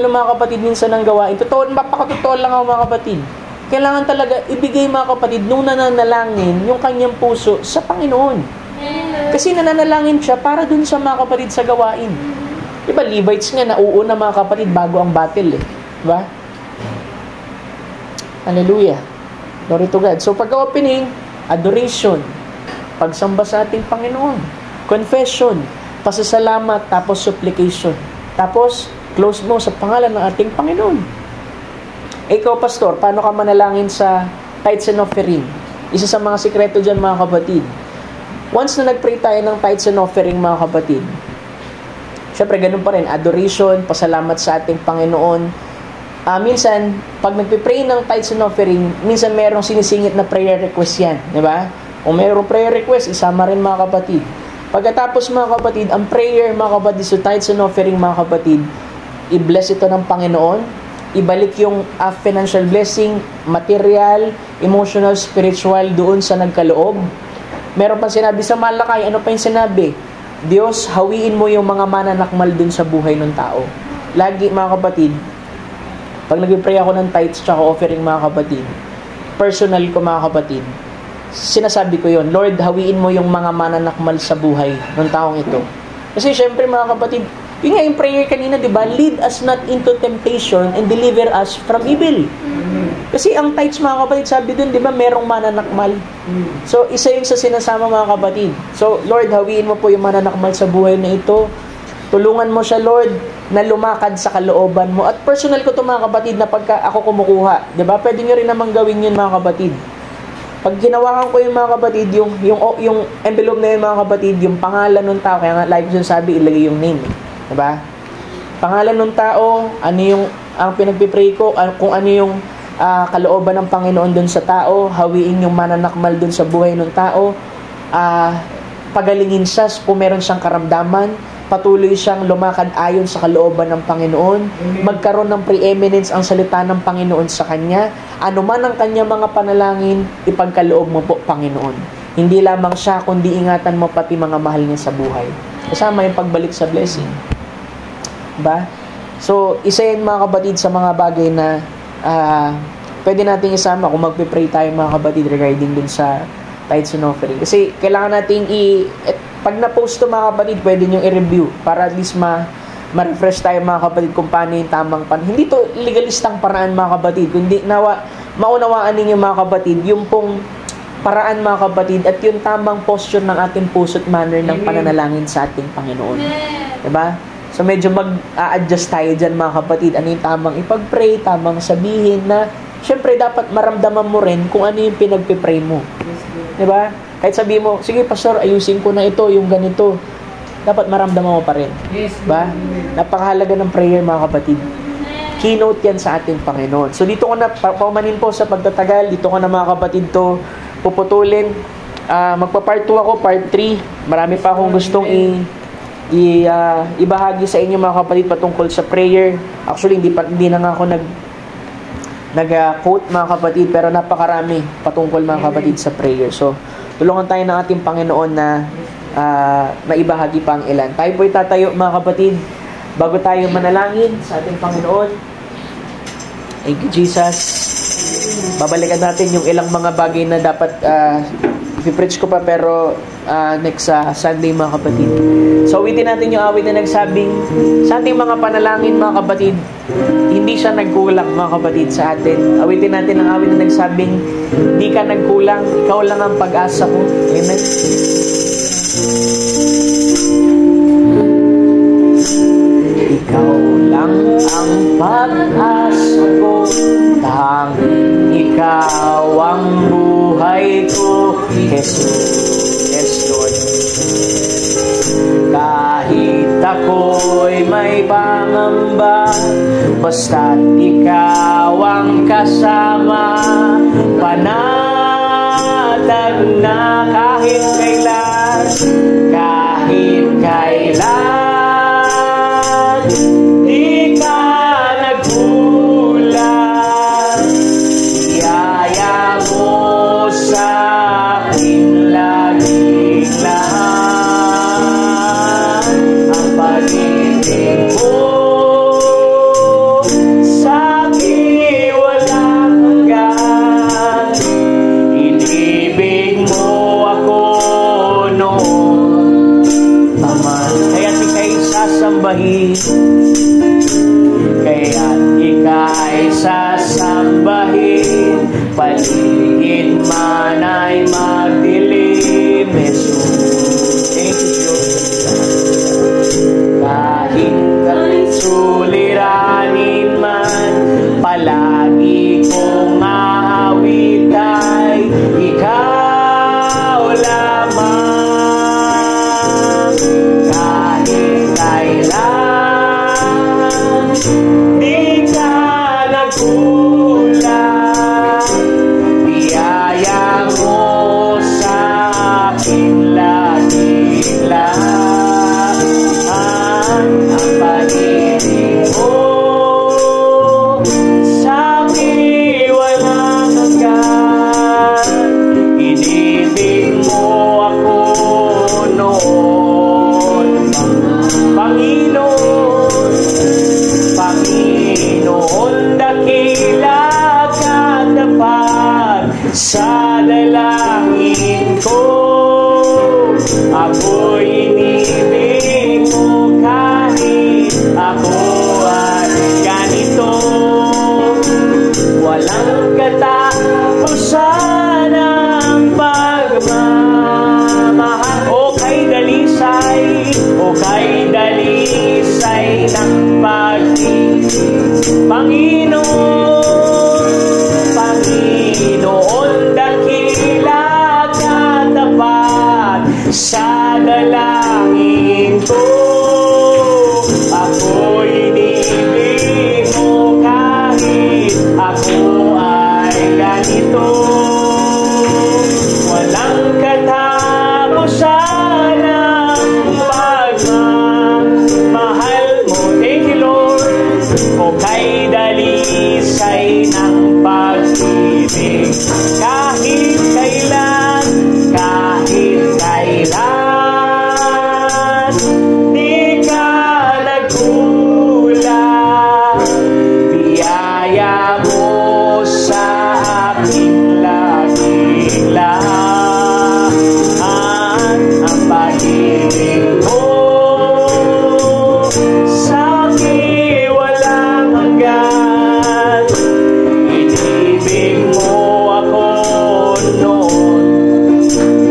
mga kapatid, minsan ng gawain. Totoo, mapakatotoo lang ako, mga kapatid. Kailangan talaga ibigay, mga kapatid, nung nananalangin yung kanyang puso sa Panginoon. Kasi nananalangin siya para dun sa mga kapatid sa gawain. Diba, Levites nga nauuna, mga kapatid, bago ang battle eh. Diba? Hallelujah. Glory to God. So, pag-opening, adoration, pagsamba sa ating Panginoon, confession, pasasalamat, tapos supplication. Tapos, close mo sa pangalan ng ating Panginoon. Ikaw, pastor, paano ka manalangin sa tithes and offering? Isa sa mga sikreto dyan, mga kapatid. Once na nag-pray tayo ng tithes and offering, mga kapatid, syempre, ganun pa rin, adoration, pasalamat sa ating Panginoon. Minsan, pag nagpipray ng tithes and offering, minsan merong sinisingit na prayer request yan. Di ba? Kung merong prayer request, isama rin, mga kapatid. Pagkatapos, mga kapatid, ang prayer, mga kapatid, sa tithes and offering, mga kapatid, i-bless ito ng Panginoon, ibalik yung financial blessing, material, emotional, spiritual doon sa nagkaloob. Meron pa sinabi sa Malakay, ano pa yung sinabi? Diyos, hawiin mo yung mga mananakmal doon sa buhay ng tao. Lagi, mga kapatid, pag nag-pray ako ng tithes tsaka offering, mga kapatid, personal ko, mga kapatid, sinasabi ko yon, Lord, hawiin mo yung mga mananakmal sa buhay ng taong ito. Kasi syempre, mga kapatid, yun nga yung prayer kanina, di ba? Lead us not into temptation and deliver us from evil. Kasi ang tithes, mga kapatid, sabi dun, di ba, merong mananakmal. So, isa yung sa sinasama, mga kapatid. So, Lord, hawiin mo po yung mananakmal sa buhay na ito. Tulungan mo siya, Lord, na lumakad sa kalooban mo. At personal ko to, mga kapatid, na pagka ako kumukuha, di ba? Pwede nyo rin namang gawin yun, mga kapatid. Pag ginawakan ko yung, mga kapatid, yung envelope na yun, mga kapatid, yung pangalan ng tao, kaya nga, like ko sabi, ilagay yung name. Diba? Pangalan ng tao, ano yung ang pinagpipray ko, kung ano yung kalooban ng Panginoon dun sa tao, hawiin yung mananakmal dun sa buhay ng tao, pagalingin siya kung meron siyang karamdaman, patuloy siyang lumakad ayon sa kalooban ng Panginoon, magkaroon ng preeminence ang salita ng Panginoon sa kanya, ano man ang kanya mga panalangin, ipagkaloob mo po, Panginoon. Hindi lamang siya, kundi ingatan mo pati mga mahal niya sa buhay. Kasama yung pagbalik sa blessing. Diba? So, isa yan mga kapatid sa mga bagay na pwede nating isama kung magpipray tayo mga kapatid regarding dun sa tithes and offering. Kasi kailangan nating pag na-post to mga kapatid, pwede nyo i-review para at least ma-refresh tayo mga kapatid kung paano yung tamang hindi to legalistang paraan mga kapatid, kundi maunawaan ninyo mga kapatid yung pong paraan mga kapatid at yung tamang posture ng ating puso't manner ng pananalangin sa ating Panginoon. Diba? So medyo mag-a-adjust tayo dyan mga kapatid. Ano yung tamang ipag-pray, tamang sabihin na syempre dapat maramdaman mo rin kung ano yung pinagpipray mo. Diba? Kahit sabihin mo, sige pastor, ayusin ko na ito, yung ganito. Dapat maramdaman mo pa rin. Diba? Napakahalaga ng prayer mga kapatid. Keynote yan sa ating Panginoon. So dito ko na, paumanin po sa pagtatagal, dito ko na mga kapatid to puputulin. Magpa-part 2 ako, part 3. Marami pa akong gustong ibahagi sa inyo mga kapatid patungkol sa prayer. Actually, hindi na nga ako nag-quote mga kapatid, pero napakarami patungkol mga kapatid sa prayer. So, tulungan tayo ng ating Panginoon na maibahagi pa ang ilan. Tayo po'y tatayo mga kapatid bago tayo manalangin sa ating Panginoon. Thank you, Jesus. Babalikan natin yung ilang mga bagay na dapat ipipreach ko pa, pero next Sunday mga kapatid. So awitin natin yung awit na nagsabing sa ating mga panalangin mga kapatid, hindi siya nagkulang mga kapatid sa atin. Awitin natin ang awit na nagsabing hindi ka nagkulang, ikaw lang ang pag-asa ko. Amen. Ikaw lang ang pag-asa ko, tanging ikaw ang buhay ko, Jesus. Yes, Lord. Kahit ako'y may pangamba, basta't ikaw ang kasama, panatag na kahit kailan, kahit kailan, di ka nagkulang. Iyaya mo sa akin laging lahat, ang pag-ibig mo sa akin walang hanggan. Inibig mo ako noon paman, kaya't ika'y sasambahin, kaya't ika'y sasambahin, paligid man ay magdilim. Jesus, thank you, Jesus. Kahit kang suliranin man, palagi kong aawit ay ikaw lamang. Kahit kailan, di ka nagkulang. Biyaya mo sa akin laging lahat, ang pag-ibig mo sa akin walang hanggan. Inibig mo ako noon, Panginoon, Panginoon, dakila ka tapat sa dalangin ko. Ako'y inibig mo kahit ako ay ganito. Walang katapusan ang pagmamahal. O kay dalisay ng pag-ibig, Panginoon, Panginoon, dakila ka tapat sa dalangin ko. Ako'y inibig mo kahit ako ay ganito. Walang katapusan kailan di ka nagkulang. Biyaya mo sa aking laging lahat, ang pag-ibig mo sa akin walang hanggan. Inibig mo ako noon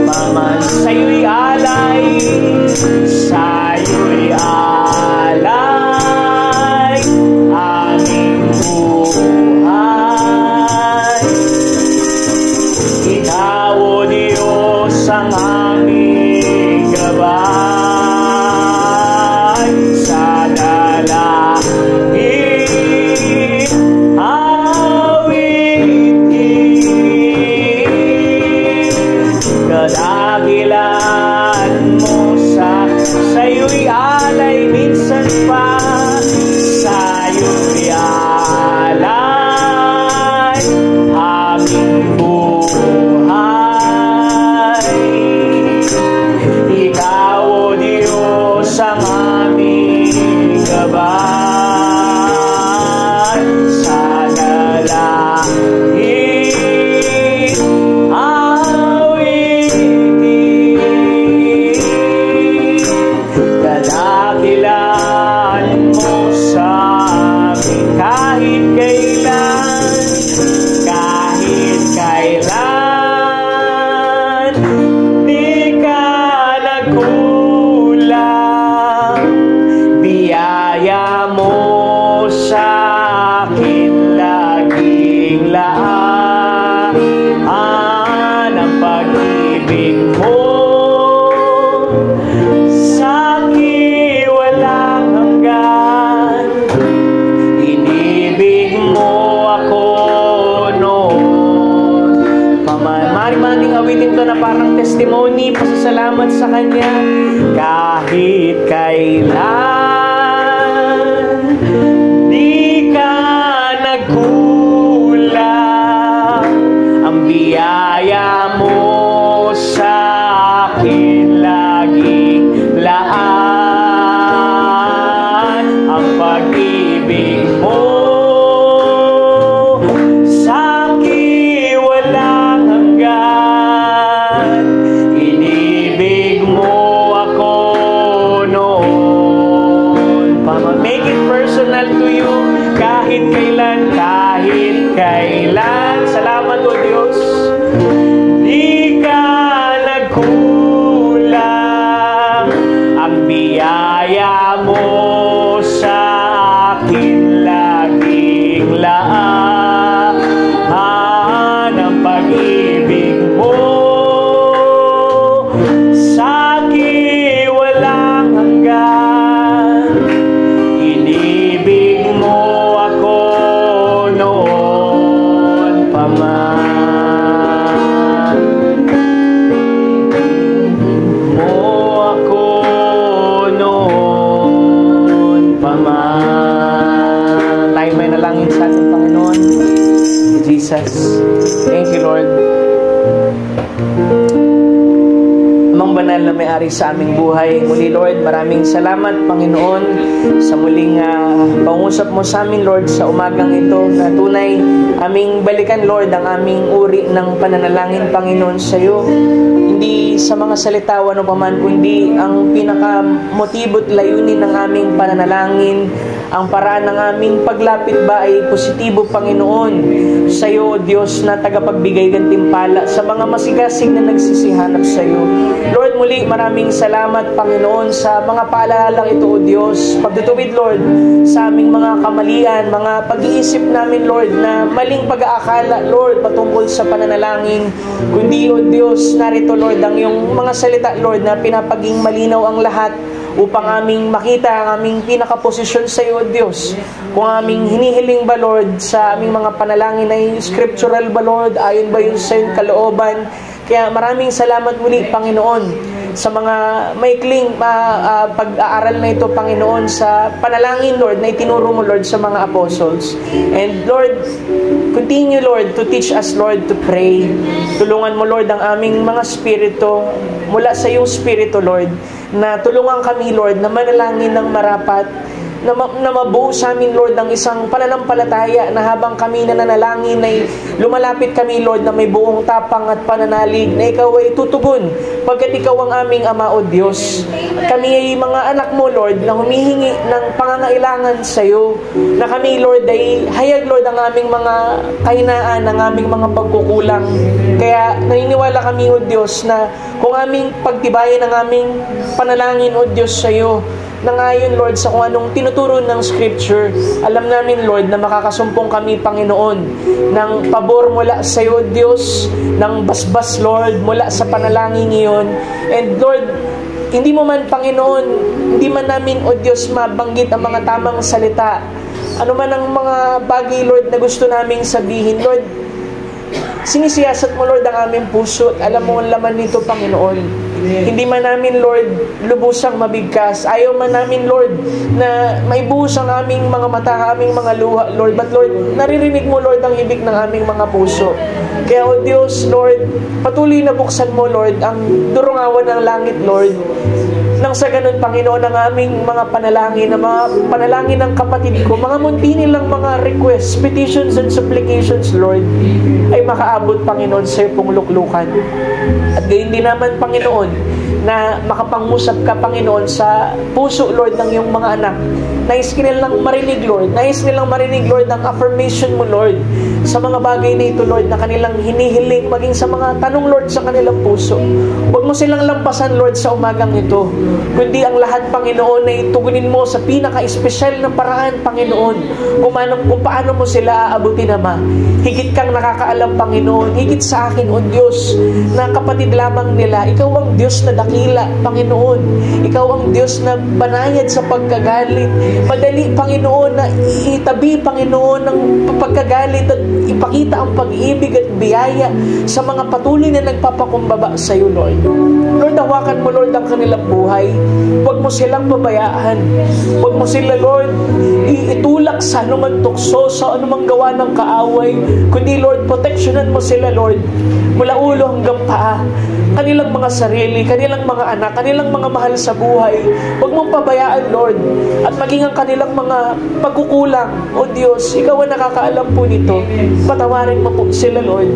paman sa'yo'y alay, sa'yo'y alay aming buhay. Ikaw, O Diyos, ang aming gabay, sa dalangin awitin. Kadakilan mo sa'yo'y alay minsan pa, sa'yo'y alay aming buhay. Ikaw, O Diyos, ang aming gabay, sa dalangin awitin. Kadakilan mo sa amin kahit kailan, kahit kailan di ka nagkulang. Biyaya mo sa akin laging laan, ang pag-ibig mo sa akin walang hanggan. Inibig mo ako noon paman. Maring awitin to na parang testimony, pasasalamat sa Kanya. Kahit kailan di ka nagkulang, ang biyaya mo sa akin laging laan, ang pag-ibig mo sa akin walang hanggan. Inibig mo ako noon paman. Make it personal to you. Kahit kailan, kahit kailan. Salamat, O Diyos. Di ka nagkulang, ang biyaya mo sa akin laging laan, ang pag-ibig mo sa akin walang hanggan. Inibig mo ako noon paman. Mo ako noon paman. Tayo may nalangin sa ating Panginoon. Jesus. Thank you, Lord. Amang banal na may-ari sa aming buhay. Muli, Lord, maraming salamat, Panginoon, sa muling pangusap mo sa amin, Lord, sa umagang ito na tunay aming balikan, Lord, ang aming uri ng pananalangin, Panginoon, sa iyo. Hindi sa mga salita o ano paman, kundi ang pinaka-motibo't layunin ng aming pananalangin, ang paraan ng aming paglapit ba ay positibo, Panginoon, sa iyo, Diyos na tagapagbigay gantimpala sa mga masigasig na nagsisihanap sa iyo. Lord, muli maraming salamat, Panginoon, sa mga paalalang ito, O Diyos. Pagtutuwid, Lord, sa aming mga kamalian, mga pag-iisip namin, Lord, na maling pag-aakala, Lord, patungkol sa pananalangin. Kundi, O Diyos, narito, Lord, ang iyong mga salita, Lord, na pinapaging malinaw ang lahat upang aming makita ang aming pinakaposisyon sa iyo, Diyos. Kung aming hinihiling ba, Lord, sa aming mga panalangin ay scriptural ba, Lord? Ayon ba yun sa iyong kalooban? Kaya maraming salamat muli, Panginoon. sa mga maikling pag-aaral na ito, Panginoon, sa panalangin, Lord, na itinuro mo, Lord, sa mga apostles. And Lord, continue, Lord, to teach us, Lord, to pray. Tulungan mo, Lord, ang aming mga spirito, mula sa iyong spirito, Lord, na tulungan kami, Lord, na manalangin ng marapat, na mabuo sa amin, Lord, ng isang pananampalataya na habang kami nananalangin ay lumalapit kami, Lord, na may buong tapang at pananalig na ikaw ay tutugon pagkat ikaw ang aming Ama o Diyos. Kami ay mga anak mo, Lord, na humihingi ng pangangailangan sa iyo, na kami, Lord, ay hayag, Lord, ang aming mga kahinaan, ang aming mga pagkukulang. Kaya naniniwala kami, o Diyos, na kung aming pagtibayan ang aming panalangin, o Diyos, sa iyo, na ngayon, Lord, sa kung anong tinuturo ng Scripture, alam namin, Lord, na makakasumpong kami, Panginoon, ng pabor mula sa iyo, Diyos, ng basbas, Lord, mula sa panalangin iyon. And Lord, hindi mo man, Panginoon, hindi man namin, o Diyos, mabanggit ang mga tamang salita. Ano man ang mga bagay, Lord, na gusto naming sabihin, Lord, sinisiyasat mo, Lord, ang aming puso at alam mo ang laman nito, Panginoon. Hindi man namin, Lord, lubusang mabigkas. Ayaw man namin, Lord, na maibuhos ang aming mga mata, aming mga luha, Lord. But, Lord, naririnig mo, Lord, ang hibik ng aming mga puso. Kaya, O Diyos, Lord, patuloy na buksan mo, Lord, ang durungawan ng langit, Lord. Nang sa ganun, Panginoon, ang aming mga panalangin, ang mga panalangin ng kapatid ko, mga munti nilang mga requests, petitions, and supplications, Lord, ay makaabot, Panginoon, sa iyo pong luklukan. At gayon din naman, Panginoon, na makapangusap ka, Panginoon, sa puso, Lord, ng iyong mga anak. Nais nilang marinig, Lord. Nais nilang marinig, Lord, ang affirmation mo, Lord, sa mga bagay na ito, Lord, na kanilang hinihiling, maging sa mga tanong, Lord, sa kanilang puso. Huwag mo silang lampasan, Lord, sa umagang ito, kundi ang lahat, Panginoon, ay tugunin mo sa pinaka-espesyal na paraan, Panginoon, kung paano mo sila aabutin, Ama. Higit kang nakakaalam, Panginoon, higit sa akin, O Diyos, na kapatid lamang nila. Ikaw ang Diyos na dakila, Panginoon. Ikaw ang Diyos na banayad sa pagkagalit. Madali, Panginoon, na itabi, Panginoon, ng pagkagalit at ipakita ang pag-ibig at biyaya sa mga patuloy na nagpapakumbaba sa iyo, Lord. Lord, hawakan mo, Lord, ang kanilang buhay. Huwag mo silang babayaan. Huwag mo sila, Lord, itulak sa anumang tukso, sa anumang gawa ng kaaway. Kundi, Lord, proteksyonan mo sila, Lord, mula ulo hanggang paa. Kanilang mga sarili, kanilang mga anak, kanilang mga mahal sa buhay. Huwag mong pabayaan, Lord. At maging ang kanilang mga pagkukulang, O Diyos, ikaw ang nakakaalam po nito. Patawarin mo po sila, Lord.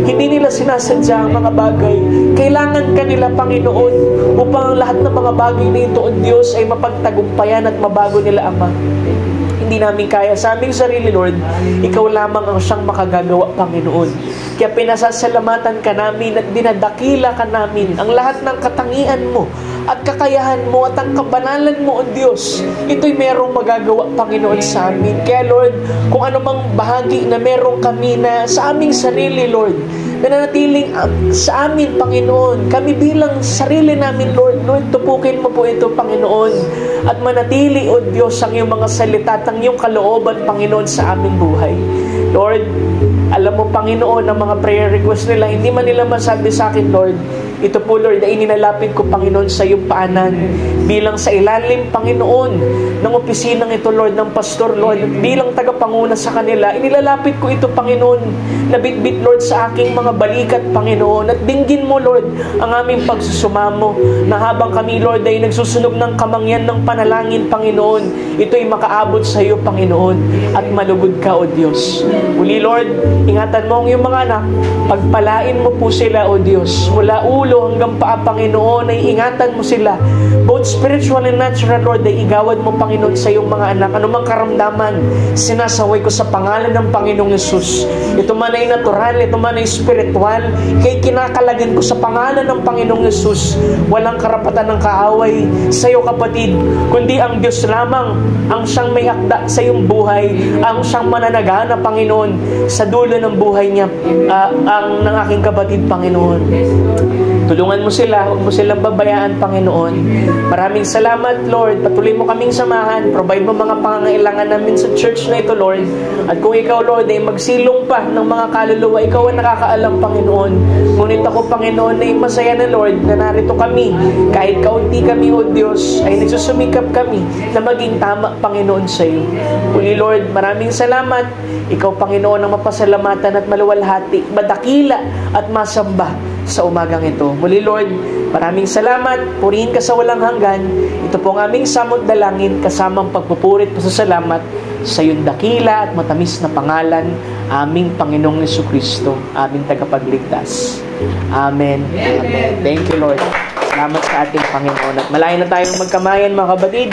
Hindi nila sinasadya ang mga bagay. Kailangan kanila, Panginoon, upang ang lahat ng mga bagay na ito, O Diyos, ay mapagtagumpayan at mabago nila, Ama. Hindi namin kaya sa aming sarili, Lord. Ikaw lamang ang siyang makagagawa, Panginoon. Kaya pinasasalamatan ka namin at dinadakila ka namin ang lahat ng katangian mo at kakayahan mo at ang kabanalan mo, O Diyos. Ito'y merong magagawa, Panginoon, sa amin. Kaya, Lord, kung anumang bahagi na merong kami na sa aming sarili, Lord, na nanatiling sa amin, Panginoon, kami bilang sarili namin, Lord, tupukin mo po ito, Panginoon, at manatili, O Diyos, ang iyong mga salita at ang iyong kalooban, Panginoon, sa aming buhay. Lord, alam mo, Panginoon, ang mga prayer request nila, hindi man nila masabi sa akin, Lord. Ito po, Lord, ay ininalapit ko, Panginoon, sa iyong paanan. Bilang sa ilalim, Panginoon, ng opisinang ito, Lord, ng pastor, Lord, bilang tagapanguna sa kanila, inilalapit ko ito, Panginoon, na bitbit, Lord, sa aking mga balikat, Panginoon. At dinggin mo, Lord, ang aming pagsusumamo, na habang kami, Lord, ay nagsusunog ng kamangyan ng panalangin, Panginoon, ito'y makaabot sa iyo, Panginoon, at malugod ka, O Diyos. Uli, Lord, ingatan mo ang iyong mga anak, pagpalain mo po sila, O Diyos, mula ulo hanggang paa, Panginoon, ay ingatan mo sila, both spiritual and natural, Lord, ay igawad mo, Panginoon, sa iyong mga anak. Anumang karamdaman, sinasaway ko sa pangalan ng Panginoong Yesus. Ito man ay natural, ito man ay spiritual, kay kinakalagan ko sa pangalan ng Panginoong Yesus. Walang karapatan ng kaaway sa iyo, kapatid, kundi ang Diyos lamang ang siyang may akda sa iyong buhay, ang siyang mananagana, Panginoon, sa dulo ng buhay niya, ng aking kapatid, Panginoon. Tulungan mo sila, huwag mo silang babayaan, Panginoon. Maraming salamat, Lord. Patuloy mo kaming samahan. Provide mo mga pangangailangan namin sa church na ito, Lord. At kung ikaw, Lord, ay magsilong pa ng mga kaluluwa, ikaw ang nakakaalam, Panginoon. Ngunit ako, Panginoon, ay masaya na, Lord, na narito kami. Kahit kaunti kami, O Diyos, ay nagsusumikap kami na maging tama, Panginoon, sa iyo. Muli, Lord, maraming salamat. Ikaw, Panginoon, ang mapasalamatan at maluwalhati, madakila at masamba sa umagang ito. Muli, Lord, maraming salamat. Purihin ka sa walang hanggan. Ito po ang aming samot dalangin kasamang pagpupurit at pasasalamat sa iyong dakila at matamis na pangalan, aming Panginoong Jesucristo, aming tagapagligtas. Amen. Amen. Thank you, Lord. Salamat sa ating Panginoon. At malayo na tayong magkamayan, mga kapatid.